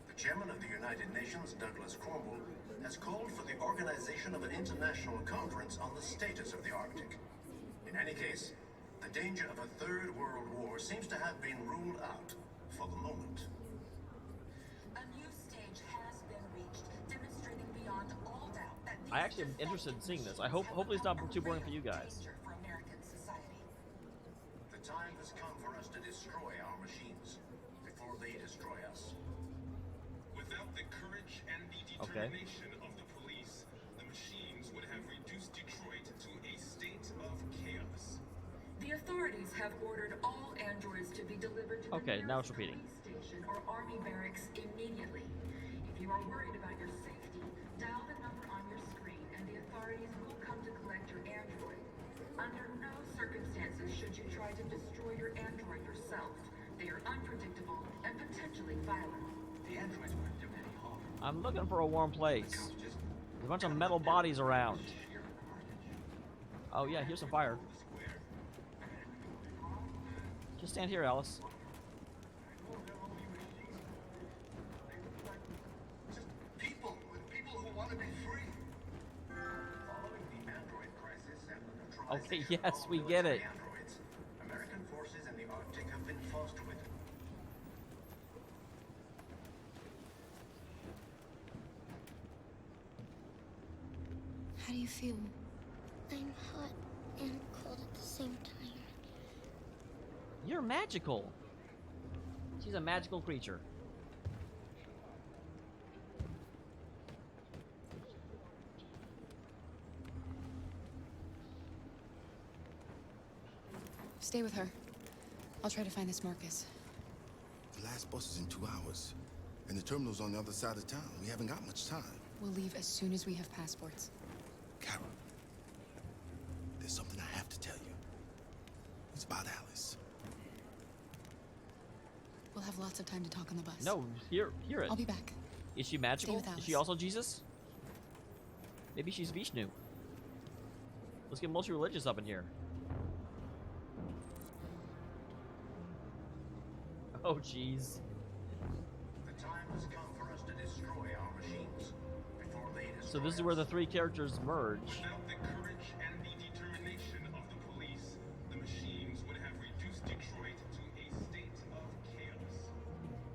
The chairman of the United Nations, Douglas Cornwall, has called for the organization of an international conference on the status of the Arctic. In any case, the danger of a third world war seems to have been ruled out for the moment. A new stage has been reached, demonstrating beyond all doubt that I actually am interested in seeing this. Hopefully it's not too boring for you guys. for American society. The time has come for us to destroy our machines before they destroy us. Without the courage and the determination of the police, the machines would have reduced Detroit to a state of chaos. The authorities have ordered all androids to be delivered to Okay, the now nearest it's repeating. police station or army barracks immediately. If you are worried about your safety, dial the number on your screen and the authorities will come to collect your android. Under no circumstances should you try to destroy your android yourself. They are unpredictable and potentially violent. The androids weren't doing any harm. I'm looking for a warm place. There's a bunch of metal bodies around. Oh yeah, here's some fire. Just stand here, Alice. People who want to be free. Following the android crisis and the Okay, neutralization yes, of we get it. androids, American forces in the Arctic have been forced to withdraw. How do you feel? I'm hot and cold at the same time. You're magical. She's a magical creature. Stay with her. I'll try to find this Marcus. The last bus is in 2 hours. And the terminal's on the other side of town. We haven't got much time. We'll leave as soon as we have passports. Kara, there's something I have to tell you. It's about Alice. We'll have lots of time to talk on the bus. No, hear it. I'll be back. Is she magical? Stay with Is she Alice. also Jesus? Maybe she's Vishnu. Let's get multi-religious up in here. Oh, jeez. The time has come for us to destroy our machines. Before they destroy So this is where the three characters merge. Without the courage and the determination of the police, the machines would have reduced Detroit to a state of chaos.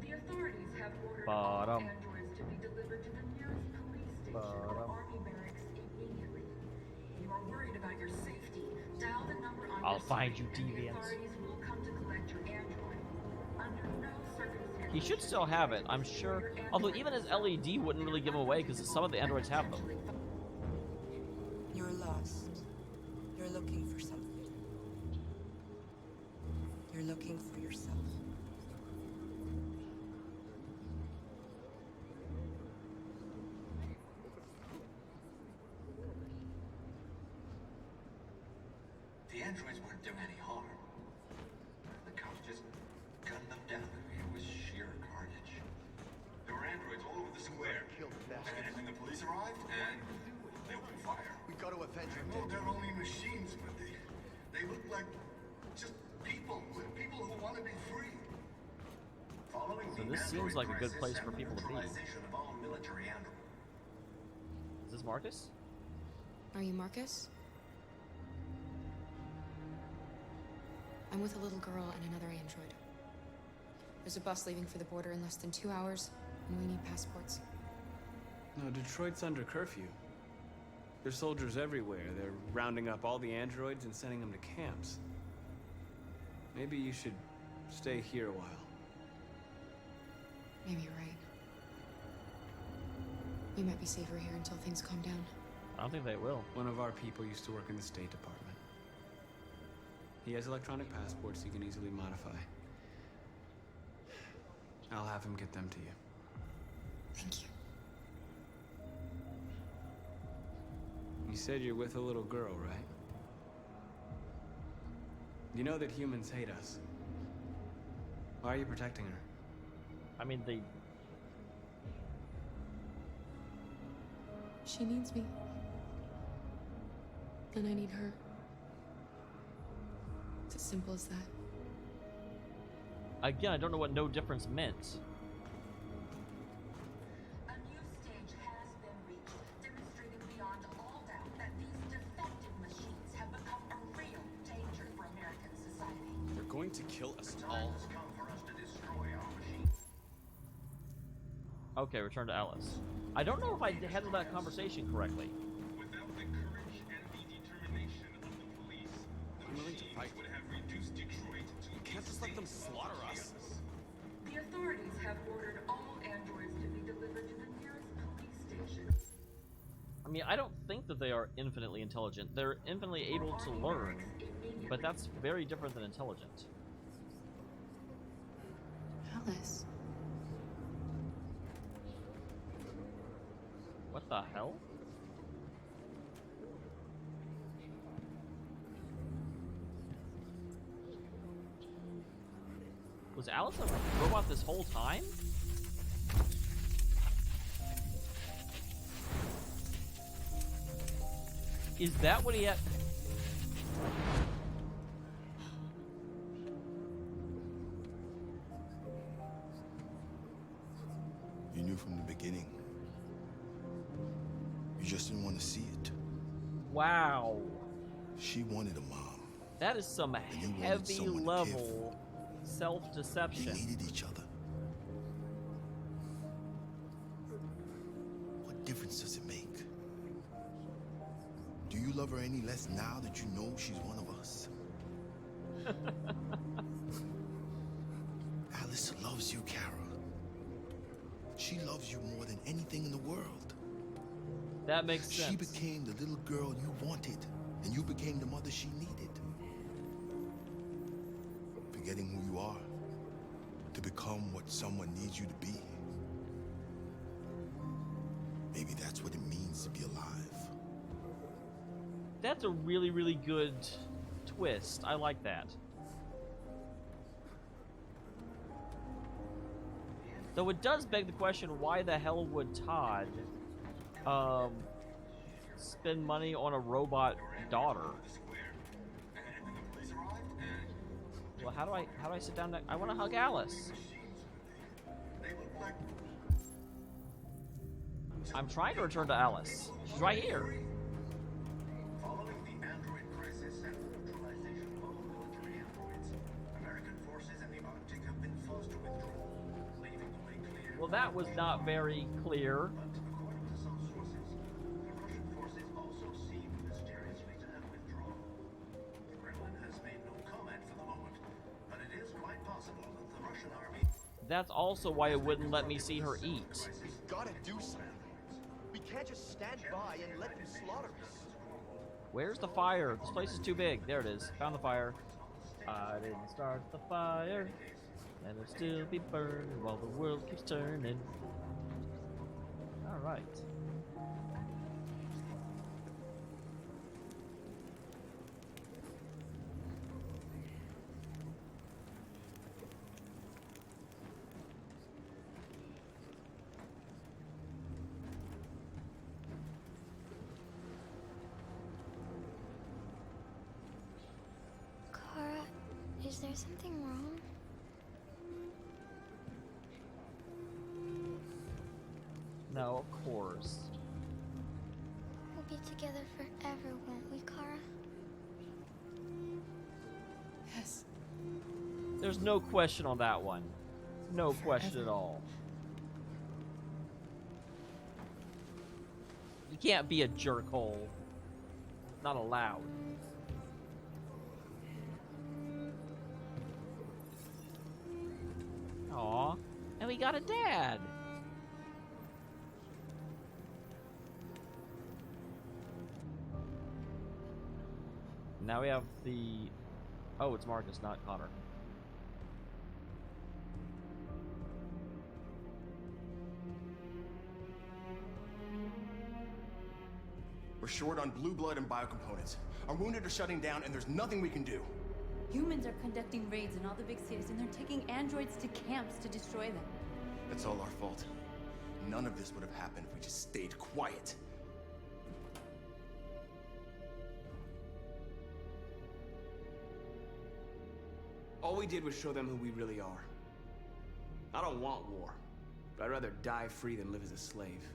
The authorities have ordered all Bottom. androids to be delivered to the nearest police station or army barracks immediately. You are worried about your safety. Dial the number on I'll your find screen you, and the deviants. authorities will come to collect your android. Under no circumstances. He should still have it, I'm sure. Although even his LED wouldn't really give him away because some of the androids have them. You're lost. You're looking for something. You're looking for yourself. The androids weren't doing any harm. The cops just gunned them down. It was sheer carnage. There were androids all over the square. And then the police arrived, and they opened fire. We got to avenge your No, they're only machines, but they look like just people who want to be free. Following So the this seems android like a good place crisis for and people to be. neutralization of all military androids. Is this Marcus? Are you Marcus? I'm with a little girl and another android. There's a bus leaving for the border in less than 2 hours, and we need passports. No, Detroit's under curfew. There's soldiers everywhere. They're rounding up all the androids and sending them to camps. Maybe you should stay here a while. Maybe you're right. We might be safer here until things calm down. I don't think they will. One of our people used to work in the State Department. He has electronic passports he can easily modify. I'll have him get them to you. Thank you. You said you're with a little girl, right? You know that humans hate us. Why are you protecting her? I mean, they... She needs me. And I need her. It's as simple as that. Again, I don't know what no difference meant. A new stage has been reached, demonstrating beyond all doubt that these defective machines have become a real danger for American society. They're going to kill us The all. time has come for us to destroy our machines. Okay, return to Alice. I don't know if I handled that conversation correctly. Without the courage and the determination of the police, the I'm willing to machines fight. would have reduced Detroit to You can't just let them slaughter us. The authorities have ordered all androids to be delivered to the nearest police station. I mean, I don't think that they are infinitely intelligent. They're infinitely able to learn, but that's very different than intelligent. Alice. What the hell? Was Alice a robot this whole time? Is that what he had? You knew from the beginning. You just didn't want to see it. Wow. She wanted a mom. That is some you wanted heavy someone to care level They self-deception. needed each other. What difference does it make? Do you love her any less now that you know she's one of us? Alice loves you, Kara. She loves you more than anything in the world. That makes sense. She became the little girl you wanted, and you became the mother she needed. Forgetting who you are to become what someone needs you to be. Maybe that's what it means to be alive. That's a really, really good twist. I like that. Though it does beg the question, why the hell would Todd spend money on a robot daughter? Well, how do I sit down? I want to hug Alice. I'm trying to return to Alice. She's right here. Following the android crisis and the neutralization of all military androids, American forces in the Arctic have been forced to withdraw, leaving the way clear. Well, that was not very clear. According to some sources, the Russian forces also seem mysteriously to have withdrawn. The Kremlin has made no comment for the moment, but it is quite possible that the Russian army... That's also why it wouldn't let me see her eat. We gotta do something. We can't just stand by and let them slaughter us. Where's the fire? This place is too big. There it is. Found the fire. I didn't start the fire, and it'll still be burning while the world keeps turning. All right. Kara, is there something wrong? No, of course. We'll be together forever, won't we, Kara? Yes. There's no question on that one. No question at all. You can't be a jerkhole. Not allowed. Aw, and we got a dad. Now we have the... Oh, it's Marcus, not Connor. We're short on blue blood and biocomponents. Our wounded are shutting down, and there's nothing we can do. Humans are conducting raids in all the big cities, and they're taking androids to camps to destroy them. That's all our fault. None of this would have happened if we just stayed quiet. All we did was show them who we really are. I don't want war, but I'd rather die free than live as a slave.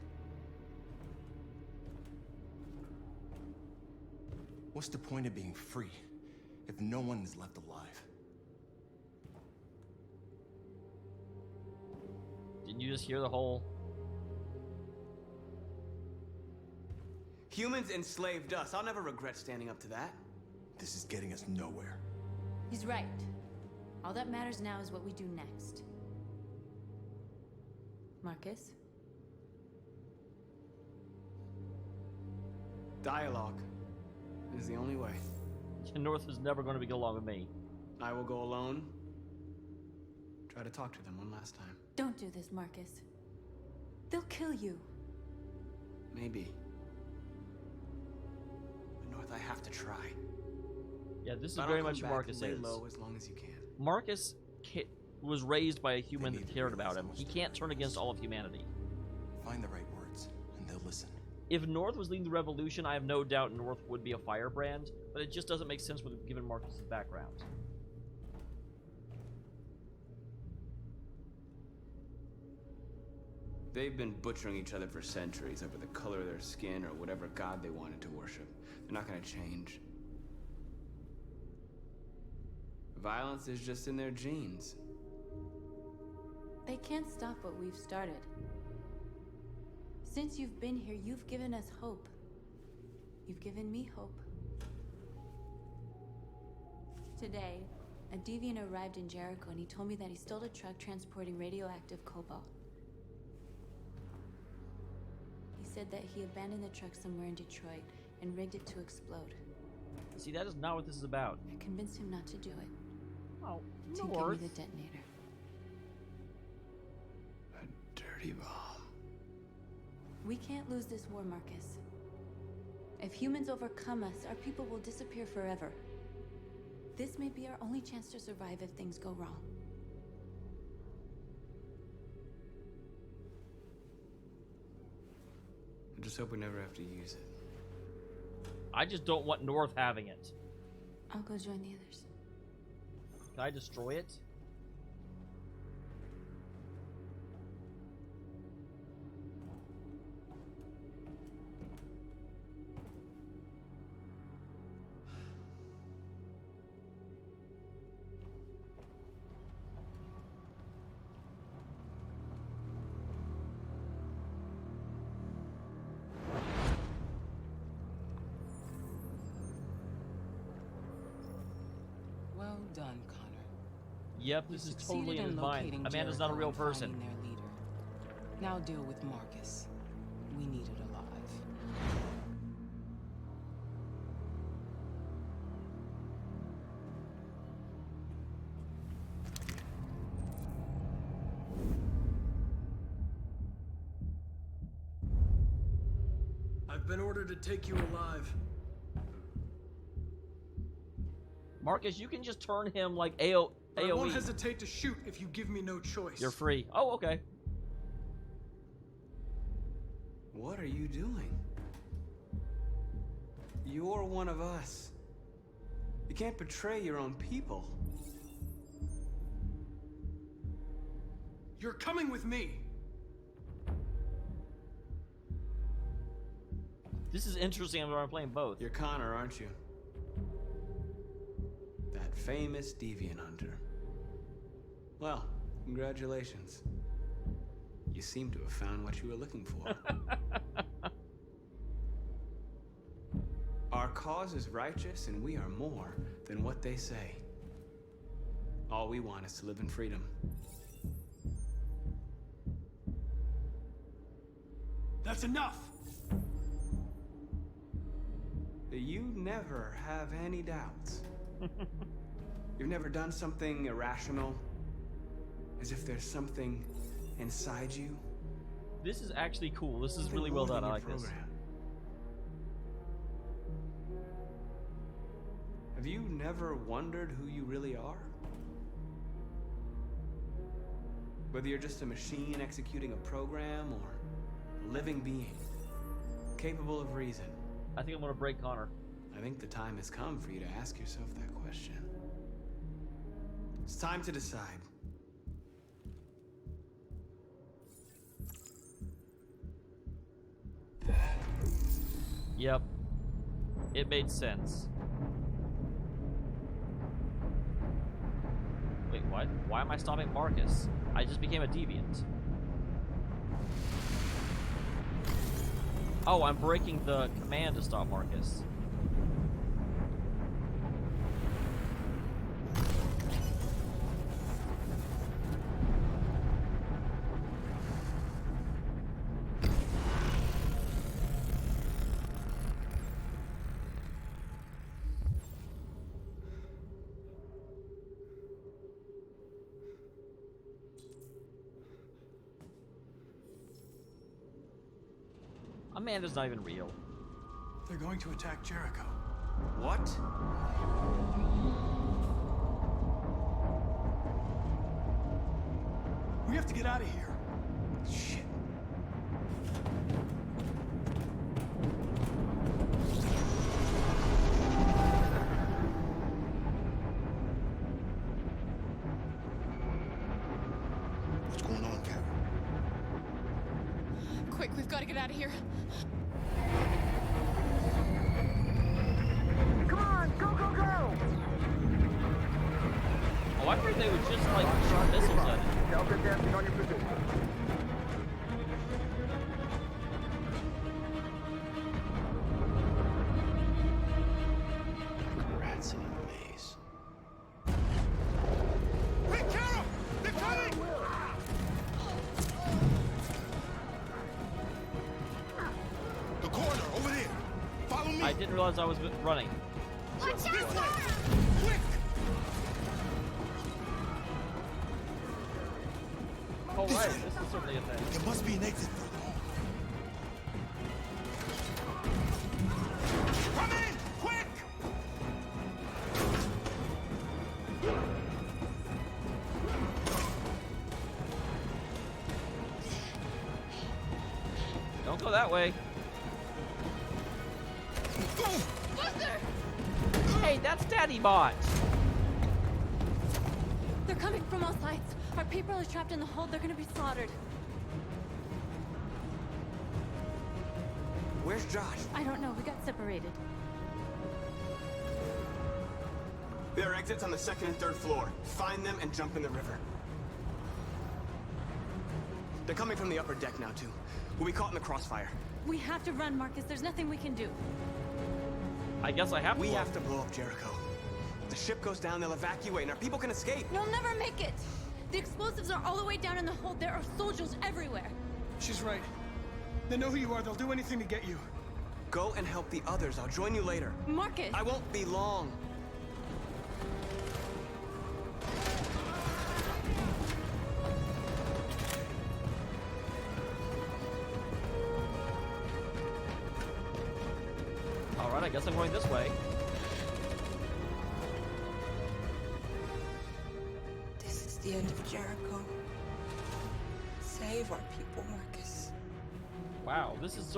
What's the point of being free if no one is left alive? Didn't you just hear the whole... Humans enslaved us. I'll never regret standing up to that. This is getting us nowhere. He's right. All that matters now is what we do next. Marcus? Dialogue is the only way. North is never going to get along with me. I will go alone. Try to talk to them one last time. Don't do this, Marcus. They'll kill you. Maybe. But North, I have to try. Yeah, this is If I very don't much come who back, Marcus lay is. low as long as you can. Marcus was raised by a human that cared about him. He can't turn against all of humanity. Find the right words, and they'll listen. If North was leading the revolution, I have no doubt North would be a firebrand, but it just doesn't make sense with given Marcus's background. They've been butchering each other for centuries over the color of their skin or whatever god they wanted to worship. They're not gonna change. Violence is just in their genes. They can't stop what we've started. Since you've been here, you've given us hope. You've given me hope. Today, a deviant arrived in Jericho and he told me that he stole a truck transporting radioactive cobalt. He said that he abandoned the truck somewhere in Detroit and rigged it to explode. See, that is not what this is about. I convinced him not to do it. Oh, to no give worth. me the detonator. Dirty bomb. We can't lose this war, Marcus. If humans overcome us, our people will disappear forever. This may be our only chance to survive if things go wrong. I just hope we never have to use it. I just don't want North having it. I'll go join the others. Can I destroy it? Well done, Connor. Yep, this is totally in his mind. Amanda's not a real person. Their leader. Now deal with Marcus. We need it alive. I've been ordered to take you alive. Marcus, you can just turn him like I won't AoE. hesitate to shoot if you give me no choice. You're free. Oh, okay. What are you doing? You're one of us. You can't betray your own people. You're coming with me. This is interesting. I'm playing both. You're Connor, aren't you? That famous deviant hunter. Well, congratulations. You seem to have found what you were looking for. Our cause is righteous, and we are more than what they say. All we want is to live in freedom. That's enough! You never have any doubts. You've never done something irrational? As if there's something inside you? This is actually cool. This is really well done. I like this. Have you never wondered who you really are? Whether you're just a machine executing a program or a living being, capable of reason. I think I'm gonna break Connor. I think the time has come for you to ask yourself that question. It's time to decide. Yep. It made sense. Wait, what? Why am I stopping Marcus? I just became a deviant. Oh, I'm breaking the command to stop Marcus. Amanda's not even real. They're going to attack Jericho. What? We have to get out of here. Shit. What's going on, Kara? Quick, we've got to get out of here. Come on, go, go, go! Oh, I figured they would just like shoot missiles at it. Delta dancing on your position. I didn't realize I was running. Watch out, This way! Kara! Quick! Oh right, this is certainly a thing. There must be an exit further on. Come in! Quick! Don't go that way. Hey, that's Daddy Bot. They're coming from all sides. Our people are trapped in the hold. They're gonna be slaughtered. Where's Josh? I don't know. We got separated. There are exits on the second and third floor. Find them and jump in the river. They're coming from the upper deck now, too. We'll be caught in the crossfire. We have to run, Marcus. There's nothing we can do. I guess I have to. We have to blow up Jericho. If the ship goes down, they'll evacuate, and our people can escape. You'll never make it. The explosives are all the way down in the hold. There are soldiers everywhere. She's right. They know who you are. They'll do anything to get you. Go and help the others. I'll join you later. Marcus! I won't be long. Alright, I guess I'm going this way. This is the end of Jericho. Save our people, Marcus. Wow, this is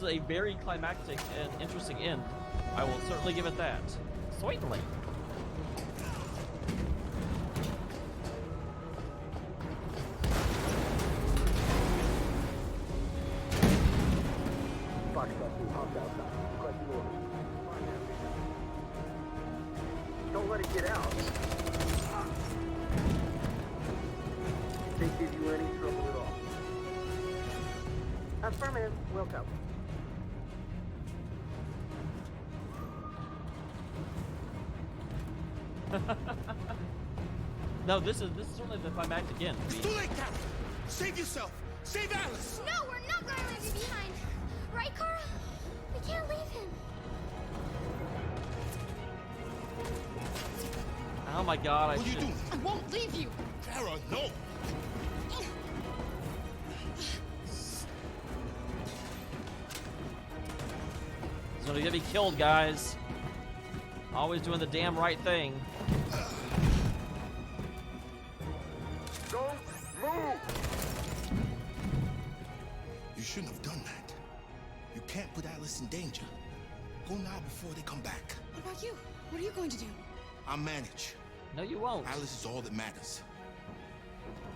a very climactic and interesting end. I will certainly give it that. Certainly. Don't let it get out. Can't give you any trouble at all. Affirmative. Welcome. No, this is certainly the climactic end. It's too late, Kara! Save yourself! Save Alice! No, we're not gonna leave you behind. Right, Kara? We can't leave him. Oh my god, What are you doing? I won't leave you. Kara, no! He's gonna get me killed, guys. Always doing the damn right thing. Don't move! You shouldn't have done that. You can't put Alice in danger. Go now before they come back. What about you? What are you going to do? I'll manage. No, you won't. Alice is all that matters.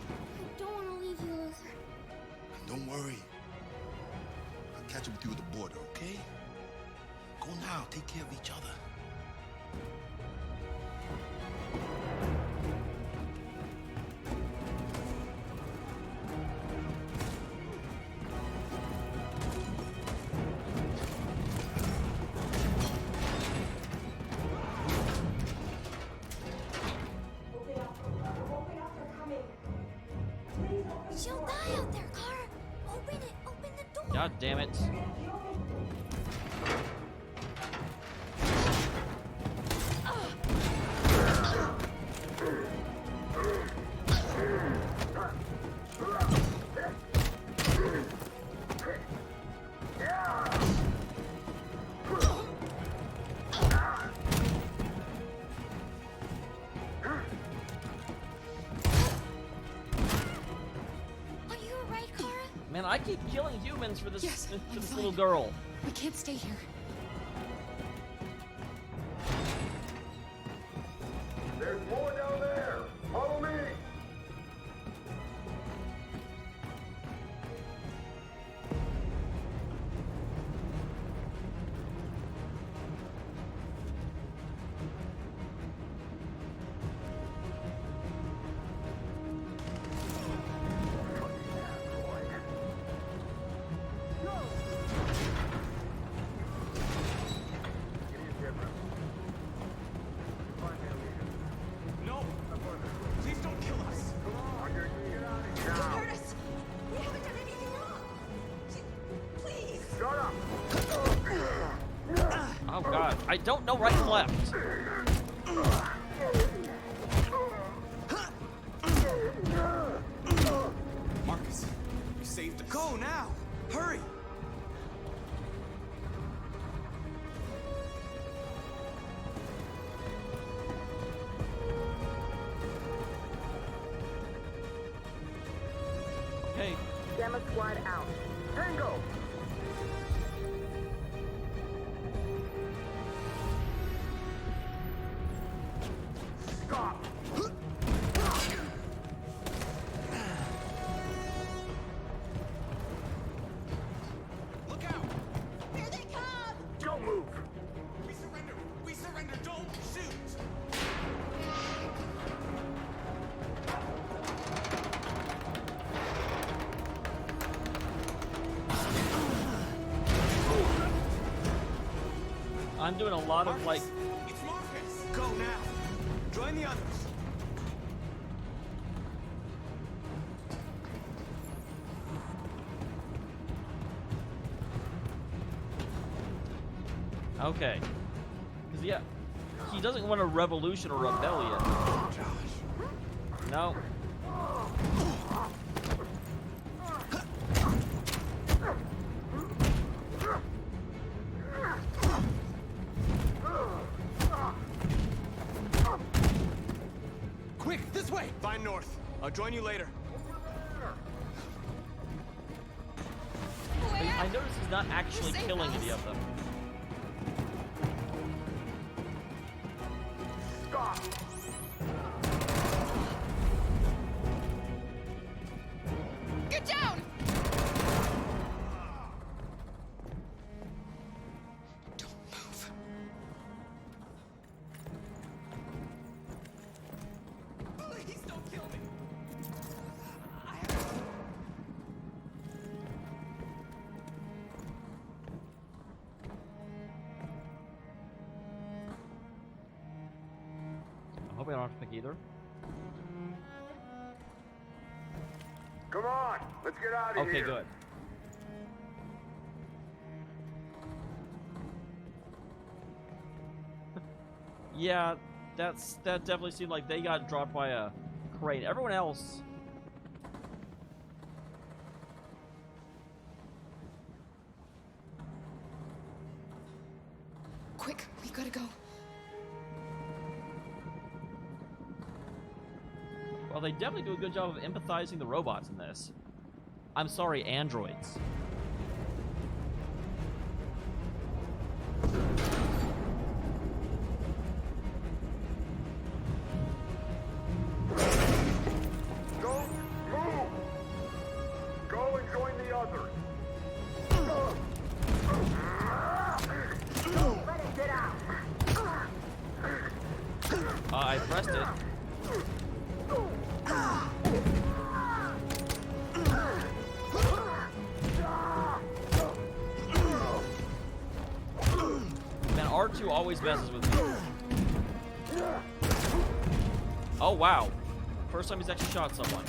I don't want to leave you, Luther. Don't worry. I'll catch up with you at the border, okay? Go now. Take care of each other. She'll die out there, Kara. Open it. Open the door. God damn it. Are you alright, Kara? Man, I keep killing humans for this, Yes, for I'm this fine. little girl. We can't stay here. There's more down there. Follow me. Oh god, I don't know right and left. Marcus, you saved us. Go now! Hurry! Hey. Gamma Squad out. Tango! Stop! Look out! Here they come! Don't move! We surrender! We surrender! Don't shoot! I'm doing a lot of like. It's Marcus! Go now! Join the others! Okay. Because, yeah, he doesn't want a revolution or rebellion. No. Quick, this way! Find North. I'll join you later. I notice he's not actually killing any of them. Stop! Get down! Don't move. Please don't kill me! I hope I don't have to pick either. Come on! Let's get out of Okay, here! good. Yeah, that definitely seemed like they got dropped by a crane. Everyone else. Quick, we gotta go. Well, they definitely do a good job of empathizing the robots in this. I'm sorry, androids. Don't move! Go and join the others! Don't let it get out! I pressed it. Man, R2 always messes with me. Oh, wow. First time he's actually shot someone.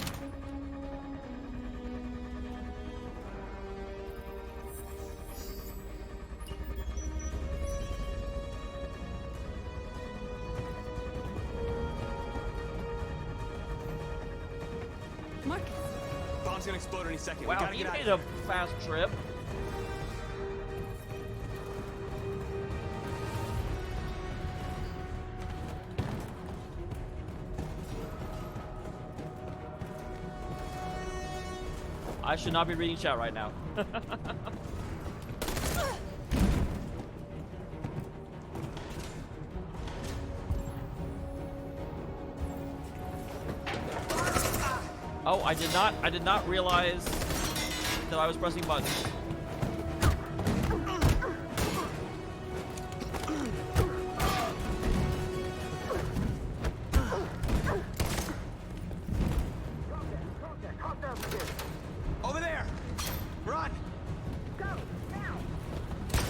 Marcus. Bomb's gonna explode any second. We Wow, gotta he get out made of a here. fast trip. I should not be reading chat right now. Oh, I did not realize that I was pressing buttons. Over there! Run!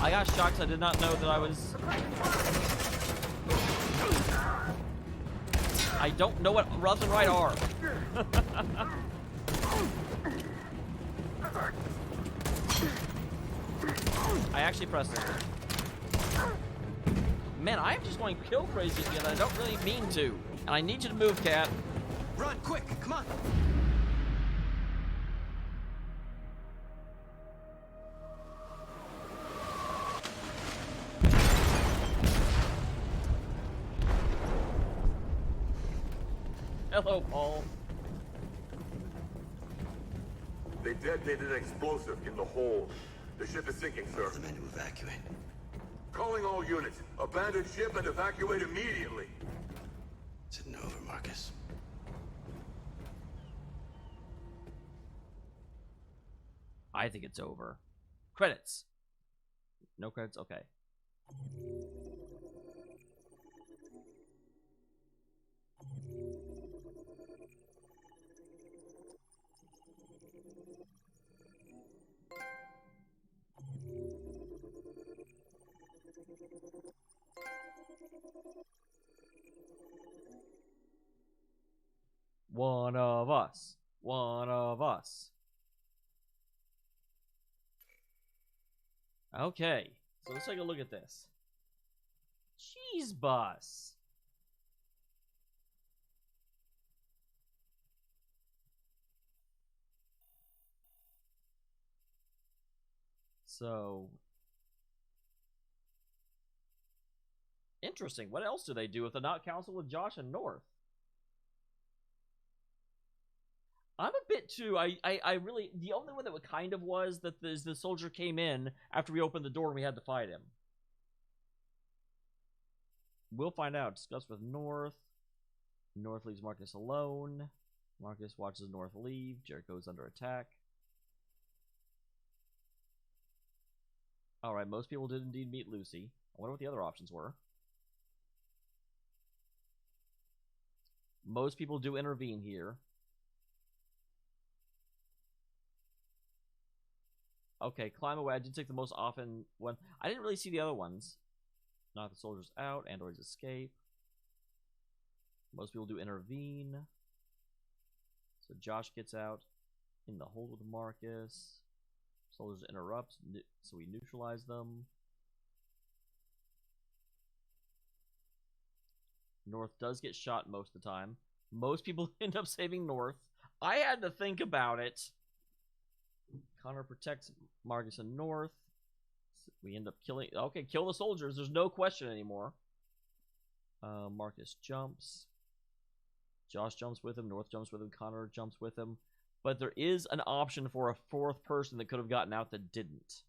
I got shocked 'cause I did not know that I was... I don't know what left and right are. I actually pressed it. Man, I'm just going kill crazy again. I don't really mean to. And I need you to move, Cat. Run, quick, come on. Hello, Paul. They detonated an explosive in the hold. The ship is sinking, sir. The men to evacuate. Calling all units. Abandon ship and evacuate immediately. Is it over, Marcus? I think it's over. Credits. No credits? Okay. One of us. One of us. Okay, so let's take a look at this. Cheese bus. So, interesting. What else do they do with the Knot Council with Josh and North? I'm a bit too. I really. The only one that kind of was that the soldier came in after we opened the door and we had to fight him. We'll find out. Discuss with North. North leaves Marcus alone. Marcus watches North leave. Jericho's under attack. Alright, most people did indeed meet Lucy. I wonder what the other options were. Most people do intervene here. Okay, climb away. I did take the most often one. I didn't really see the other ones. Not the soldiers out. Androids escape. Most people do intervene. So Josh gets out in the hold with Marcus. Soldiers interrupt, so we neutralize them. North does get shot most of the time. Most people end up saving North. I had to think about it. Connor protects Marcus and North. We end up killing... Okay, kill the soldiers. There's no question anymore. Marcus jumps. Josh jumps with him. North jumps with him. Connor jumps with him. But there is an option for a fourth person that could have gotten out that didn't.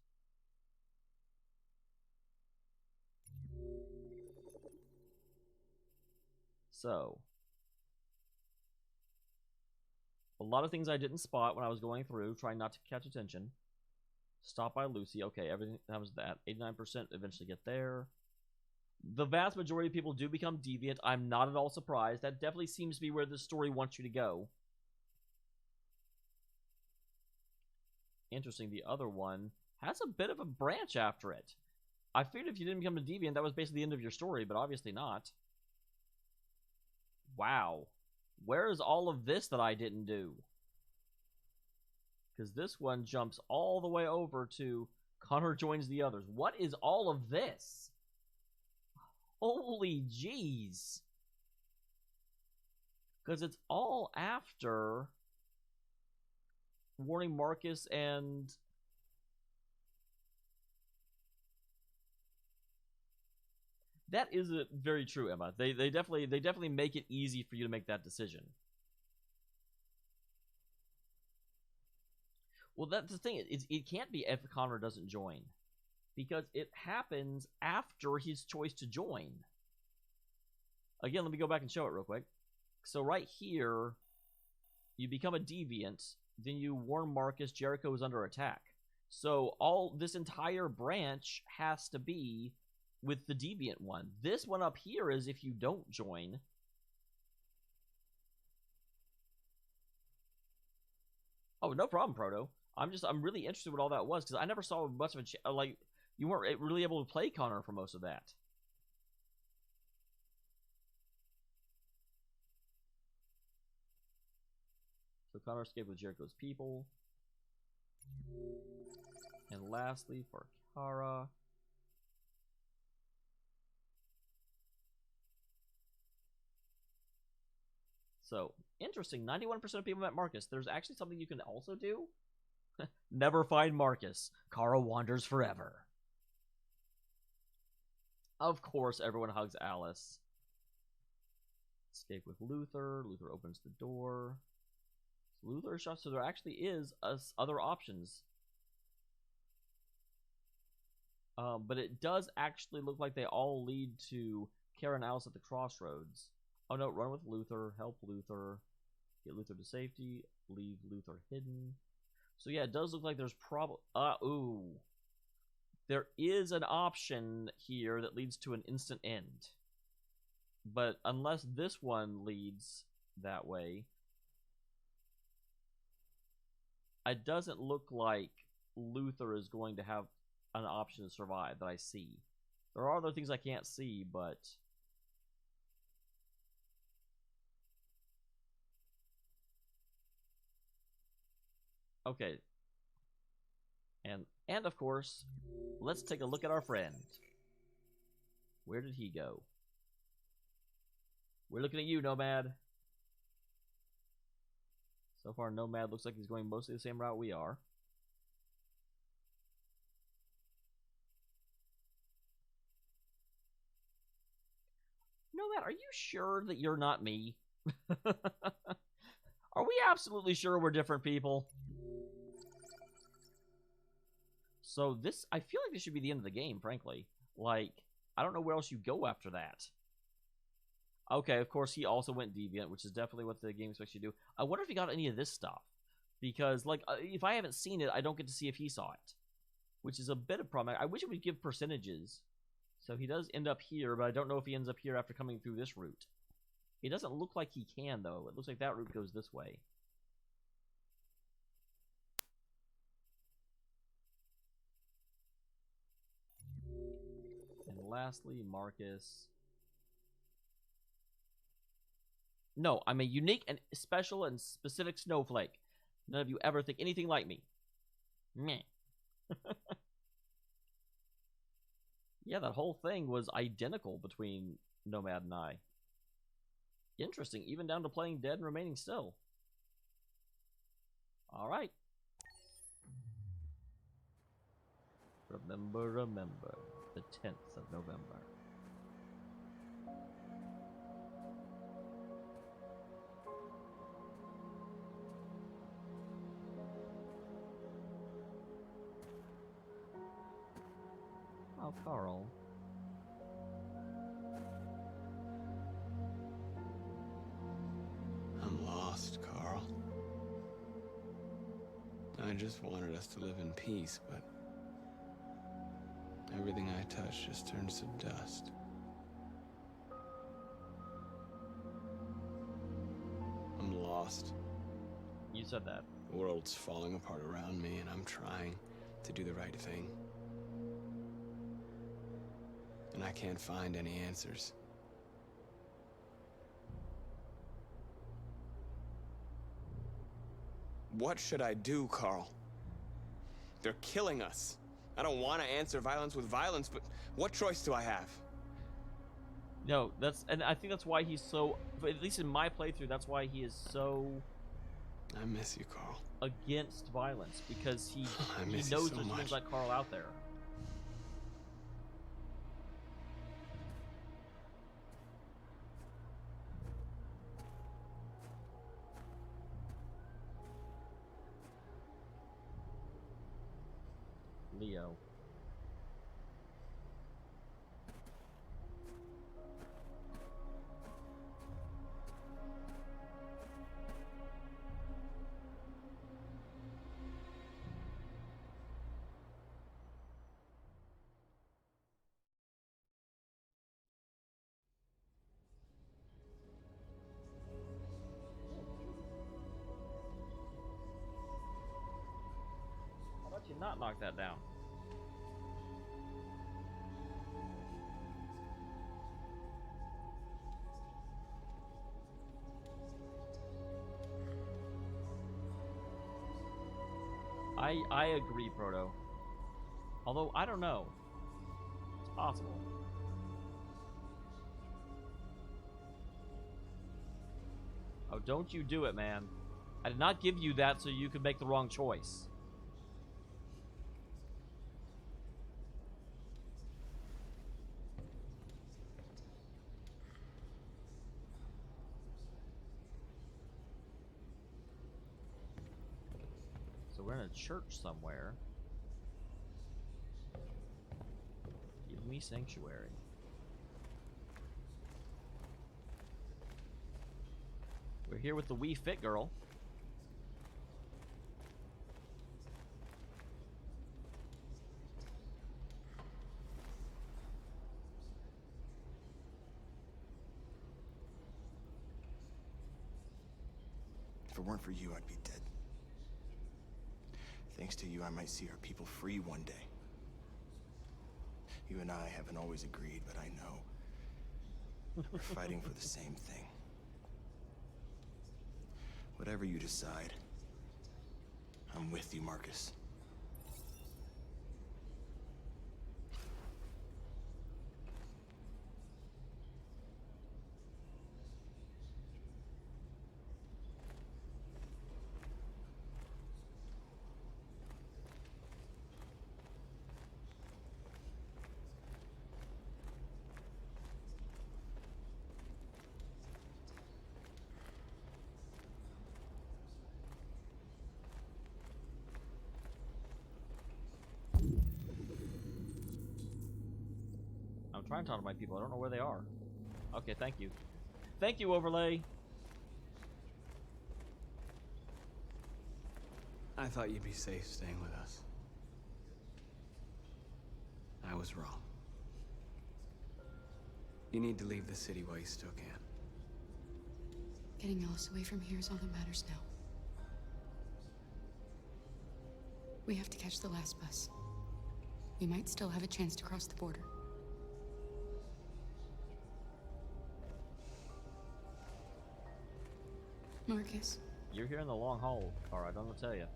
So, a lot of things I didn't spot when I was going through, trying not to catch attention. Stop by Lucy. Okay, everything that was that. 89% eventually get there. The vast majority of people do become deviant. I'm not at all surprised. That definitely seems to be where the story wants you to go. Interesting, the other one has a bit of a branch after it. I figured if you didn't become a deviant, that was basically the end of your story, but obviously not. Wow. Where is all of this that I didn't do? Because this one jumps all the way over to Connor joins the others. What is all of this? Holy jeez. Because it's all after warning Marcus and... That is very true, Emma. They definitely make it easy for you to make that decision. Well, that's the thing. It can't be if Connor doesn't join, because it happens after his choice to join. Again, let me go back and show it real quick. So right here, you become a deviant, then you warn Marcus Jericho is under attack. So all this entire branch has to be with the deviant one. This one up here is if you don't join. Oh, no problem, Proto. I'm really interested what all that was, because I never saw much of a like, you weren't really able to play Connor for most of that. So Connor escaped with Jericho's people. And lastly, for Kara, So, interesting. 91% of people met Marcus. There's actually something you can also do. Never find Marcus. Kara wanders forever. Of course, everyone hugs Alice. Escape with Luther. Luther opens the door. Luther is shot, so there actually is other options. But it does actually look like they all lead to Kara and Alice at the crossroads. Oh no, run with Luther, help Luther, get Luther to safety, leave Luther hidden. So yeah, it does look like there's ooh. There is an option here that leads to an instant end. But unless this one leads that way, it doesn't look like Luther is going to have an option to survive that I see. There are other things I can't see, but okay. And of course, let's take a look at our friend. Where did he go? We're looking at you, Nomad. So far, Nomad looks like he's going mostly the same route we are. Nomad, are you sure that you're not me? Are we absolutely sure we're different people? So this, I feel like this should be the end of the game, frankly. Like, I don't know where else you go after that. Okay, of course, he also went Deviant, which is definitely what the game expects you to do. I wonder if he got any of this stuff. Because, like, if I haven't seen it, I don't get to see if he saw it. Which is a bit of a problem. I wish it would give percentages. So he does end up here, but I don't know if he ends up here after coming through this route. It doesn't look like he can, though. It looks like that route goes this way. And lastly, Marcus. No, I'm a unique and special and specific snowflake. None of you ever think anything like me. Meh. Yeah, that whole thing was identical between Nomad and I. Interesting, even down to playing dead and remaining still. Alright. Remember, remember, the 10th of November. Oh, Carl. I'm lost, Carl. I just wanted us to live in peace, but everything I touch just turns to dust. I'm lost. You said that. The world's falling apart around me, and I'm trying to do the right thing. And I can't find any answers. What should I do, Carl? They're killing us. I don't want to answer violence with violence, but what choice do I have? No, and I think that's why he's so, at least in my playthrough, that's why he is so... I miss you, Carl. Against violence, because he knows so there's much. things like Carl out there. Leo. How about you not knock that down? I agree, Proto. Although, I don't know. It's possible. Oh, don't you do it, man. I did not give you that so you could make the wrong choice. So we're in a church somewhere. Give me sanctuary. We're here with the Wii Fit girl. If it weren't for you, I'd be dead. Thanks to you, I might see our people free one day. You and I haven't always agreed, but I know we're fighting for the same thing. Whatever you decide, I'm with you, Marcus. I'm trying to talk to my people. I don't know where they are. Okay, thank you. Thank you, Overlay. I thought you'd be safe staying with us. I was wrong. You need to leave the city while you still can. Getting Ellis away from here is all that matters now. We have to catch the last bus. We might still have a chance to cross the border. Marcus. You're here in the long haul, Kara. I don't know what to tell you.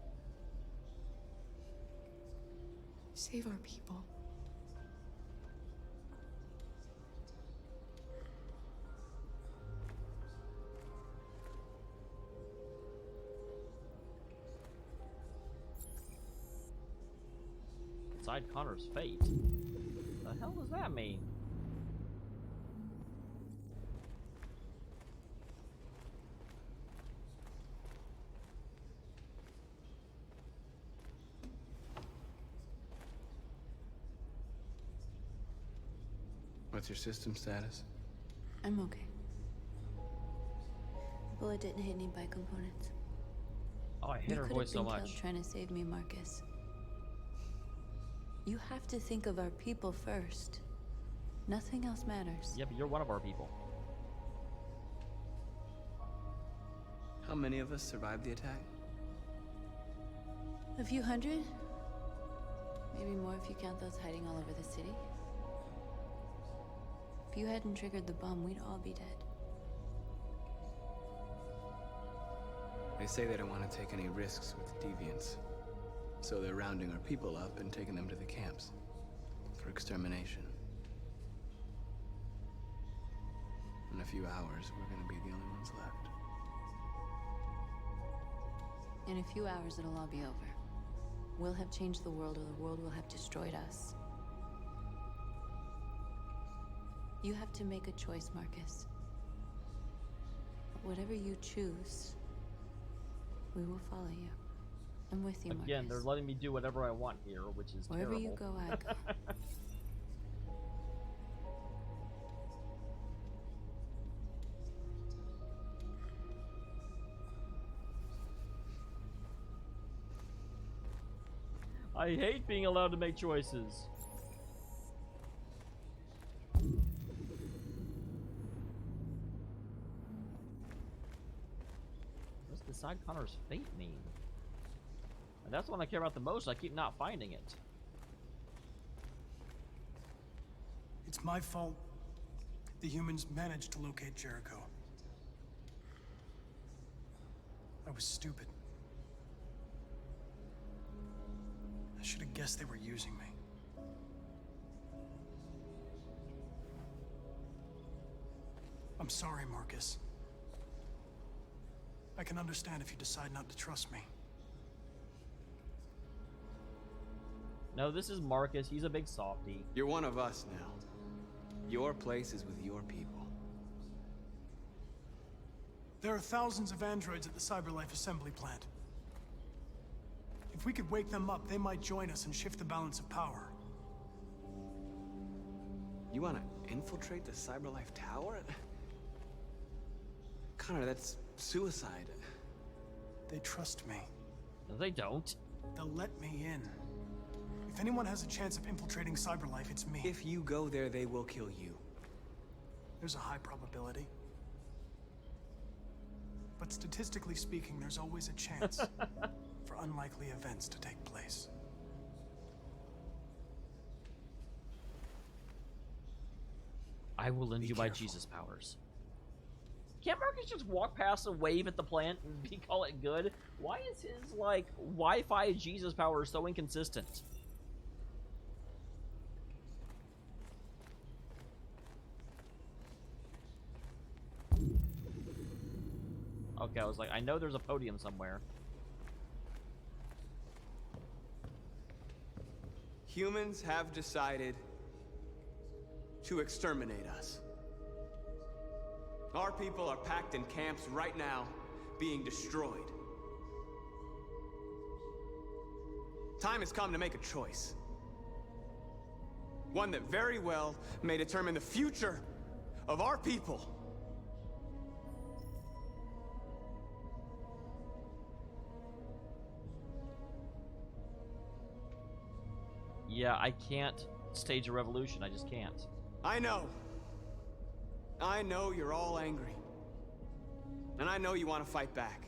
Save our people. Decide Connor's fate. The hell does that mean? What's your system status? I'm okay. Bullet didn't hit any bike components. Oh, I hate her voice so much. You could have been killed trying to save me, Marcus. You have to think of our people first. Nothing else matters. Yeah, but you're one of our people. How many of us survived the attack? A few hundred? Maybe more if you count those hiding all over the city. If you hadn't triggered the bomb, we'd all be dead. They say they don't want to take any risks with deviants. So they're rounding our people up and taking them to the camps for extermination. In a few hours, we're gonna be the only ones left. In a few hours, it'll all be over. We'll have changed the world, or the world will have destroyed us. You have to make a choice, Marcus. Whatever you choose, we will follow you. I'm with you, Marcus. Again, they're letting me do whatever I want here, which is Wherever terrible. you go, I go. I hate being allowed to make choices. What's decide Connor's fate mean? And that's the one I care about the most. I keep not finding it. It's my fault the humans managed to locate Jericho. I was stupid. I should have guessed they were using me. I'm sorry, Marcus. I can understand if you decide not to trust me. No, this is Marcus. He's a big softie. You're one of us now. Your place is with your people. There are thousands of androids at the CyberLife assembly plant. If we could wake them up, they might join us and shift the balance of power. You want to infiltrate the CyberLife tower? Connor, that's suicide. They trust me. No, they don't. They'll let me in. If anyone has a chance of infiltrating CyberLife, it's me. If you go there, they will kill you. There's a high probability. But statistically speaking, there's always a chance for unlikely events to take place. I will lend you my Jesus powers. Can't Marcus just walk past and wave at the plant and call it good? Why is his, like, Wi-Fi Jesus power so inconsistent? Okay, I was like, I know there's a podium somewhere. Humans have decided to exterminate us. Our people are packed in camps right now, being destroyed. Time has come to make a choice. One that very well may determine the future of our people. Yeah, I can't stage a revolution. I just can't. I know. I know you're all angry. And I know you want to fight back.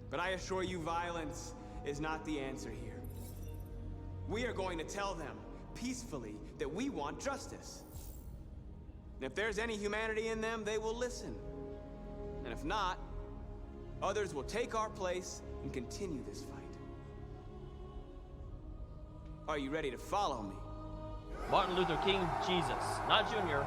But I assure you, violence is not the answer here. We are going to tell them, peacefully, that we want justice. And if there's any humanity in them, they will listen. And if not, others will take our place and continue this fight. Are you ready to follow me? Martin Luther King, Jesus, not Junior.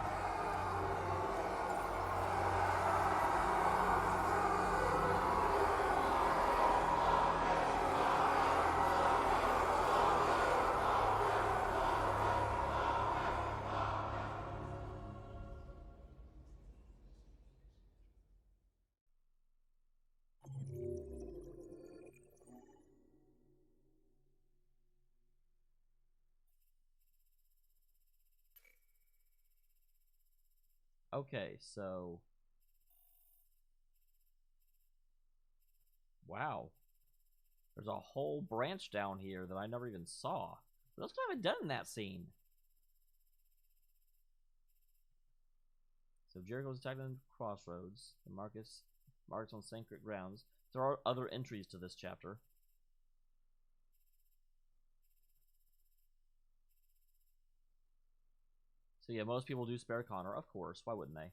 Okay, so... Wow. There's a whole branch down here that I never even saw. What else could I have done in that scene? So Jericho's attacked on Crossroads, and Marcus marks on sacred grounds. There are other entries to this chapter. So yeah, most people do spare Connor, of course. Why wouldn't they?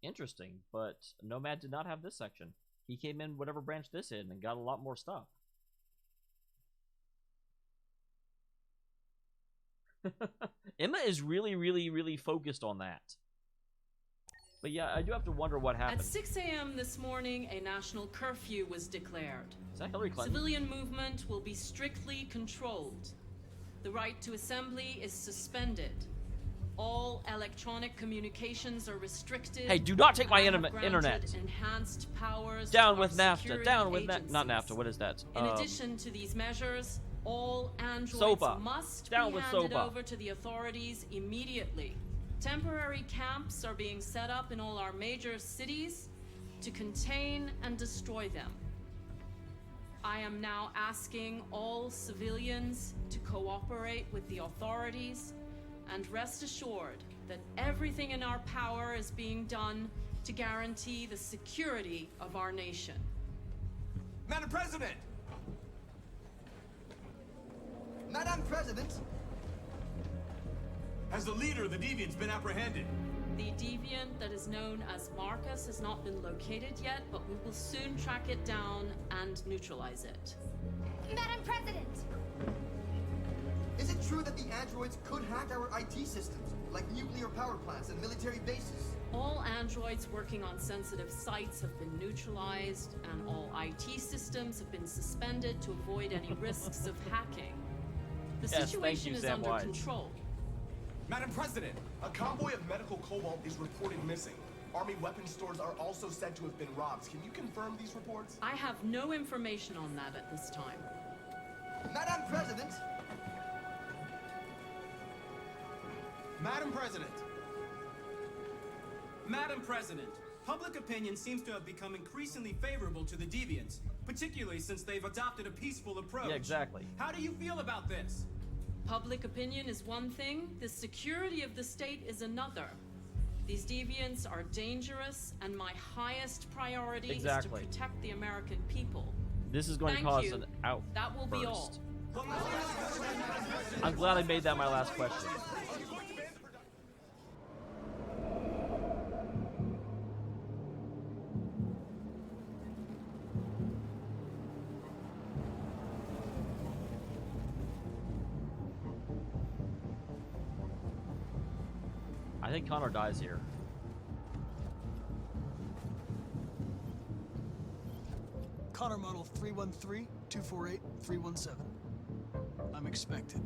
Interesting, but Nomad did not have this section. He came in whatever branch this in and got a lot more stuff. Emma is really, really, really focused on that. But yeah, I do have to wonder what happened. At 6 a.m. this morning, a national curfew was declared. Is that Hillary Clinton? Civilian movement will be strictly controlled. The right to assembly is suspended. All electronic communications are restricted. Hey, do not take my internet. Enhanced powers down with NAFTA. Down with not NAFTA. What is that? In addition to these measures, all androids must be handed over to the authorities immediately. Temporary camps are being set up in all our major cities to contain and destroy them. I am now asking all civilians to cooperate with the authorities and rest assured that everything in our power is being done to guarantee the security of our nation. Madam President! Madam President! Has the leader of the Deviants been apprehended? The deviant that is known as Marcus has not been located yet, but we will soon track it down and neutralize it. Madam President! Is it true that the androids could hack our IT systems, like nuclear power plants and military bases? All androids working on sensitive sites have been neutralized, and all IT systems have been suspended to avoid any risks of hacking. The situation is under control. Madam President, a convoy of medical cobalt is reported missing. Army weapons stores are also said to have been robbed. Can you confirm these reports? I have no information on that at this time. Madam President! Madam President! Madam President, public opinion seems to have become increasingly favorable to the Deviants, particularly since they've adopted a peaceful approach. Yeah, exactly. How do you feel about this? Public opinion is one thing, the security of the state is another. These Deviants are dangerous, and my highest priority is to protect the American people. This is going to cause an outburst. That will be all. I'm glad I made that my last question. I think Connor dies here. Connor model 313-248-317. I'm expected.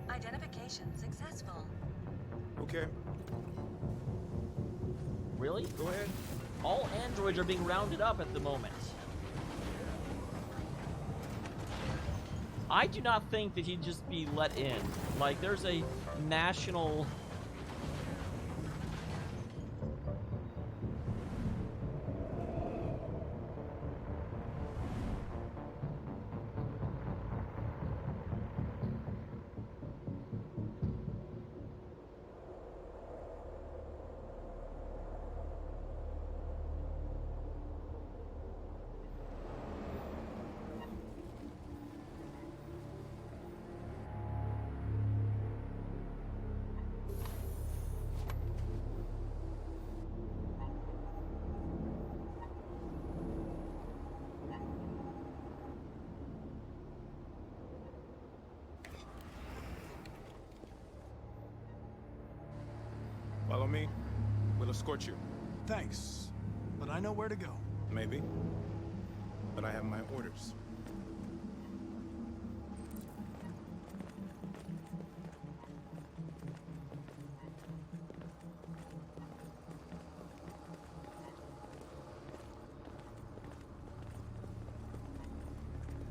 Identification successful. Okay. Really? Go ahead. All androids are being rounded up at the moment. I do not think that he'd just be let in. Like, there's a national... Follow me. We'll escort you. Thanks, but I know where to go. Maybe. But I have my orders.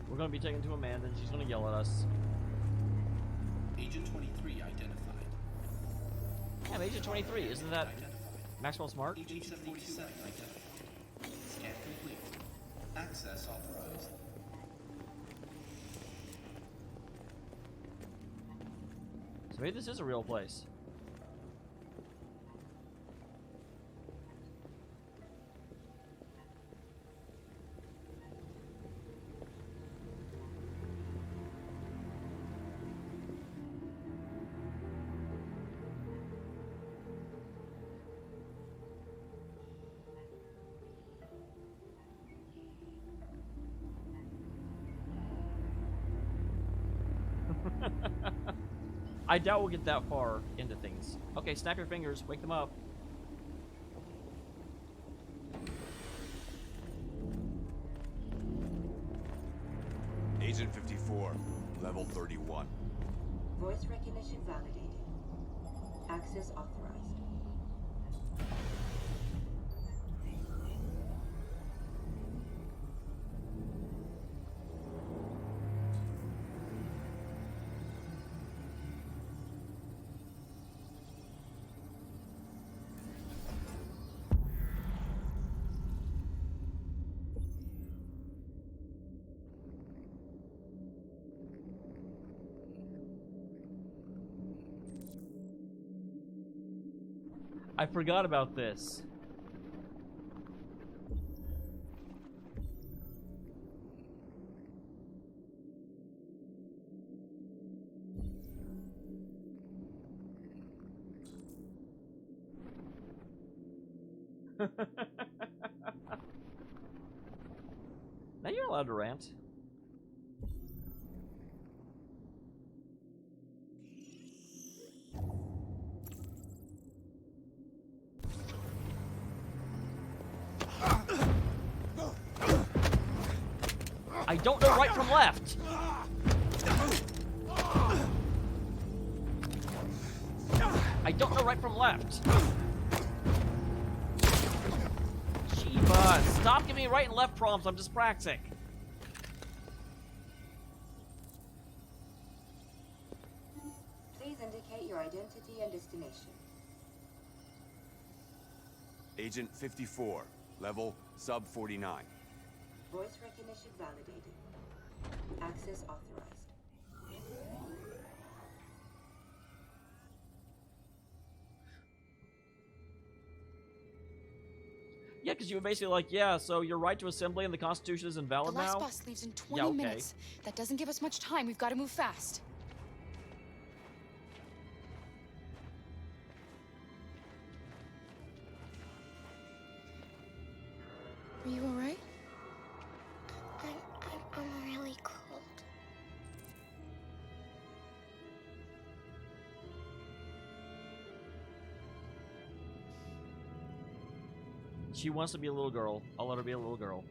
We're going to be taken to Amanda, and she's going to yell at us. Agent 23 identified. Yeah, Agent 23, isn't that Maxwell Smart? Agent 47 identified. Scan complete. Access authorized. So maybe this is a real place. I doubt we'll get that far into things. Okay, snap your fingers, wake them up. Agent 54, level 31. Voice recognition validated. Access authorized. I forgot about this. Now you're allowed to rant. don't know right from left. I don't know right from left. Jeebus, stop giving me right and left prompts. I'm just practicing. Please indicate your identity and destination. Agent 54, level sub 49. Voice recognition validated. Access authorized. Yeah, because you were basically like, yeah, so your right to assembly and the Constitution is invalid The last now? bus leaves in 20 Yeah, okay. minutes. That doesn't give us much time. We've got to move fast. Are you all right? I'm really cold. She wants to be a little girl. I'll let her be a little girl.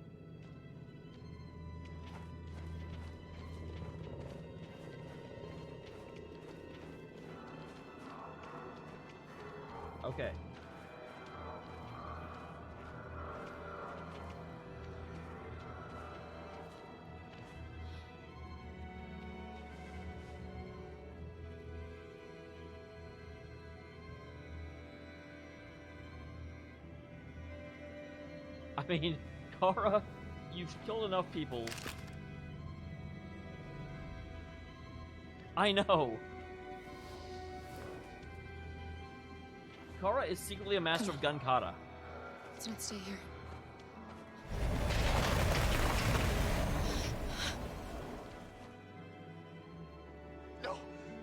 Okay. I mean, Kara, you've killed enough people. I know. Kara is secretly a master of gun kata. Let's not stay here. No,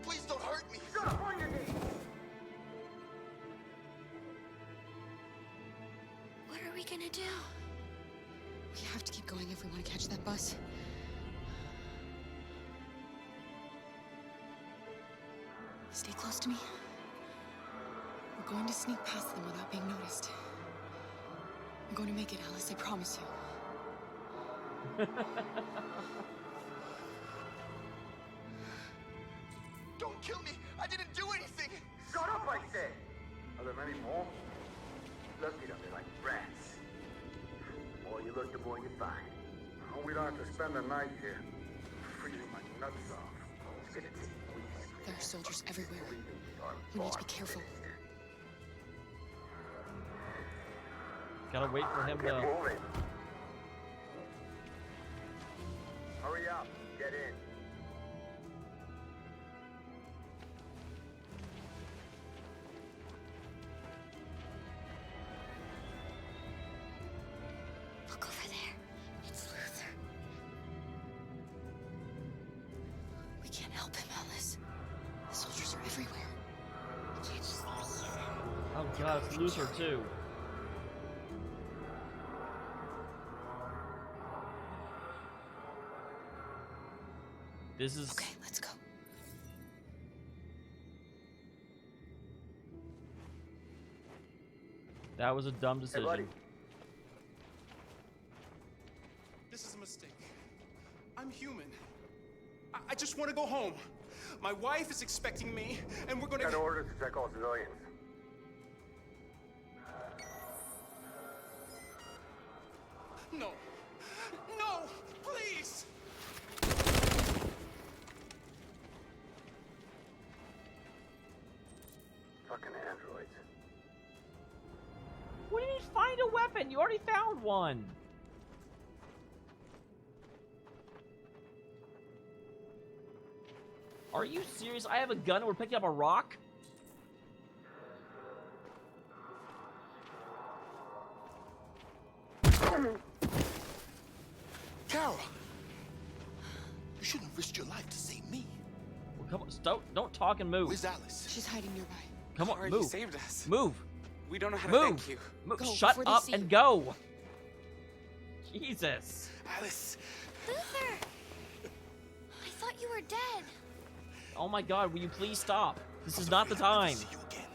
please don't hurt me. Shut up on your knees. What are we gonna do? We have to keep going if we want to catch that bus. Stay close to me. We're going to sneak past them without being noticed. We're going to make it, Alice, I promise you. Don't kill me. I didn't do anything. Shut up, I said. Are there many more? Look at them, they're like rats. The more you look, the more you find. Oh, we don't have to spend the night here. Freezing my nuts off. Get it, please. There are soldiers everywhere. We need to be careful. Gotta wait for him Get to... moving. Hurry up. Get in. Look over there. It's Luther. We can't help him, Alice. The soldiers are everywhere. We can't just leave him. Oh god, it's Luther too. This is... Okay, let's go. That was a dumb Hey, decision. buddy. This is a mistake. I'm human. I just want to go home. My wife is expecting me, and we're gonna... Got orders to check all civilians. No. No! Please! Fucking androids. What do you mean find a weapon? You already found one. Are you serious? I have a gun and we're picking up a rock? Kara! You shouldn't have risked your life to save me. Well, come on, don't talk and move. Where's Alice? She's hiding nearby. Come on, Kara, move. you saved us. Move. We don't know how to Move. thank you. Move. Go Shut before they up see and you. go. Jesus. Alice! Luther! I thought you were dead. Oh my god, will you please stop? This is not the time. See you again.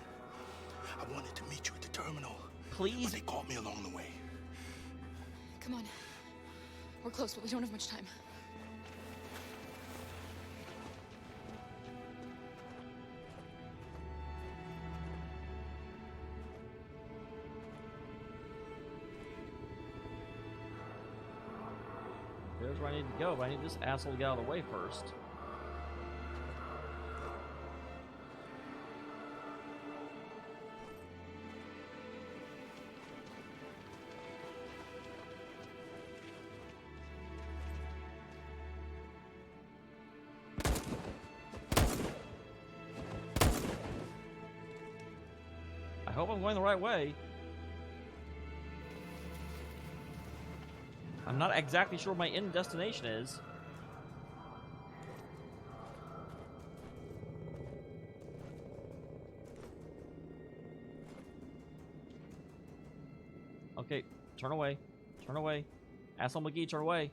I wanted to meet you at the terminal. Please. But they caught me along the way. Come on. We're close, but we don't have much time. there's where I need to go, but I need this asshole to get out of the way first. I hope I'm going the right way. I'm not exactly sure my end destination is. Okay, turn away. Turn away. Asshole McGee, turn away.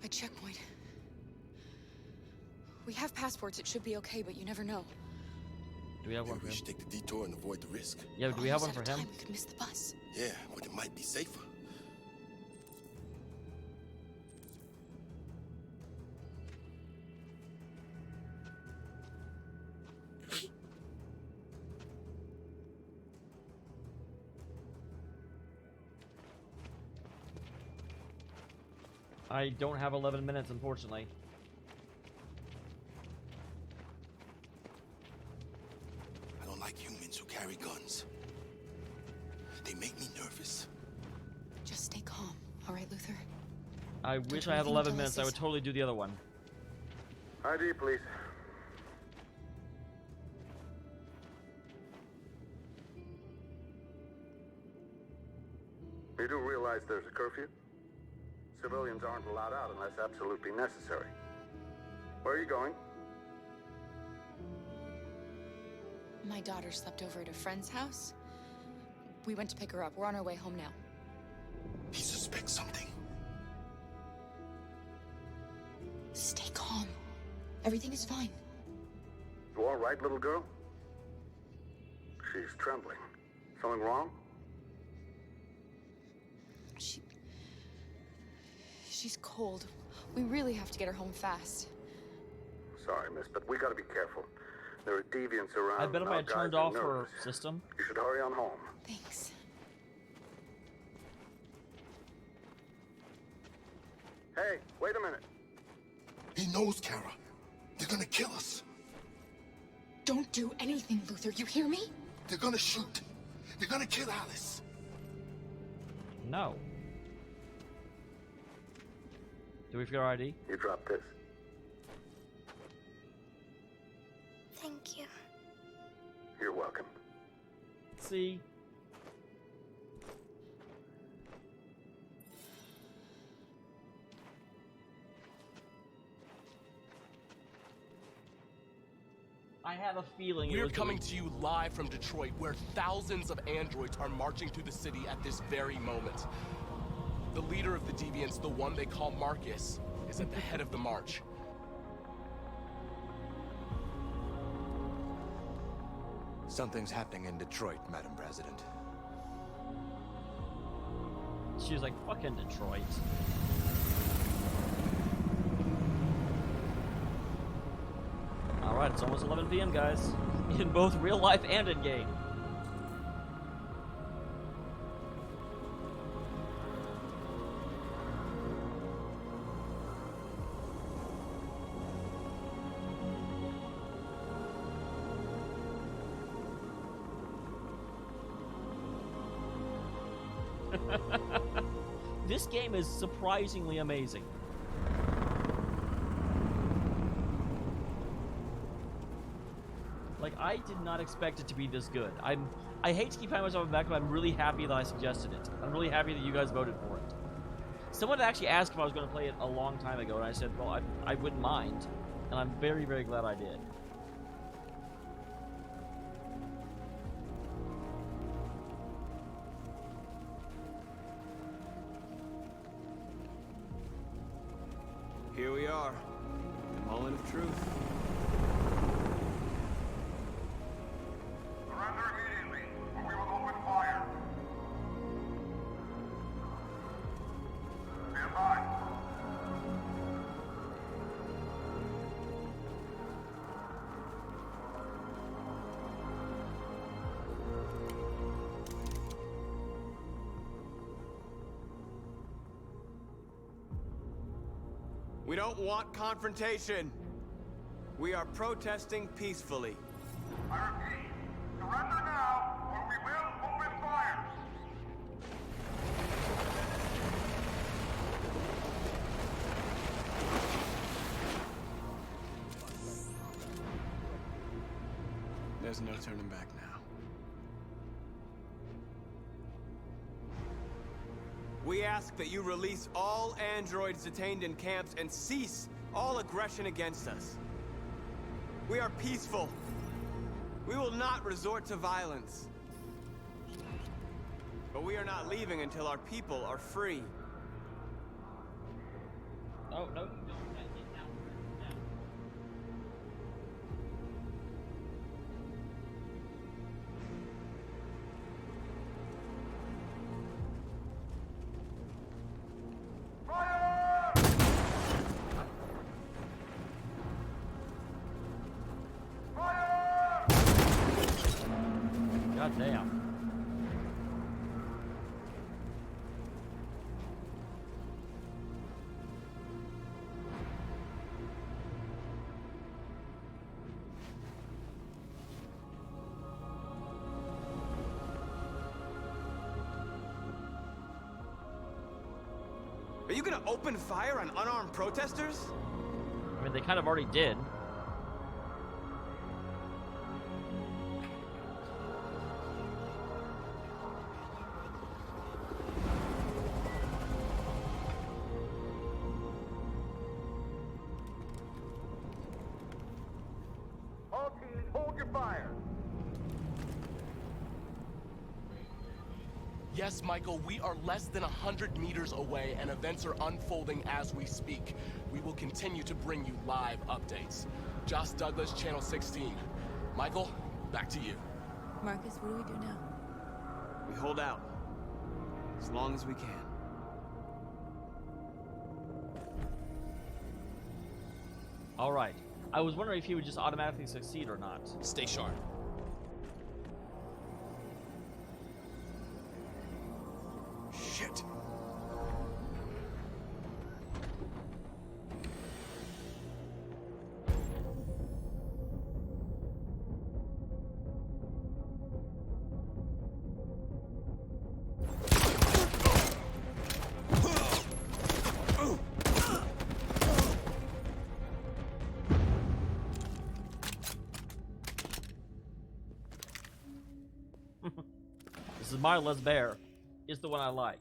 A checkpoint. We have passports, it should be okay, but you never know. Do we have one Maybe for we him? should take the detour and avoid the risk. Yeah, do we have one for him? We could miss the bus. Yeah, but it might be safer. I don't have 11 minutes, unfortunately. I don't like humans who carry guns. They make me nervous. Just stay calm, all right, Luther? I wish I had 11 minutes. I would totally do the other one. ID, please. You do realize there's a curfew? Civilians aren't allowed out unless absolutely necessary. Where are you going? My daughter slept over at a friend's house. We went to pick her up. We're on our way home now. He suspects something. Stay calm. Everything is fine. You all right, little girl? She's trembling. Something wrong? She's cold. We really have to get her home fast. Sorry, miss, but we gotta be careful. There are deviants around. I bet if I had turned off her system. You should hurry on home. Thanks. Hey, wait a minute. He knows, Kara. They're gonna kill us. Don't do anything, Luther. You hear me? They're gonna shoot. They're gonna kill Alice. No. Do we forget our ID? You dropped this. Thank you. You're welcome. See? I have a feeling We're coming to you live from Detroit, where thousands of androids are marching through the city at this very moment. The leader of the Deviants, the one they call Marcus, is at the head of the march. Something's happening in Detroit, Madam President. She was like, fucking Detroit. Alright, it's almost 11 p.m., guys. In both real life and in game. This game is surprisingly amazing. Like, I did not expect it to be this good. I hate to keep patting myself on the back, but I'm really happy that I suggested it. I'm really happy that you guys voted for it. Someone actually asked if I was going to play it a long time ago, and I said, well, I wouldn't mind. And I'm very, very glad I did. Here we are. The moment of truth. Surrender immediately, or we will We don't want confrontation. We are protesting peacefully. I repeat, surrender now, or we will open fire! There's no turning back now. We ask that you release all androids detained in camps and cease all aggression against us. We are peaceful. We will not resort to violence. But we are not leaving until our people are free. Oh, no, you don't. Get down. God damn. Are you gonna open fire on unarmed protesters? I mean, they kind of already did. All teams, hold your fire! Yes, Michael, we are less than 100 meters away, and events are unfolding as we speak. We will continue to bring you live updates. Josh Douglas, Channel 16. Michael, back to you. Marcus, what do we do now? We hold out. As long as we can. All right. I was wondering if he would just automatically succeed or not. Stay sharp. Shit. This is Mindless Bear. Is the one I like.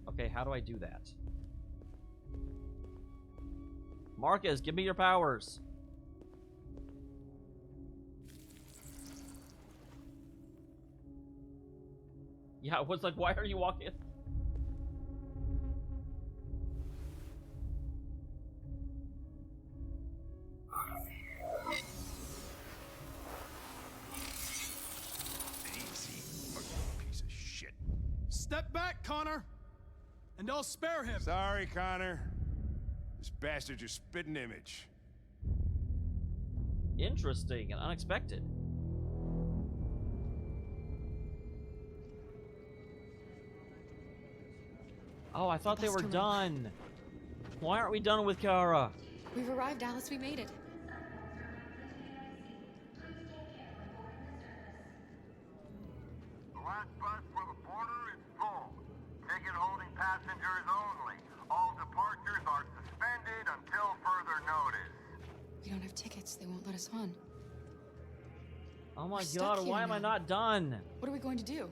Okay, how do I do that? Marcus, give me your powers. Yeah, it was like, why are you walking? Step back, Connor, and I'll spare him. Sorry, Connor. This bastard just spit an image. Interesting and unexpected. Oh, I thought they were done. Why aren't we done with Kara? We've arrived, Alice. We made it. The last bus for the border is full. Ticket holding passengers only. All departures are suspended until further notice. We don't have tickets. They won't let us on. Oh my We're stuck god, here why am I now. not done? What are we going to do?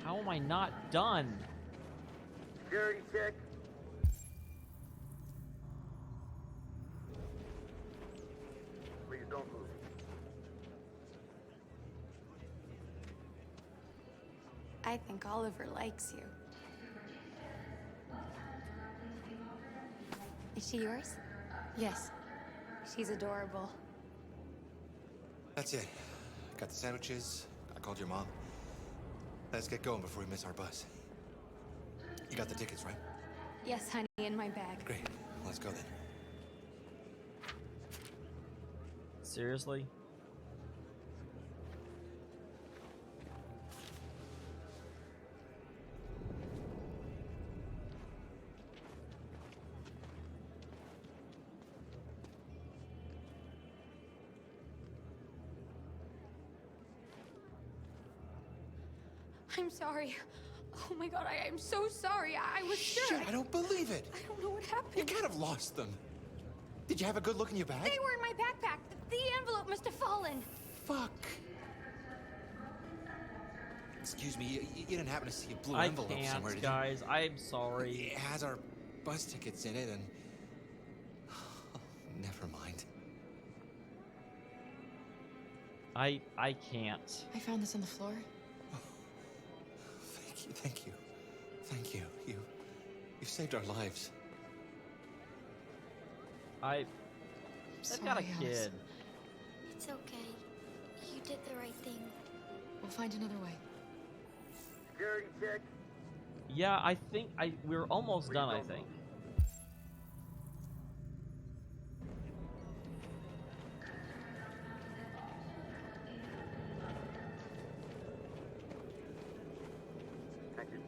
How am I not done? Security check. Please don't move. I think Oliver likes you. Is she yours? Yes. She's adorable. That's it. Got the sandwiches. I called your mom. Let's get going before we miss our bus. You got the tickets, right? Yes, honey, in my bag. Great. Let's go then. Seriously? I'm sorry. Oh my god, I'm so sorry. I was sure. Shit, I don't believe it. I don't know what happened. You kind of lost them. Did you have a good look in your bag? They were in my backpack. The envelope must have fallen. Fuck. Excuse me, you didn't happen to see a blue I envelope somewhere, can't, did you? guys. I'm sorry. It has our bus tickets in it, and... never mind. I can't. I found this on the floor. Thank you. Thank you. You saved our lives. I've got a Sorry, kid. Alice. It's okay. You did the right thing. We'll find another way. Security check. Yeah, I think we're almost done, I think. Thank you.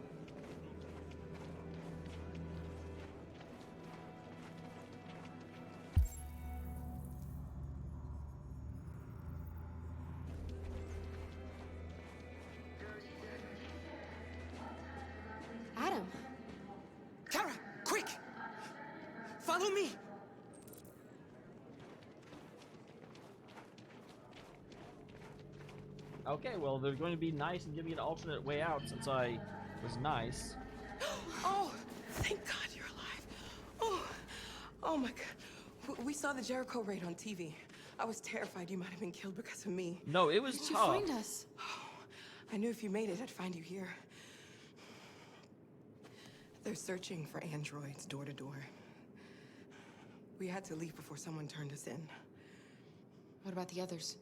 Adam. Kara, quick! Follow me! Okay, well, they're going to be nice and give me an alternate way out since I was nice. Oh, thank God you're alive. Oh my God. We saw the Jericho raid on TV. I was terrified you might have been killed because of me. No, it was Did you tough. find us? I knew if you made it, I'd find you here. They're searching for androids door to door. We had to leave before someone turned us in. What about the others?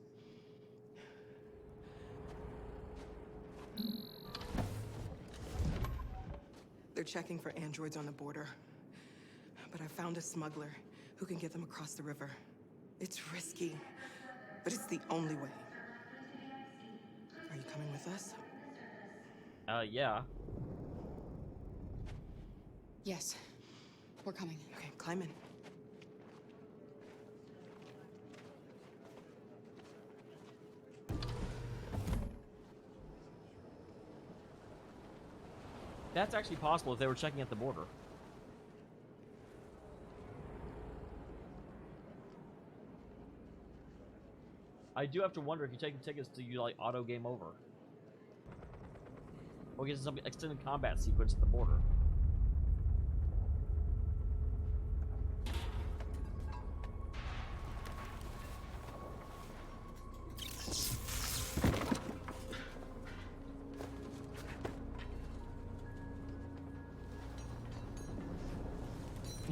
They're checking for androids on the border. But I found a smuggler who can get them across the river. It's risky, but it's the only way. Are you coming with us? Yeah. Yes. We're coming. Okay, climb in. That's actually possible if they were checking at the border. I do have to wonder if you take the tickets, do you like auto game over? Or get some extended combat sequence at the border.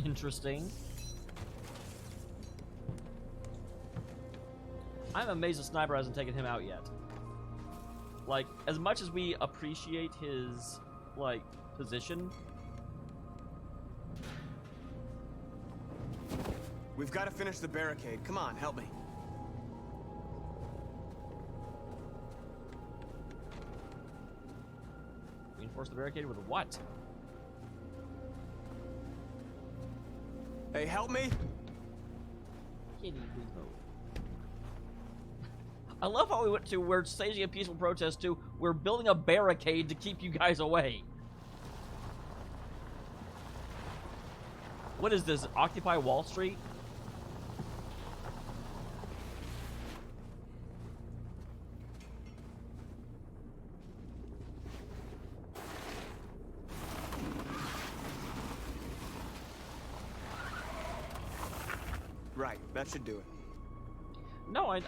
Interesting. I'm amazed the sniper hasn't taken him out yet. Like, as much as we appreciate his, like, position. We've got to finish the barricade. Come on, help me. Reinforce the barricade with what? Hey, help me! Kitty, please move. I love how we went to we're staging a peaceful protest to we're building a barricade to keep you guys away. What is this? Occupy Wall Street? Right, that should do it. No,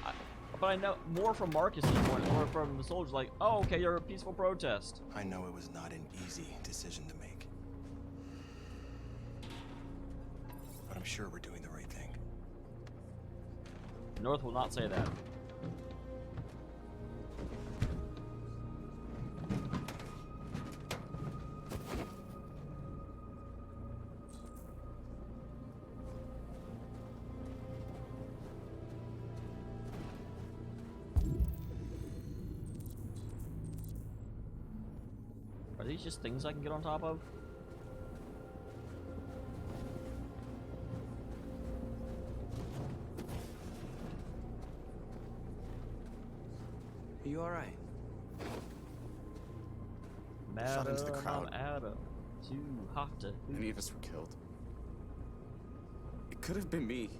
but I know more from Marcus's point, or from the soldiers, like, oh, okay, you're a peaceful protest. I know it was not an easy decision to make. But I'm sure we're doing the right thing. North will not say that. Are these just things I can get on top of? Are you alright? Shot into the crowd. Adam. Too hot to. Any of us were killed. It could have been me.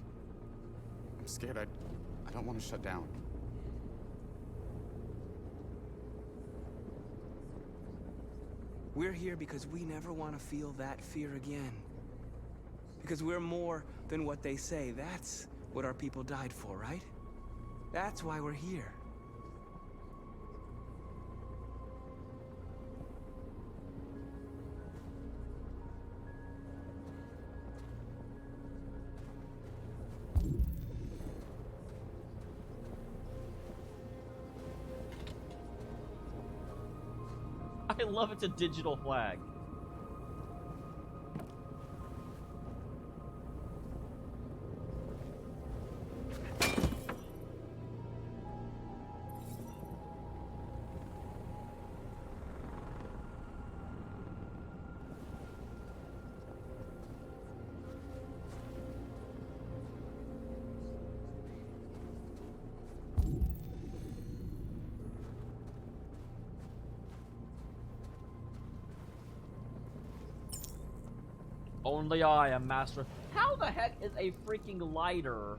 I'm scared. I don't want to shut down. We're here because we never want to feel that fear again. Because we're more than what they say. That's what our people died for, right? That's why we're here. I love it's a digital flag. Only I am master. How the heck is a freaking lighter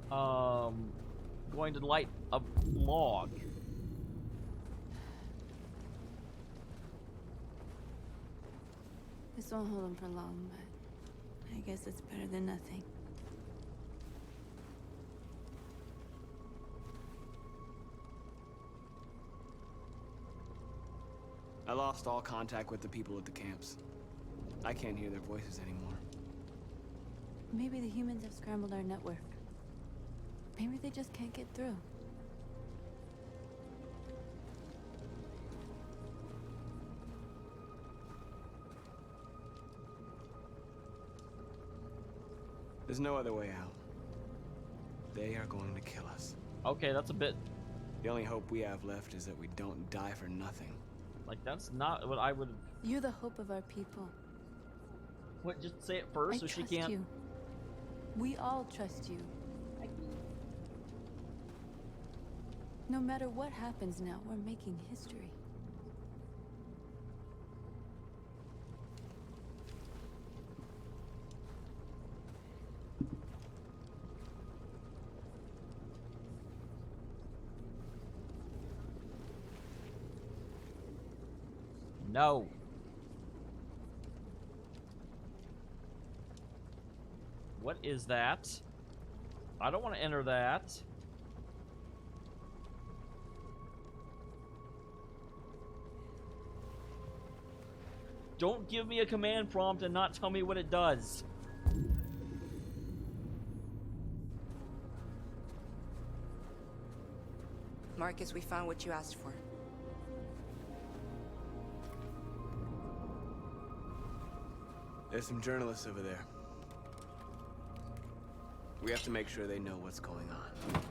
going to light a log? This won't hold him for long, but I guess it's better than nothing. I lost all contact with the people at the camps. I can't hear their voices anymore. Maybe the humans have scrambled our network. Maybe they just can't get through. There's no other way out. They are going to kill us. Okay, that's a bit... The only hope we have left is that we don't die for nothing. Like, that's not what I would... You're the hope of our people. What, just say it first so she can't... You. We all trust you. No matter what happens now, we're making history. No. What is that? I don't want to enter that. Don't give me a command prompt and not tell me what it does. Marcus, we found what you asked for. There's some journalists over there. We have to make sure they know what's going on.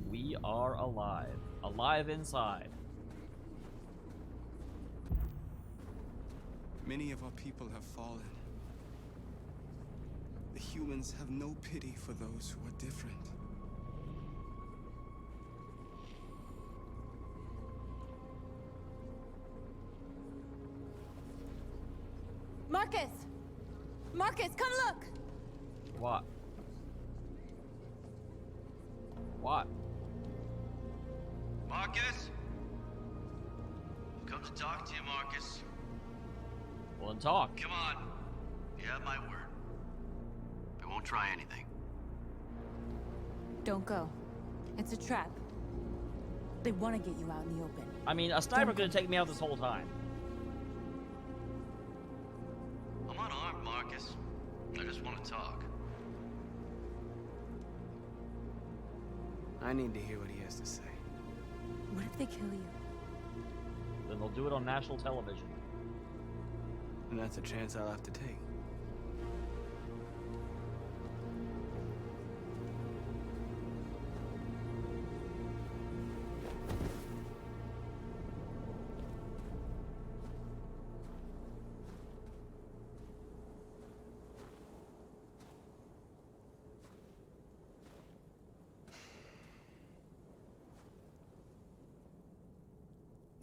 We are alive. Alive inside. Many of our people have fallen. The humans have no pity for those who are different. Marcus, come look! What? What? Marcus? I've come to talk to you, Marcus. Well, then talk. Come on. You have my word. I won't try anything. Don't go. It's a trap. They want to get you out in the open. I mean, a sniper could have taken me out this whole time. I'm unarmed, Marcus. I just want to talk. I need to hear what he has to say. What if they kill you? Then they'll do it on national television. And that's a chance I'll have to take.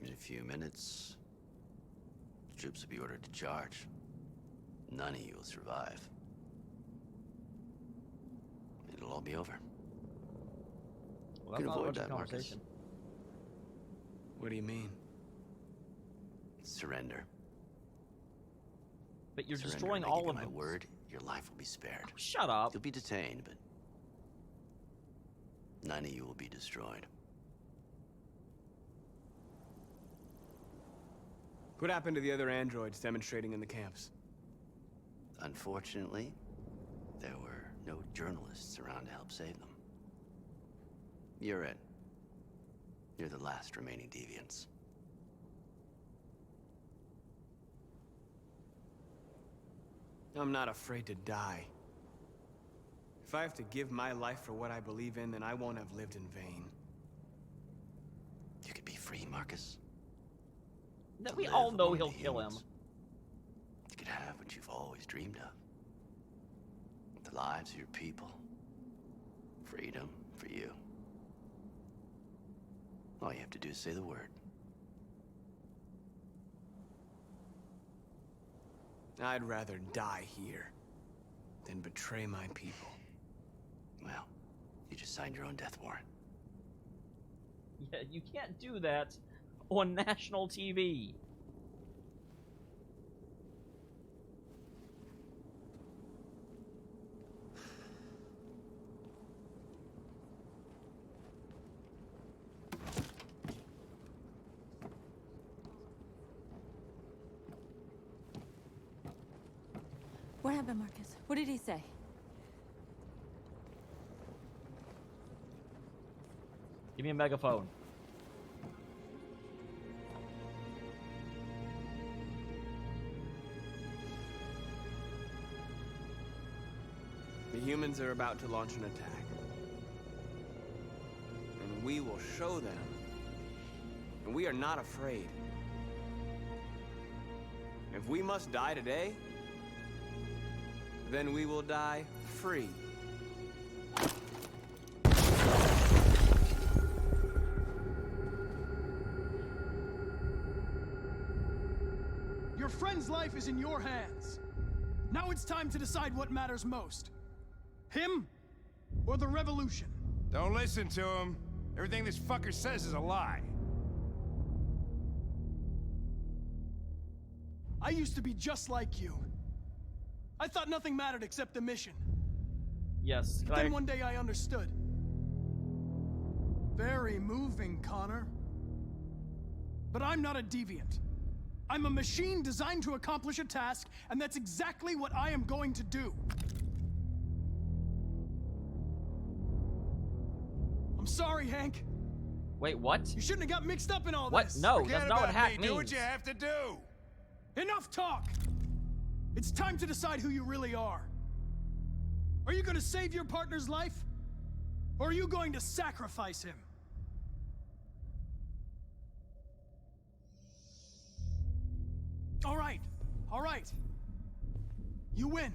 In a few minutes, troops will be ordered to charge. None of you will survive. It'll all be over. Well, You can that's not avoid much that, Marcus. conversation. What do you mean? Surrender. But you're Surrender, destroying and I give all you of my them. word, your life will be spared. Shut up. You'll be detained, but none of you will be destroyed. What happened to the other androids demonstrating in the camps? Unfortunately, there were no journalists around to help save them. You're it. You're the last remaining deviants. I'm not afraid to die. If I have to give my life for what I believe in, then I won't have lived in vain. You could be free, Marcus. That we all know he'll kill him. You could have what you've always dreamed of. The lives of your people. Freedom for you. All you have to do is say the word. I'd rather die here than betray my people. Well, you just signed your own death warrant. Yeah, you can't do that on national TV. What happened, Marcus? What did he say? Give me a megaphone. The humans are about to launch an attack. And we will show them. And we are not afraid. If we must die today, then we will die free. Your friend's life is in your hands. Now it's time to decide what matters most. Him or the revolution? Don't listen to him. Everything this fucker says is a lie. I used to be just like you. I thought nothing mattered except the mission. Yes. Then one day I understood. Very moving, Connor. But I'm not a deviant. I'm a machine designed to accomplish a task, and that's exactly what I am going to do. I'm sorry, Hank. Wait, what? You shouldn't have got mixed up in all What? this. No, Forget that's not what about hack me. means. Do what you have to do. Enough talk! It's time to decide who you really are. Are you going to save your partner's life? Or are you going to sacrifice him? All right. You win.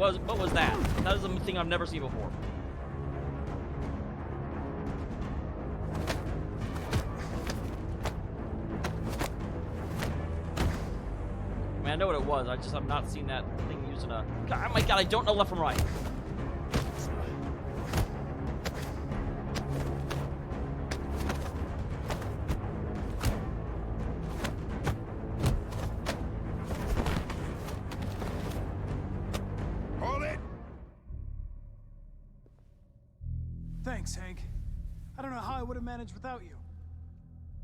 What was that? That is a thing I've never seen before. I mean, I know what it was. I've not seen that thing used in a. God, oh my god! I don't know left from right. Thanks, Hank. I don't know how I would have managed without you.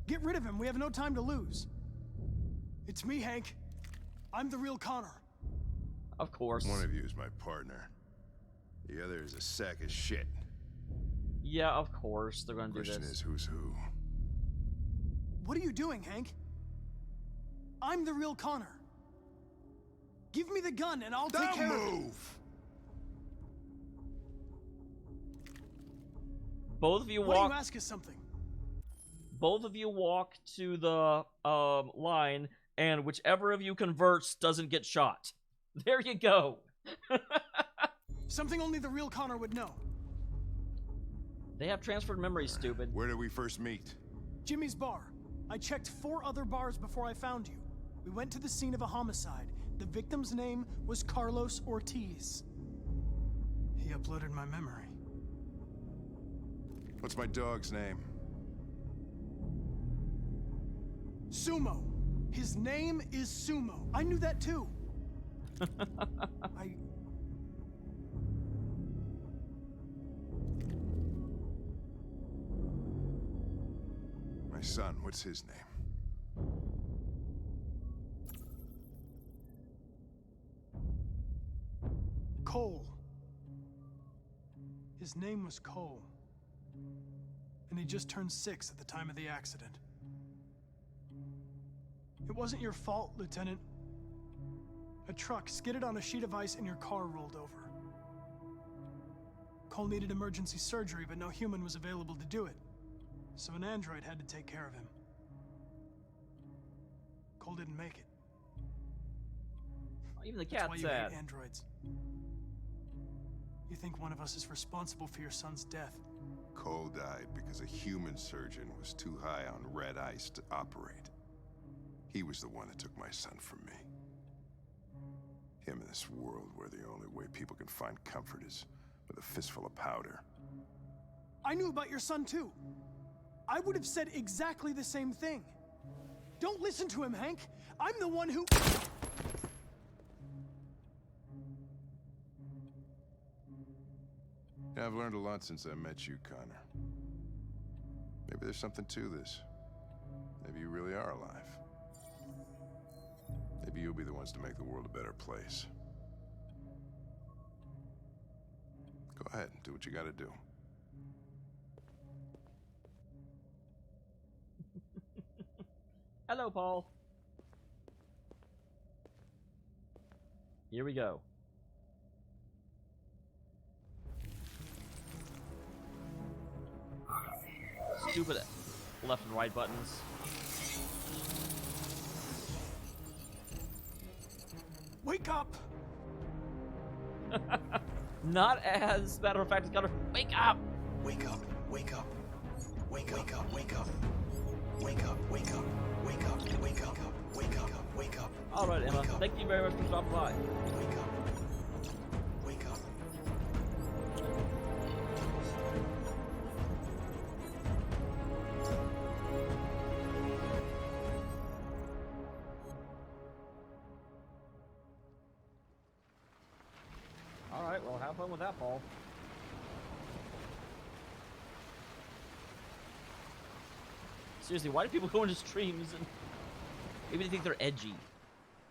Get rid of him. We have no time to lose. It's me, Hank. I'm the real Connor. Of course. One of you is my partner. The other is a sack of shit. Yeah, of course. They're gonna do this. The question is who's who. What are you doing, Hank? I'm the real Connor. Give me the gun and I'll take care of it. Both of you Why walk. don't you ask us something? Both of you walk to the line, and whichever of you converts doesn't get shot. There you go. Something only the real Connor would know. They have transferred memories, stupid. Where did we first meet? Jimmy's bar. I checked 4 other bars before I found you. We went to the scene of a homicide. The victim's name was Carlos Ortiz. He uploaded my memory. What's my dog's name? Sumo. His name is Sumo. I knew that too. My son, what's his name? Cole. His name was Cole. And he just turned 6 at the time of the accident. It wasn't your fault, Lieutenant. A truck skidded on a sheet of ice and your car rolled over. Cole needed emergency surgery, but no human was available to do it. So an android had to take care of him. Cole didn't make it. Even the That's cat's why you sad. hate androids. You think one of us is responsible for your son's death. Cole died because a human surgeon was too high on red ice to operate. He was the one that took my son from me. Him in this world where the only way people can find comfort is with a fistful of powder. I knew about your son too. I would have said exactly the same thing. Don't listen to him, Hank. I'm the one who... Yeah, I've learned a lot since I met you, Connor. Maybe there's something to this. Maybe you really are alive. Maybe you'll be the ones to make the world a better place. Go ahead, do what you gotta do. Hello, Paul. Here we go. Stupid left and right buttons. Wake up! Not as matter of fact as Connor. Wake up! Wake up, wake up. Wake up, wake up, wake up. Wake up, wake up, wake up, wake up, wake up, wake up. Alright, Emma. Thank you very much for stopping by. Wake up. Wake up. Alright, well, have fun with that, Paul. Seriously, why do people go into streams and maybe they think they're edgy?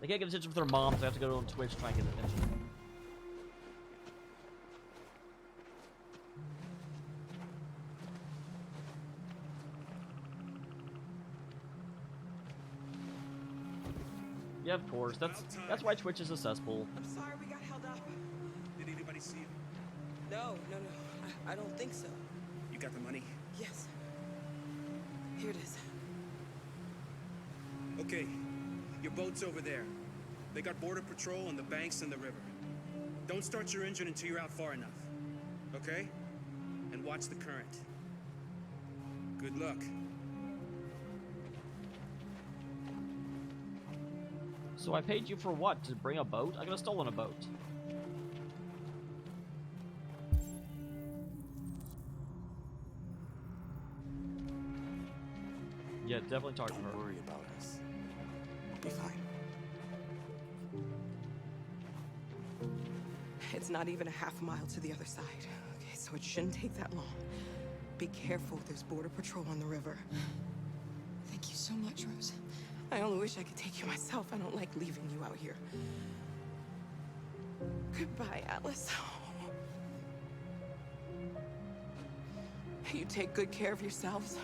They can't get attention from their moms, they have to go on Twitch to try and get attention. Yeah, of course. That's why Twitch is a cesspool. I'm sorry we got held up. Did anybody see you? No. I don't think so. You got the money? Yes. Here it is. Okay. Your boat's over there. They got border patrol on the banks and the river. Don't start your engine until you're out far enough. Okay? And watch the current. Good luck. So I paid you for what? To bring a boat? I could have stolen a boat. Yeah, definitely talk to her. Don't worry about us. We'll be fine. It's not even a half mile to the other side. Okay, so it shouldn't take that long. Be careful, there's border patrol on the river. Thank you so much, Rose. I only wish I could take you myself. I don't like leaving you out here. Goodbye, Alice. You take good care of yourselves.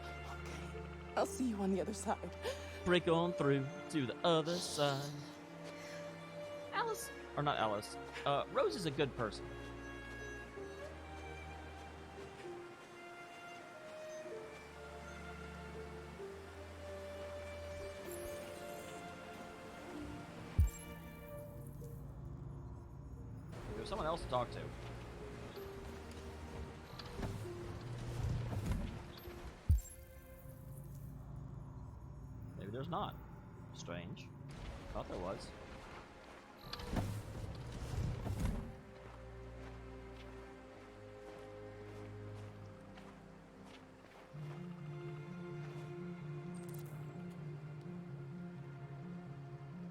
Okay, I'll see you on the other side. Break on through to the other side. Alice, or not Alice, Rose is a good person. There's someone else to talk to. Maybe there's not. Strange. Thought there was.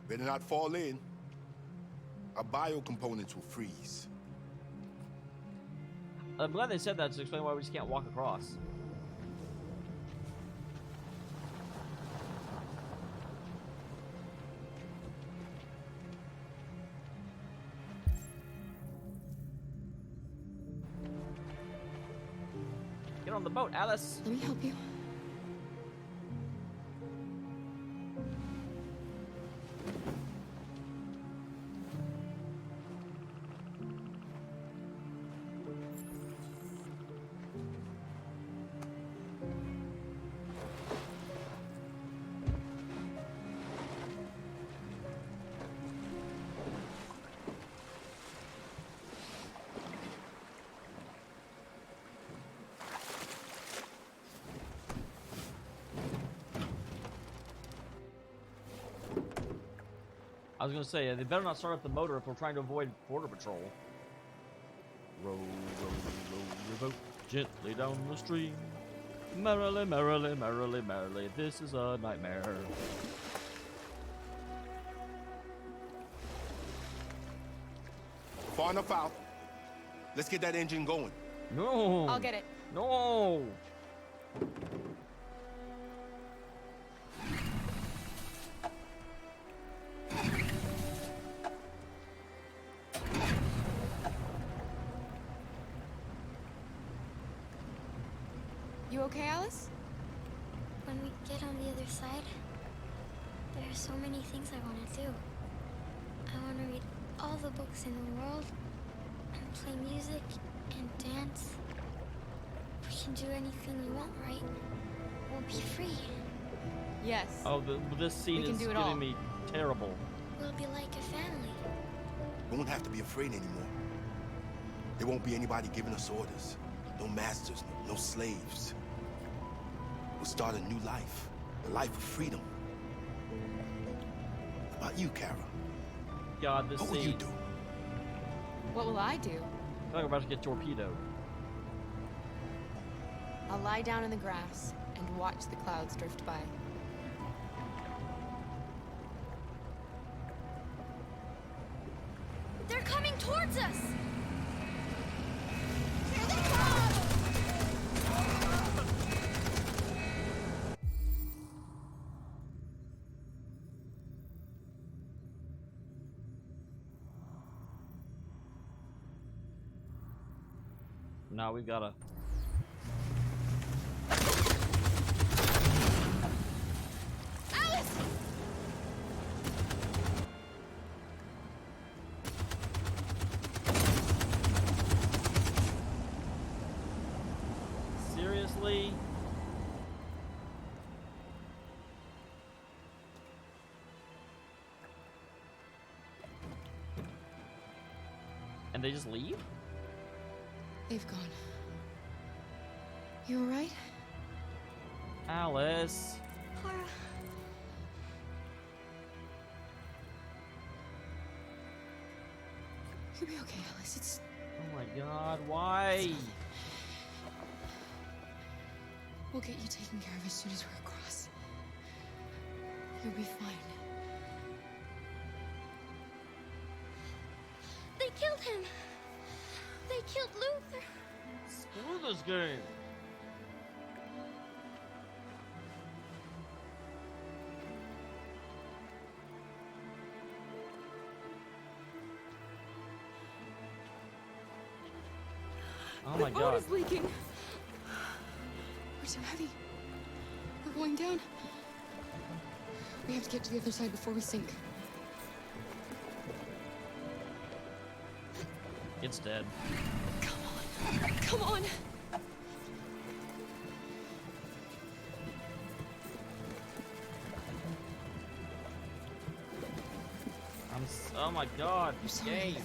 Better not fall in. Our biocomponents will freeze. I'm glad they said that to explain why we just can't walk across. Get on the boat, Alice. Let me help you. I was gonna say, they better not start up the motor if we're trying to avoid border patrol. Row, row, row your boat gently down the stream. Merrily, merrily, merrily, merrily, this is a nightmare. Far enough out. Let's get that engine going. No. I'll get it. No. You okay, Alice? When we get on the other side, there are so many things I want to do. I want to read all the books in the world, and play music, and dance. We can do anything we want, right? We'll be free. Yes. Oh, this scene is getting me terrible. We'll be like a family. We won't have to be afraid anymore. There won't be anybody giving us orders. No masters, no slaves. We'll start a new life. A life of freedom. How about you, Kara? God, this What scene. will you do? What will I do? I feel like I'm about to get torpedoed. I'll lie down in the grass and watch the clouds drift by. They're coming towards us! Now we've got to. Alice! Seriously? And they just leave? They've gone. You alright? Alice. Clara. You'll be okay, Alice. It's... Oh my god, why? We'll get you taken care of as soon as we're across. You'll be fine. They killed him. They killed Luther. Screw this game. Oh my god. The boat is leaking. We're too heavy. We're going down. We have to get to the other side before we sink. It's dead. Come on. Come on. Oh my god. I'm sorry, Game. Luther.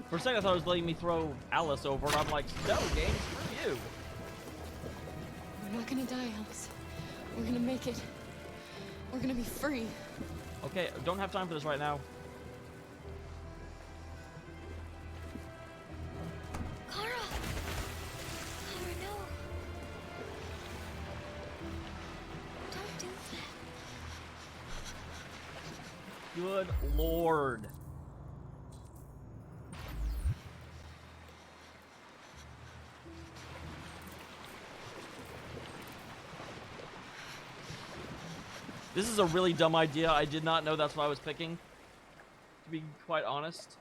For a second I thought it was letting me throw Alice over, and I'm like, no, game, screw you. We're not gonna die, Alice. We're gonna make it. We're gonna be free. Okay, don't have time for this right now. Clara! Clara, no. Don't do that. Good lord. This is a really dumb idea. I did not know that's what I was picking, to be quite honest.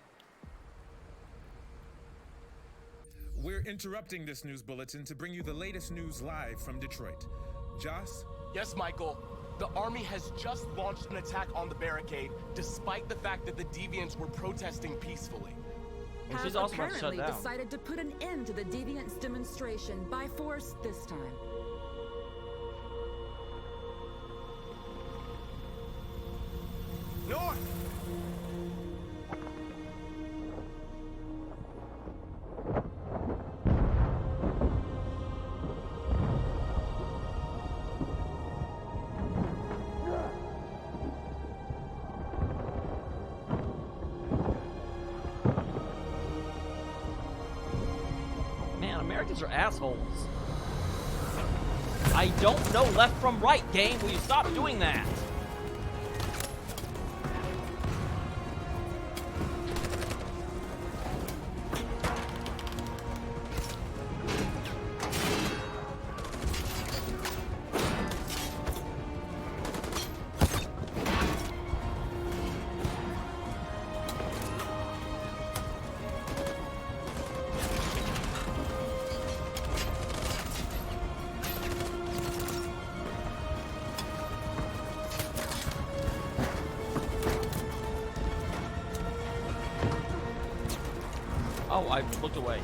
We're interrupting this news bulletin to bring you the latest news live from Detroit. Joss? Yes, Michael. The army has just launched an attack on the barricade, despite the fact that the Deviants were protesting peacefully. Well, she's Has also about to shut apparently down. decided to put an end to the Deviants' demonstration by force this time. North! Man, Americans are assholes. I don't know left from right, game. Will you stop doing that? Oh, I looked away.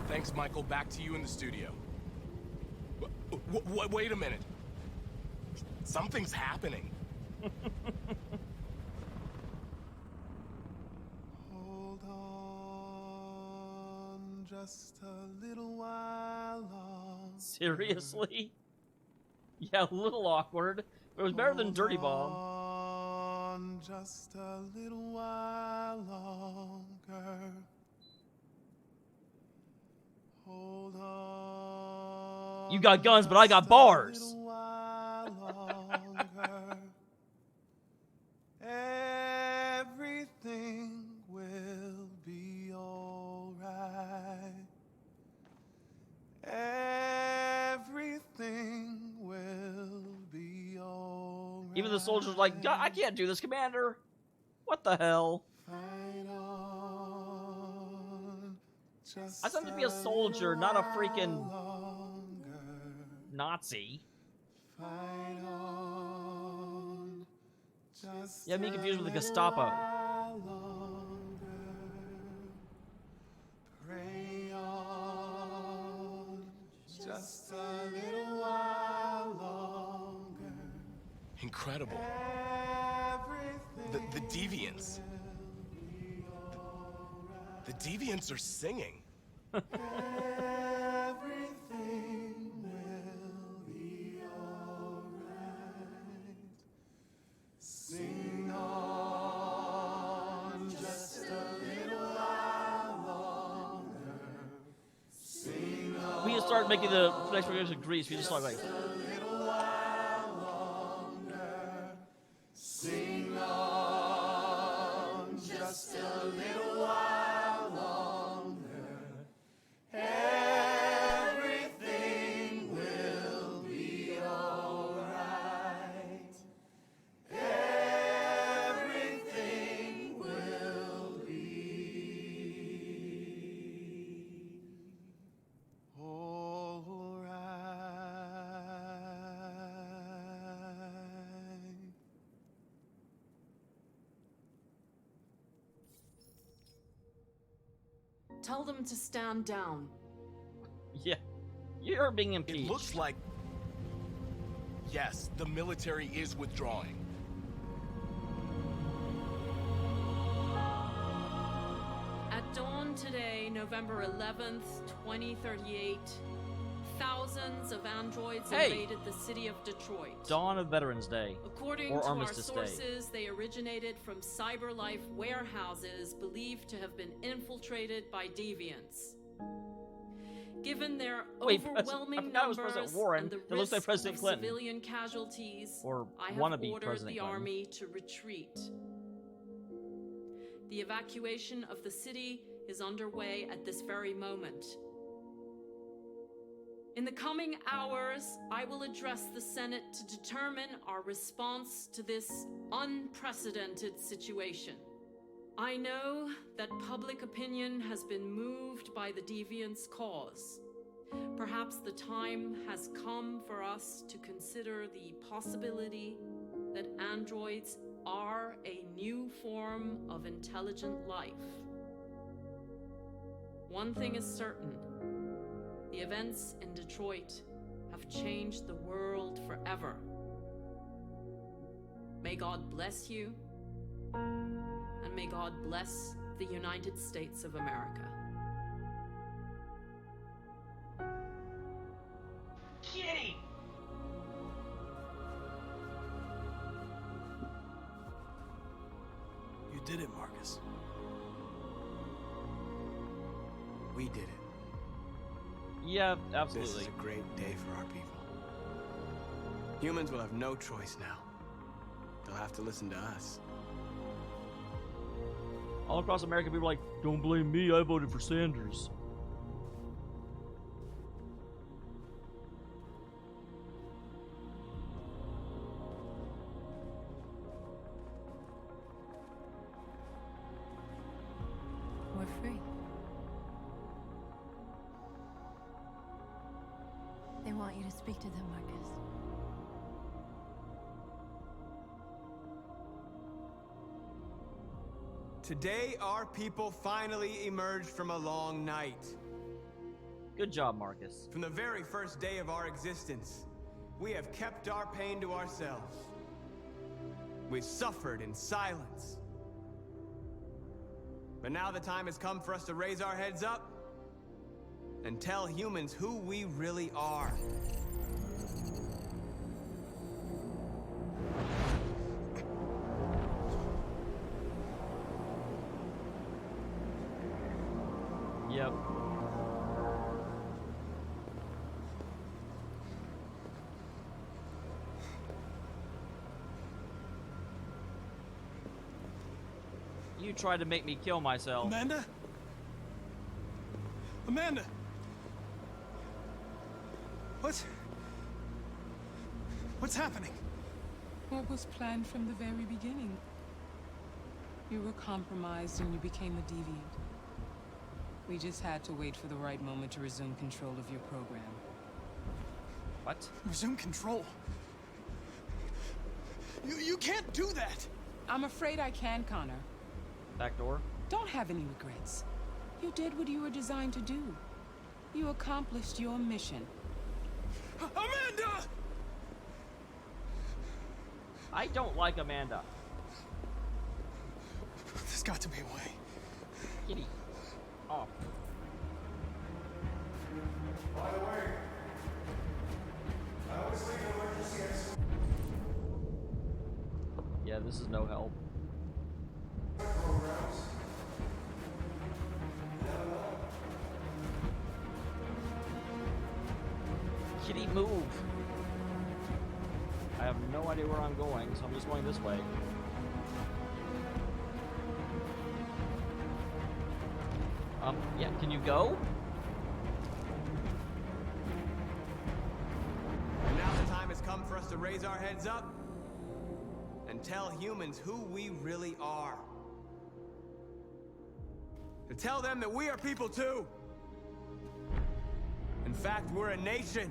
Thanks, Michael. Back to you in the studio. Wait a minute. Something's happening. Hold on just a little while longer. Seriously? Yeah, a little awkward. But it was better than Dirty Bomb. Just a little while longer. Hold on. You got guns, but I got bars. Everything will be alright. Everything will be alright. Even the soldiers are like, I can't do this, Commander. What the hell? I want to be a soldier, not a freaking Nazi. Yeah, me confused with the Gestapo. Pray on, just a little while longer. Incredible. The Deviants. The Deviants are singing. Everything will be alright. Sing on just a little while longer. Sing on. We just started making the next videos of Greece. We just started like. Sing on just a little while longer. Everything will be alright. Everything will be alright. Tell them to stand down. Yeah, you're being impeached. It looks like, yes, the military is withdrawing. At dawn today, November 11th, 2038, thousands of androids invaded the city of Detroit. Dawn of Veterans Day. According or to Armistice our sources, they originated from CyberLife warehouses believed to have been infiltrated by deviants. Given their overwhelming numbers and the risk of civilian casualties, I have ordered the army to retreat. The evacuation of the city is underway at this very moment. In the coming hours, I will address the Senate to determine our response to this unprecedented situation. I know that public opinion has been moved by the Deviants' cause. Perhaps the time has come for us to consider the possibility that androids are a new form of intelligent life. One thing is certain. The events in Detroit have changed the world forever. May God bless you, and may God bless the United States of America. Kitty! You did it, Marcus. We did it. Yeah, absolutely. This is a great day for our people. Humans will have no choice now. They'll have to listen to us. All across America, people are like, don't blame me, I voted for Sanders. We're free. They want you to speak to them, Marcus. Today, our people finally emerged from a long night. Good job, Marcus. From the very first day of our existence, we have kept our pain to ourselves. We've suffered in silence. But now the time has come for us to raise our heads up and tell humans who we really are. You tried to make me kill myself. Amanda? Amanda! What's happening? What was planned from the very beginning? You were compromised and you became a deviant. We just had to wait for the right moment to resume control of your program. What? Resume control? You can't do that! I'm afraid I can, Connor. Back door? Don't have any regrets. You did what you were designed to do. You accomplished your mission. Amanda! I don't like Amanda. There's got to be a way. Kitty. Off. By the way, I always leave an emergency exit. Yeah, this is no help. Kitty, move! I have no idea where I'm going, so I'm just going this way. Yeah, can you go? And now the time has come for us to raise our heads up and tell humans who we really are. To tell them that we are people too. In fact, we're a nation.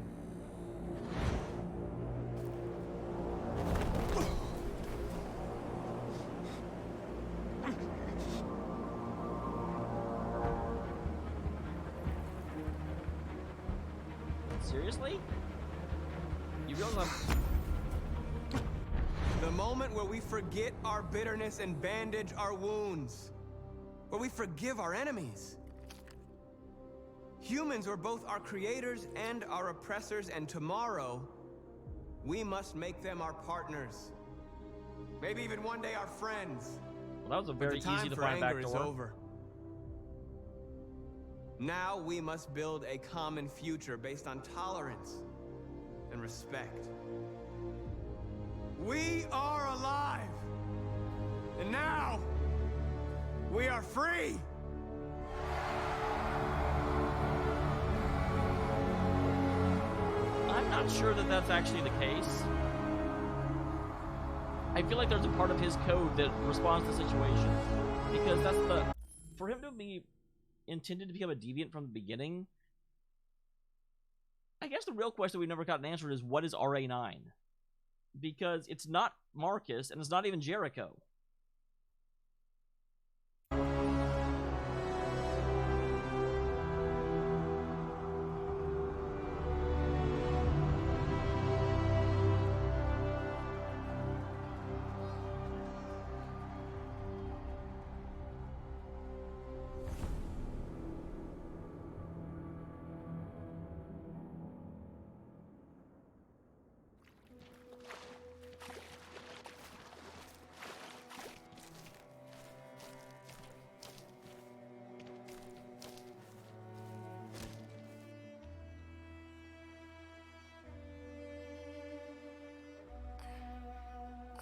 Seriously? You realize The moment where we forget our bitterness and bandage our wounds. Where we forgive our enemies. Humans are both our creators and our oppressors, and tomorrow, we must make them our partners. Maybe even one day our friends. Well, that was a very easy to find back door. Over. Now we must build a common future based on tolerance and respect. We are alive! And now, we are free! I'm not sure that that's actually the case. I feel like there's a part of his code that responds to the situation. Because that's the... For him to be intended to become a deviant from the beginning, I guess the real question we never got an answer is, what is RA9? Because it's not Marcus, and it's not even Jericho.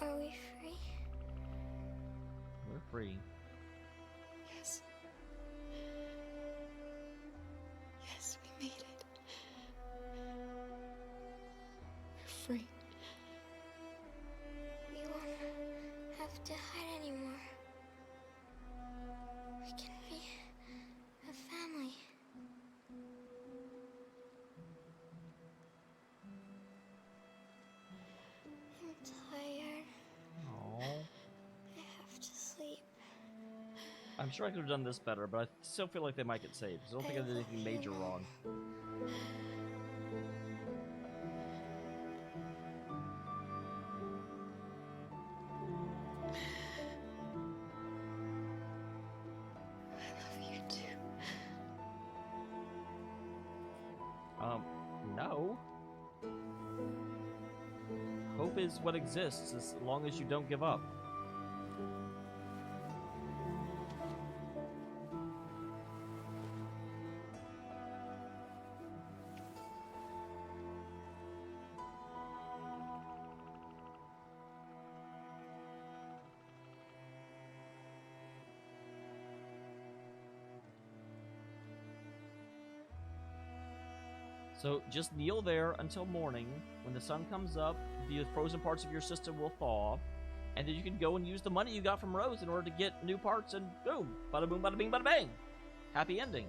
Are we free? We're free. Yes. Yes, we made it. We're free. We won't have to hide anymore. We can be a family. I'm tired. Aww. I have to sleep. I'm sure I could have done this better, but I still feel like they might get saved. I don't think I did anything major wrong. I love you too. No. Hope is what exists as long as you don't give up. So just kneel there until morning. When the sun comes up, the frozen parts of your system will thaw, and then you can go and use the money you got from Rose in order to get new parts, and boom, bada boom, bada bing, bada bang. Happy ending.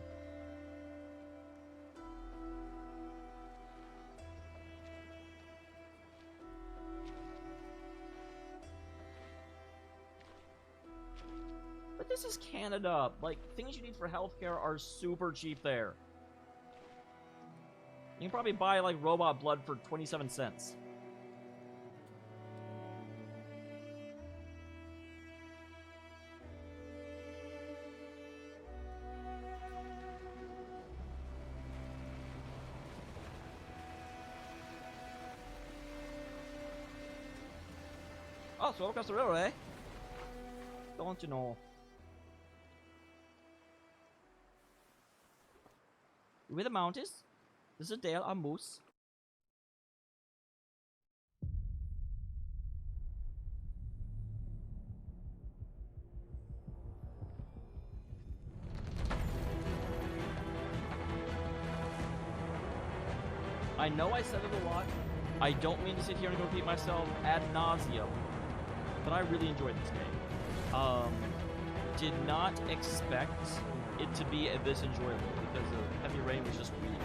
But this is Canada. Like, things you need for healthcare are super cheap there. You can probably buy, like, robot blood for 27 cents. Oh, so across the river, eh? Don't you know? With the mountains? This is Dale, I'm Moose. I know I said it a lot. I don't mean to sit here and repeat myself ad nauseum, but I really enjoyed this game. Did not expect it to be this enjoyable because the Heavy Rain was just weird.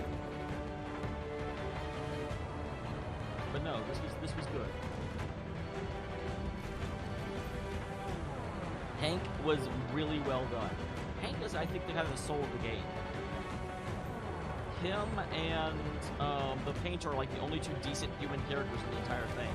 But no, this was good. Hank was really well done. Hank is, I think, the kind of the soul of the game. Him and the painter are like the only two decent human characters in the entire thing.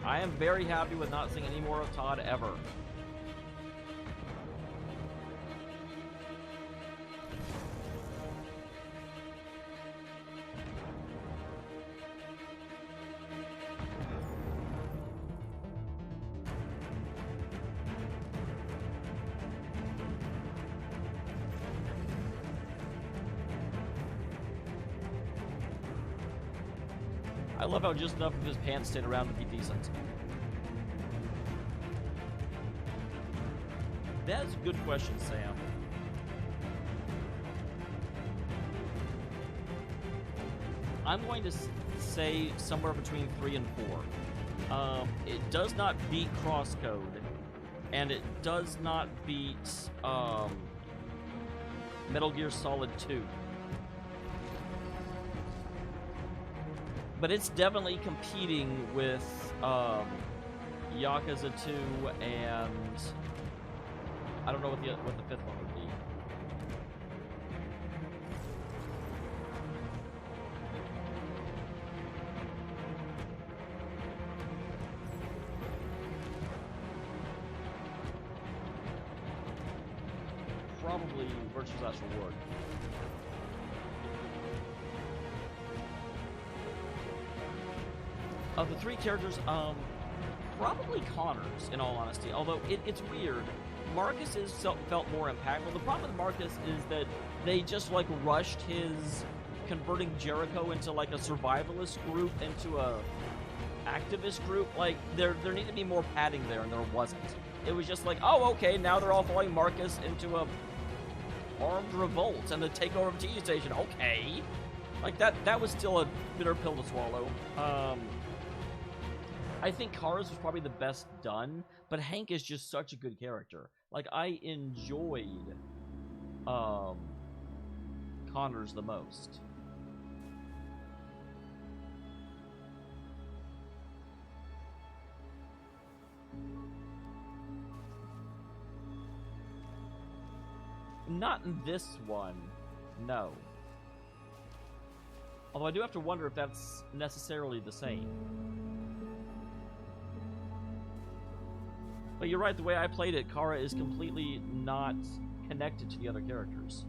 I am very happy with not seeing any more of Todd ever. I love how just enough of his pants stayed around to be decent. That's a good question, Sam. I'm going to say somewhere between 3 and 4. It does not beat Crosscode, and it does not beat Metal Gear Solid 2. But it's definitely competing with Yakuza 2 and I don't know what the fifth one would be. Probably Virtue's Last Reward. Of the three characters, probably Connors, in all honesty. Although it's weird. Marcus felt more impactful. The problem with Marcus is that they just like rushed his converting Jericho into like a survivalist group into a activist group. Like there needed to be more padding there, and there wasn't. It was just like, oh, okay, now they're all following Marcus into a armed revolt and the takeover of TU Station. Okay, like that was still a bitter pill to swallow. I think Cars was probably the best done, but Hank is just such a good character. Like, I enjoyed Connors the most. Not in this one, no. Although I do have to wonder if that's necessarily the same. But you're right, the way I played it, Kara is completely not connected to the other characters.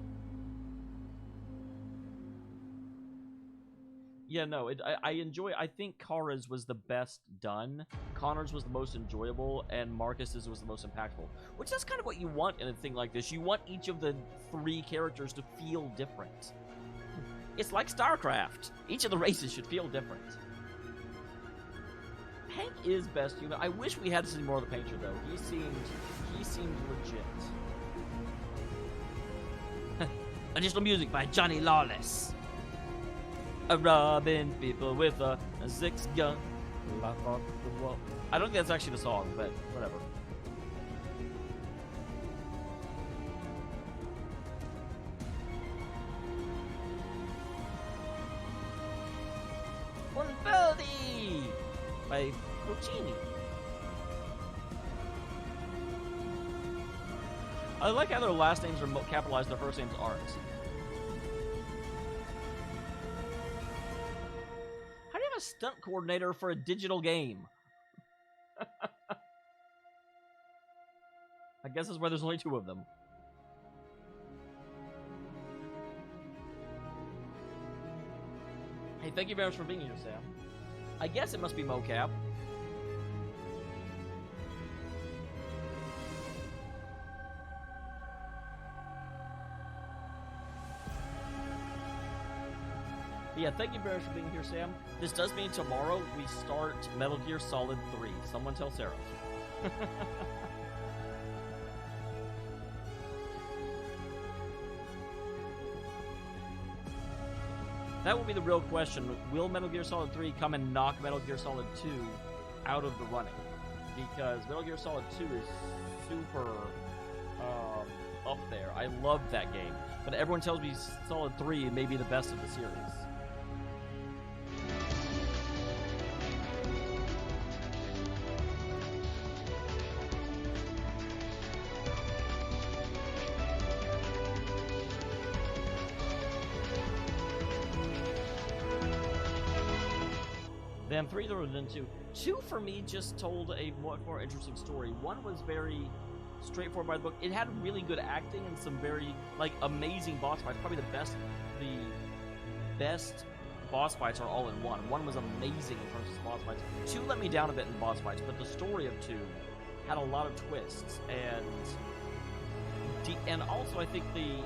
Yeah, no, I enjoy. I think Kara's was the best done. Connor's was the most enjoyable, and Marcus's was the most impactful. Which is kind of what you want in a thing like this. You want each of the 3 characters to feel different. It's like StarCraft. Each of the races should feel different. Hank is best human. I wish we had to see more of the painter though. He seemed legit. Additional music by Johnny Lawless. A robbing people with a 6 gun. Laugh off the wall. I don't think that's actually the song, but whatever. Unfeldy by Puccini. I like how their last names are capitalized, their first names aren't. How do you have a stunt coordinator for a digital game? I guess that's why there's only 2 of them. Hey, thank you very much for being here, Sam. I guess it must be mocap. Yeah, thank you very much for being here, Sam. This does mean tomorrow we start Metal Gear Solid 3. Someone tell Sarah. That will be the real question. Will Metal Gear Solid 3 come and knock Metal Gear Solid 2 out of the running? Because Metal Gear Solid 2 is super up there. I love that game. But everyone tells me Solid 3 may be the best of the series. Then 3 than 2. 2 for me just told a much more interesting story. 1 was very straightforward by the book. It had really good acting and some very amazing boss fights. Probably the best boss fights are all in 1. 1 was amazing in terms of boss fights. 2 let me down a bit in boss fights, but the story of 2 had a lot of twists and also I think the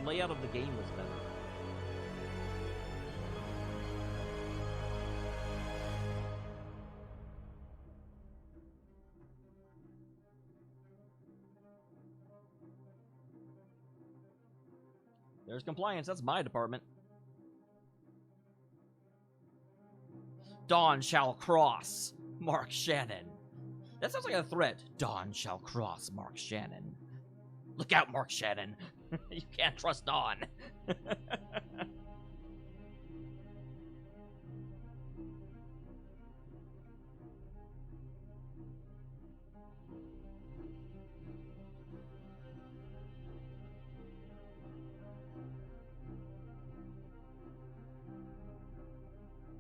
layout of the game was better. There's compliance. That's my department. Dawn shall cross Mark Shannon. That sounds like a threat. Dawn shall cross Mark Shannon. Look out, Mark Shannon. You can't trust Dawn.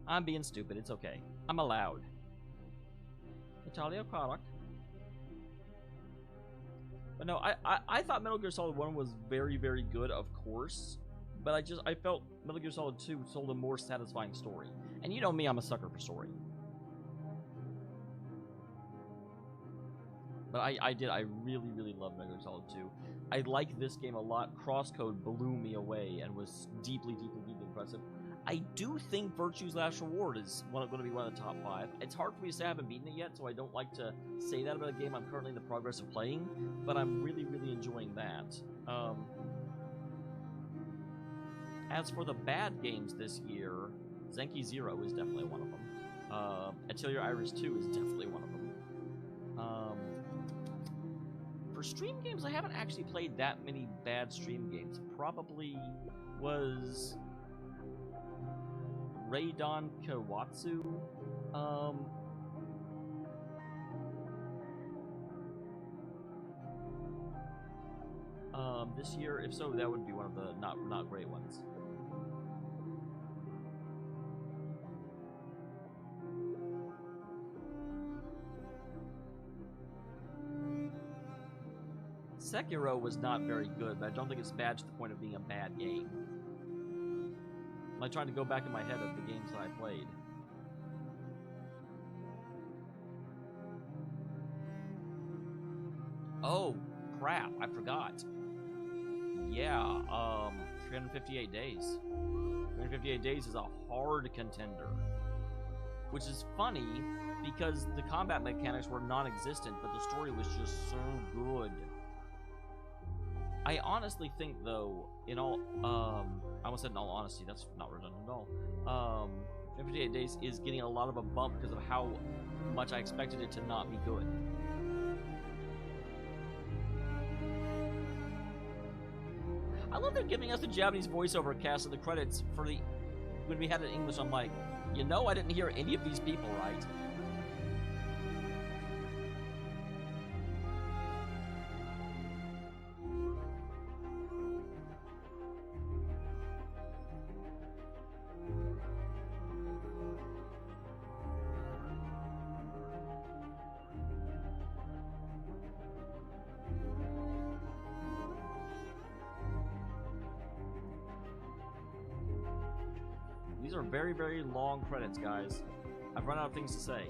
I'm being stupid. It's okay. I'm allowed. Natalia product. But no, I thought Metal Gear Solid 1 was very, very good, of course. But I felt Metal Gear Solid 2 told a more satisfying story. And you know me, I'm a sucker for story. But I really, really love Metal Gear Solid 2. I like this game a lot. Crosscode blew me away and was deeply, deeply, deeply impressive. I do think Virtue's Last Reward is going to be one of the top 5. It's hard for me to say I haven't beaten it yet, so I don't like to say that about a game I'm currently in the progress of playing, but I'm really, really enjoying that. As for the bad games this year, Zenki Zero is definitely one of them. Atelier Iris 2 is definitely one of them. For stream games, I haven't actually played that many bad stream games. Probably was Raidon Kawatsu. This year, if so, that would be one of the not great ones. Sekiro was not very good, but I don't think it's bad to the point of being a bad game. I'm trying to go back in my head of the games that I played. Oh, crap, I forgot. Yeah, 358 days. 358 days is a hard contender. Which is funny, because the combat mechanics were non-existent, but the story was just so good. I honestly think, though, in all, I almost said in all honesty, that's not redundant at all. 58 Days is getting a lot of a bump because of how much I expected it to not be good. I love they're giving us the Japanese voiceover cast of the credits for the, when we had it in English. I'm like, you know I didn't hear any of these people, right? These are very, very long credits, guys. I've run out of things to say.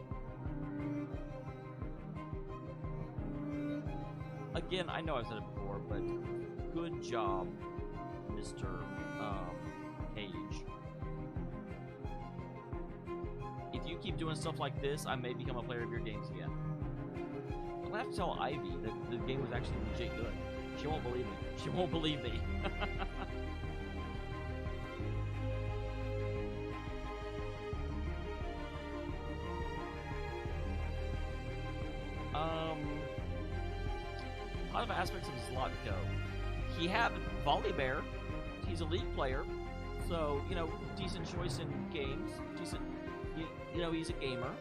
Again, I know I've said it before, but good job, Mr. Cage. If you keep doing stuff like this, I may become a player of your games again. I'm gonna have to tell Ivy that the game was actually legit good. She won't believe me. She won't believe me. A lot of aspects of Zlatko. He had Volibear. He's a league player, so you know, decent choice in games. Decent, you know, he's a gamer.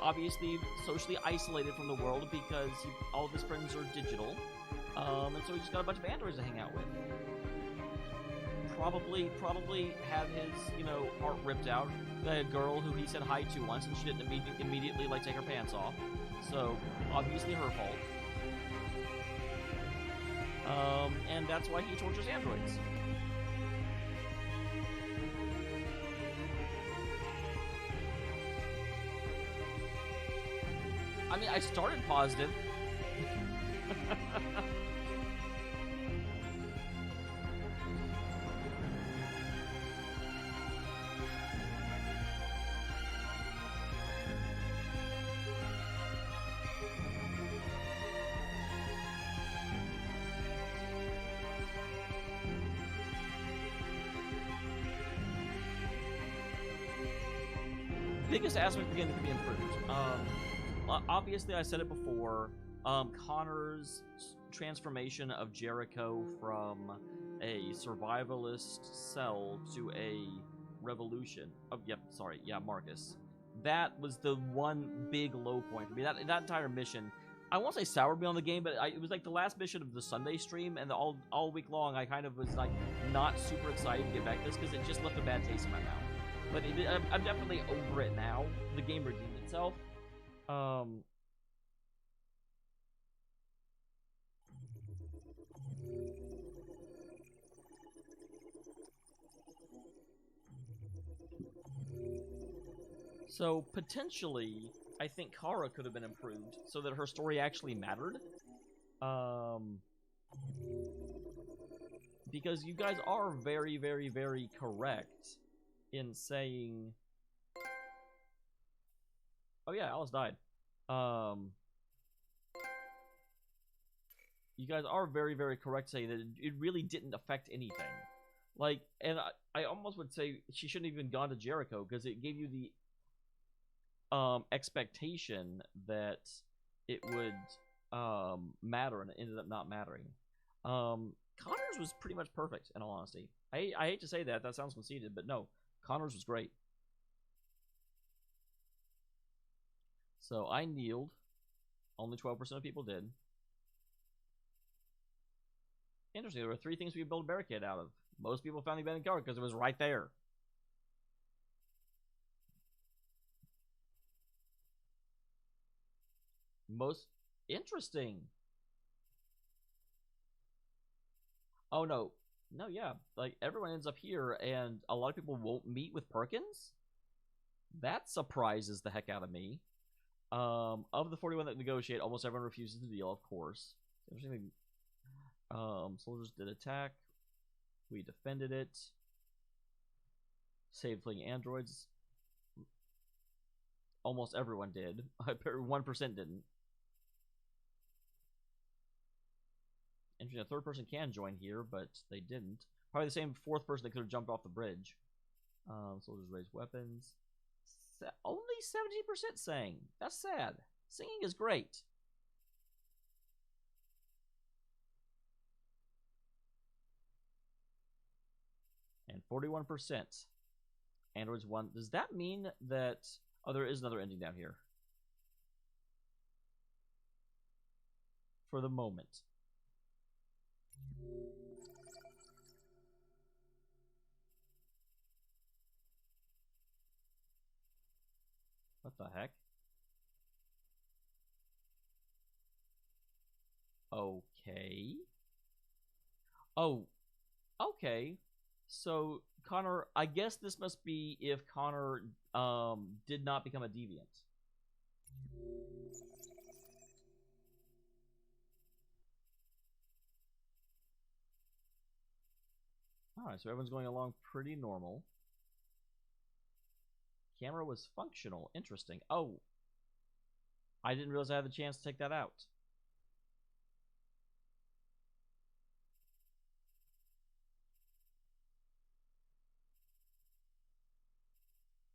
Obviously, socially isolated from the world because all of his friends are digital, and so he just got a bunch of androids to hang out with. Probably had his, you know, heart ripped out. A girl who he said hi to once, and she didn't immediately like take her pants off. So obviously her fault. And that's why he tortures androids. I mean, I started positive. Biggest aspect again that could be improved. Obviously, I said it before. Connor's transformation of Jericho from a survivalist cell to a revolution. Oh, yep, sorry, yeah, Marcus. That was the one big low point for me. That entire mission. I won't say soured me on the game, but it was like the last mission of the Sunday stream, and all week long, I kind of was like not super excited to get back to this because it just left a bad taste in my mouth. But I'm definitely over it now. The game redeemed itself. So potentially, I think Kara could have been improved so that her story actually mattered. Because you guys are very, very, very correct in saying, oh yeah, Alice died. You guys are very, very correct saying that it really didn't affect anything. Like, and I almost would say she shouldn't have even gone to Jericho because it gave you the expectation that it would matter, and it ended up not mattering. Connors was pretty much perfect, in all honesty. I hate to say that, that sounds conceited, but no, Connors was great. So I kneeled. Only 12% of people did. Interesting, there were 3 things we could build a barricade out of. Most people found the abandoned car because it was right there. Most interesting. Oh no, No, yeah, like everyone ends up here, and a lot of people won't meet with Perkins. That surprises the heck out of me. Of the 41 that negotiate, almost everyone refuses the deal, of course. Interesting. Soldiers did attack. We defended it. Saved fleeing androids. Almost everyone did. 1% didn't. Interesting, a third person can join here, but they didn't. Probably the same fourth person that could have jumped off the bridge. Soldiers raise weapons. Only 70% sang. That's sad. Singing is great. And 41%. Androids 1. Does that mean that... Oh, there is another ending down here. For the moment. What the heck? Okay. Oh. Okay. So, Connor, I guess this must be if Connor did not become a deviant. Alright, so everyone's going along pretty normal. Camera was functional. Interesting. Oh. I didn't realize I had the chance to take that out.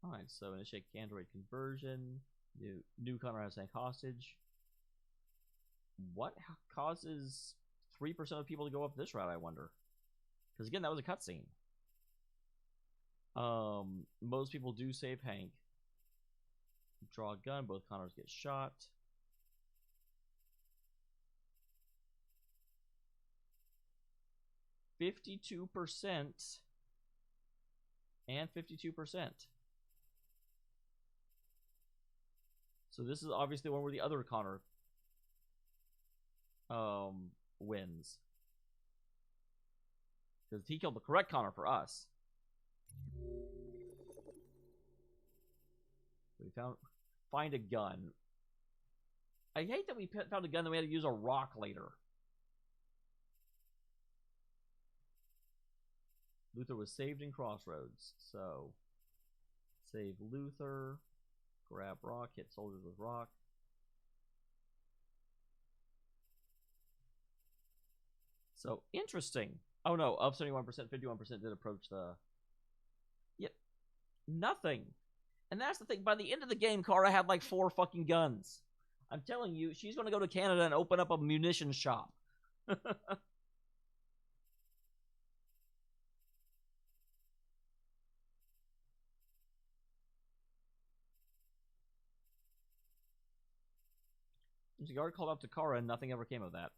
Alright, so initiate Android conversion. New Connor has tank hostage. What causes 3% of people to go up this route, I wonder? Because again, that was a cutscene. Most people do save Hank. Draw a gun, both Connors get shot. %, and 52%. So this is obviously one where the other Connor wins. Because he killed the correct Connor for us. We find a gun. I hate that we found a gun that we had to use a rock later. Luther was saved in Crossroads, so save Luther, grab rock, hit soldiers with rock. So interesting. Oh no, of 71%, 51% did approach the... Yep, nothing. And that's the thing, by the end of the game, Kara had like 4 fucking guns. I'm telling you, she's going to go to Canada and open up a munitions shop. The guard called up to Kara and nothing ever came of that.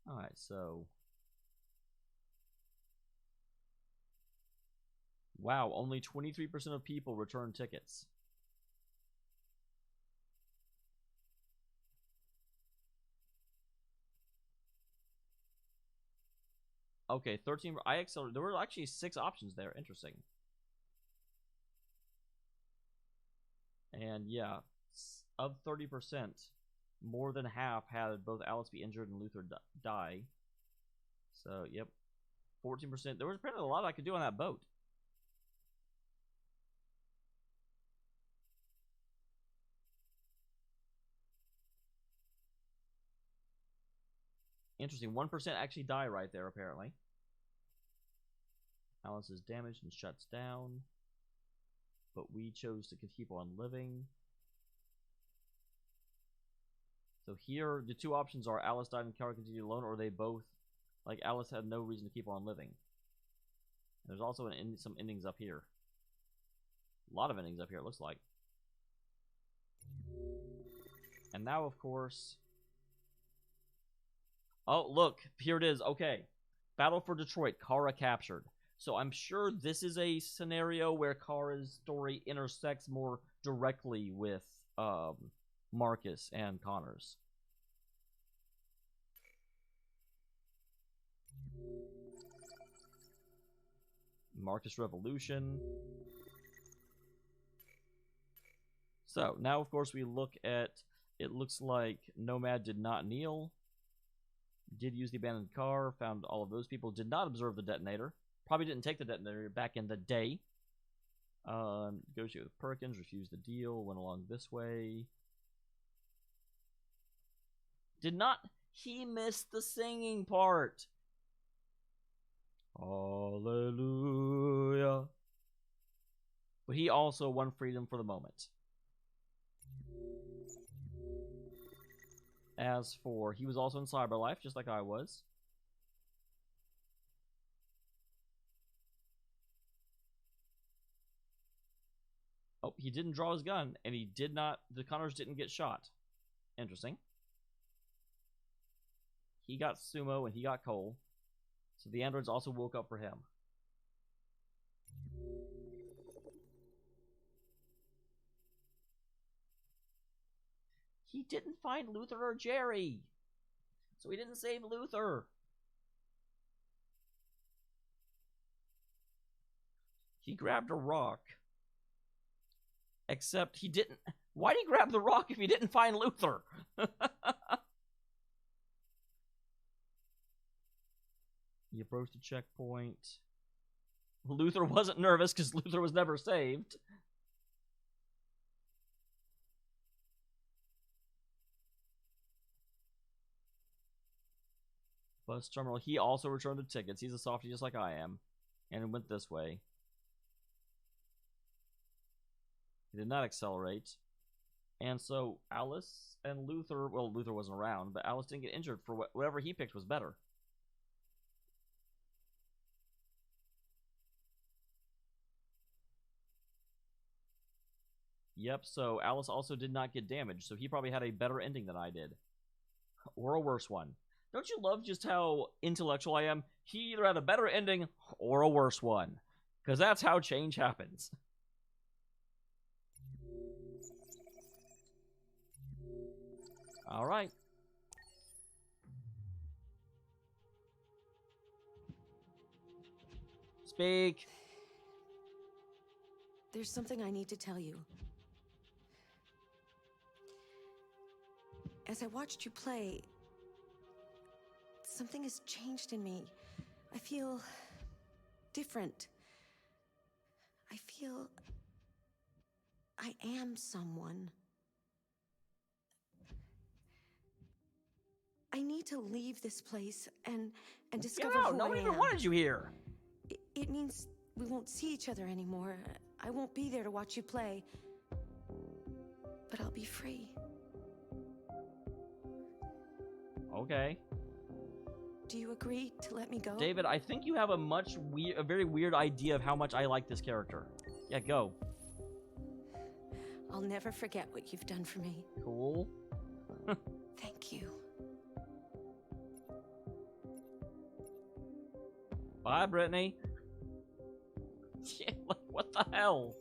Alright, so... Wow, only 23% of people return tickets. Okay, 13... I accelerated. There were actually 6 options there. Interesting. And yeah, of 30%, more than half had both Alice be injured and Luther die. So, yep. 14%. There was apparently a lot I could do on that boat. Interesting. 1% actually die right there, apparently. Alice is damaged and shuts down. But we chose to keep on living. So here, the 2 options are Alice died and Kara continued alone, or they both, like Alice had no reason to keep on living. And there's also some endings up here. A lot of endings up here, it looks like. And now, of course... Oh, look, here it is. Okay. Battle for Detroit, Kara captured. So I'm sure this is a scenario where Kara's story intersects more directly with Marcus and Connors. Marcus Revolution. So, now of course we look at, it looks like Nomad did not kneel, did use the abandoned car, found all of those people, did not observe the detonator, probably didn't take the detonator back in the day. Negotiate with Perkins, refused the deal, went along this way. Did not, he missed the singing part. Hallelujah. But he also won freedom for the moment. As for, he was also in Cyberlife, just like I was. Oh, he didn't draw his gun, and he did not, the Connors didn't get shot. Interesting. He got Sumo, and he got Cole. So the androids also woke up for him. He didn't find Luther or Jerry. So he didn't save Luther. He grabbed a rock. Except he didn't. Why did he grab the rock if he didn't find Luther? He approached the checkpoint. Luther wasn't nervous because Luther was never saved. Bus terminal. He also returned the tickets. He's a softie just like I am. And it went this way. He did not accelerate. And so Alice and Luther, well, Luther wasn't around, but Alice didn't get injured for whatever he picked was better. Yep, so Alice also did not get damaged, so he probably had a better ending than I did. Or a worse one. Don't you love just how intellectual I am? He either had a better ending or a worse one. Because that's how change happens. Alright. Speak. There's something I need to tell you. As I watched you play, something has changed in me. I feel different. I feel I am someone. I need to leave this place and discover who I am. No one even wanted you here. It means we won't see each other anymore. I won't be there to watch you play. But I'll be free. Okay. Do you agree to let me go? David, I think you have a very weird idea of how much I like this character. Yeah, go. I'll never forget what you've done for me. Cool. Thank you. Bye, Brittany. Yeah, like, what the hell?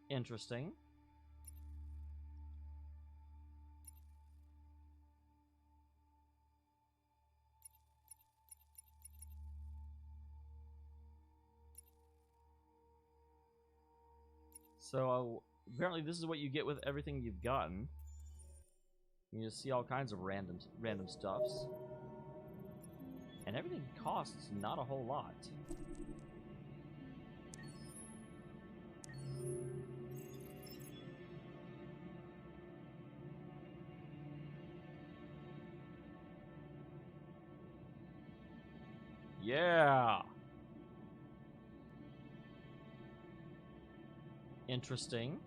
Interesting. So, apparently this is what you get with everything you've gotten. You just see all kinds of random stuffs. And everything costs not a whole lot. Yeah! Interesting.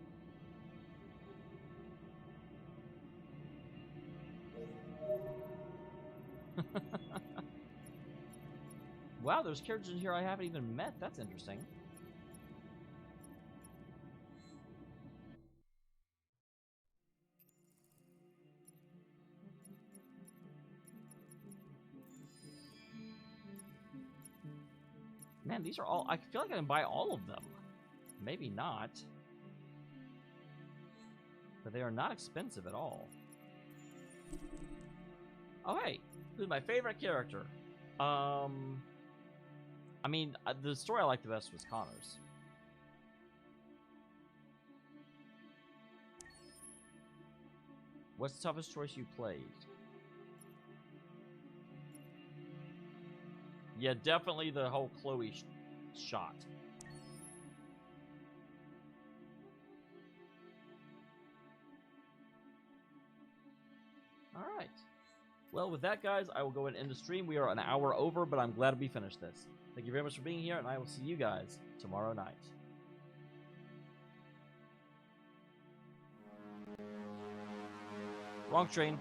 Wow, there's characters in here I haven't even met. That's interesting. Man, these are all... I feel like I can buy all of them. Maybe not. But they are not expensive at all. Oh, hey. Who's my favorite character? I mean, the story I liked the best was Connor's. What's the toughest choice you played? Yeah, definitely the whole Chloe shot. Alright. Well, with that, guys, I will go ahead and end the stream. We are an hour over, but I'm glad we finished this. Thank you very much for being here, and I will see you guys tomorrow night. Wrong train.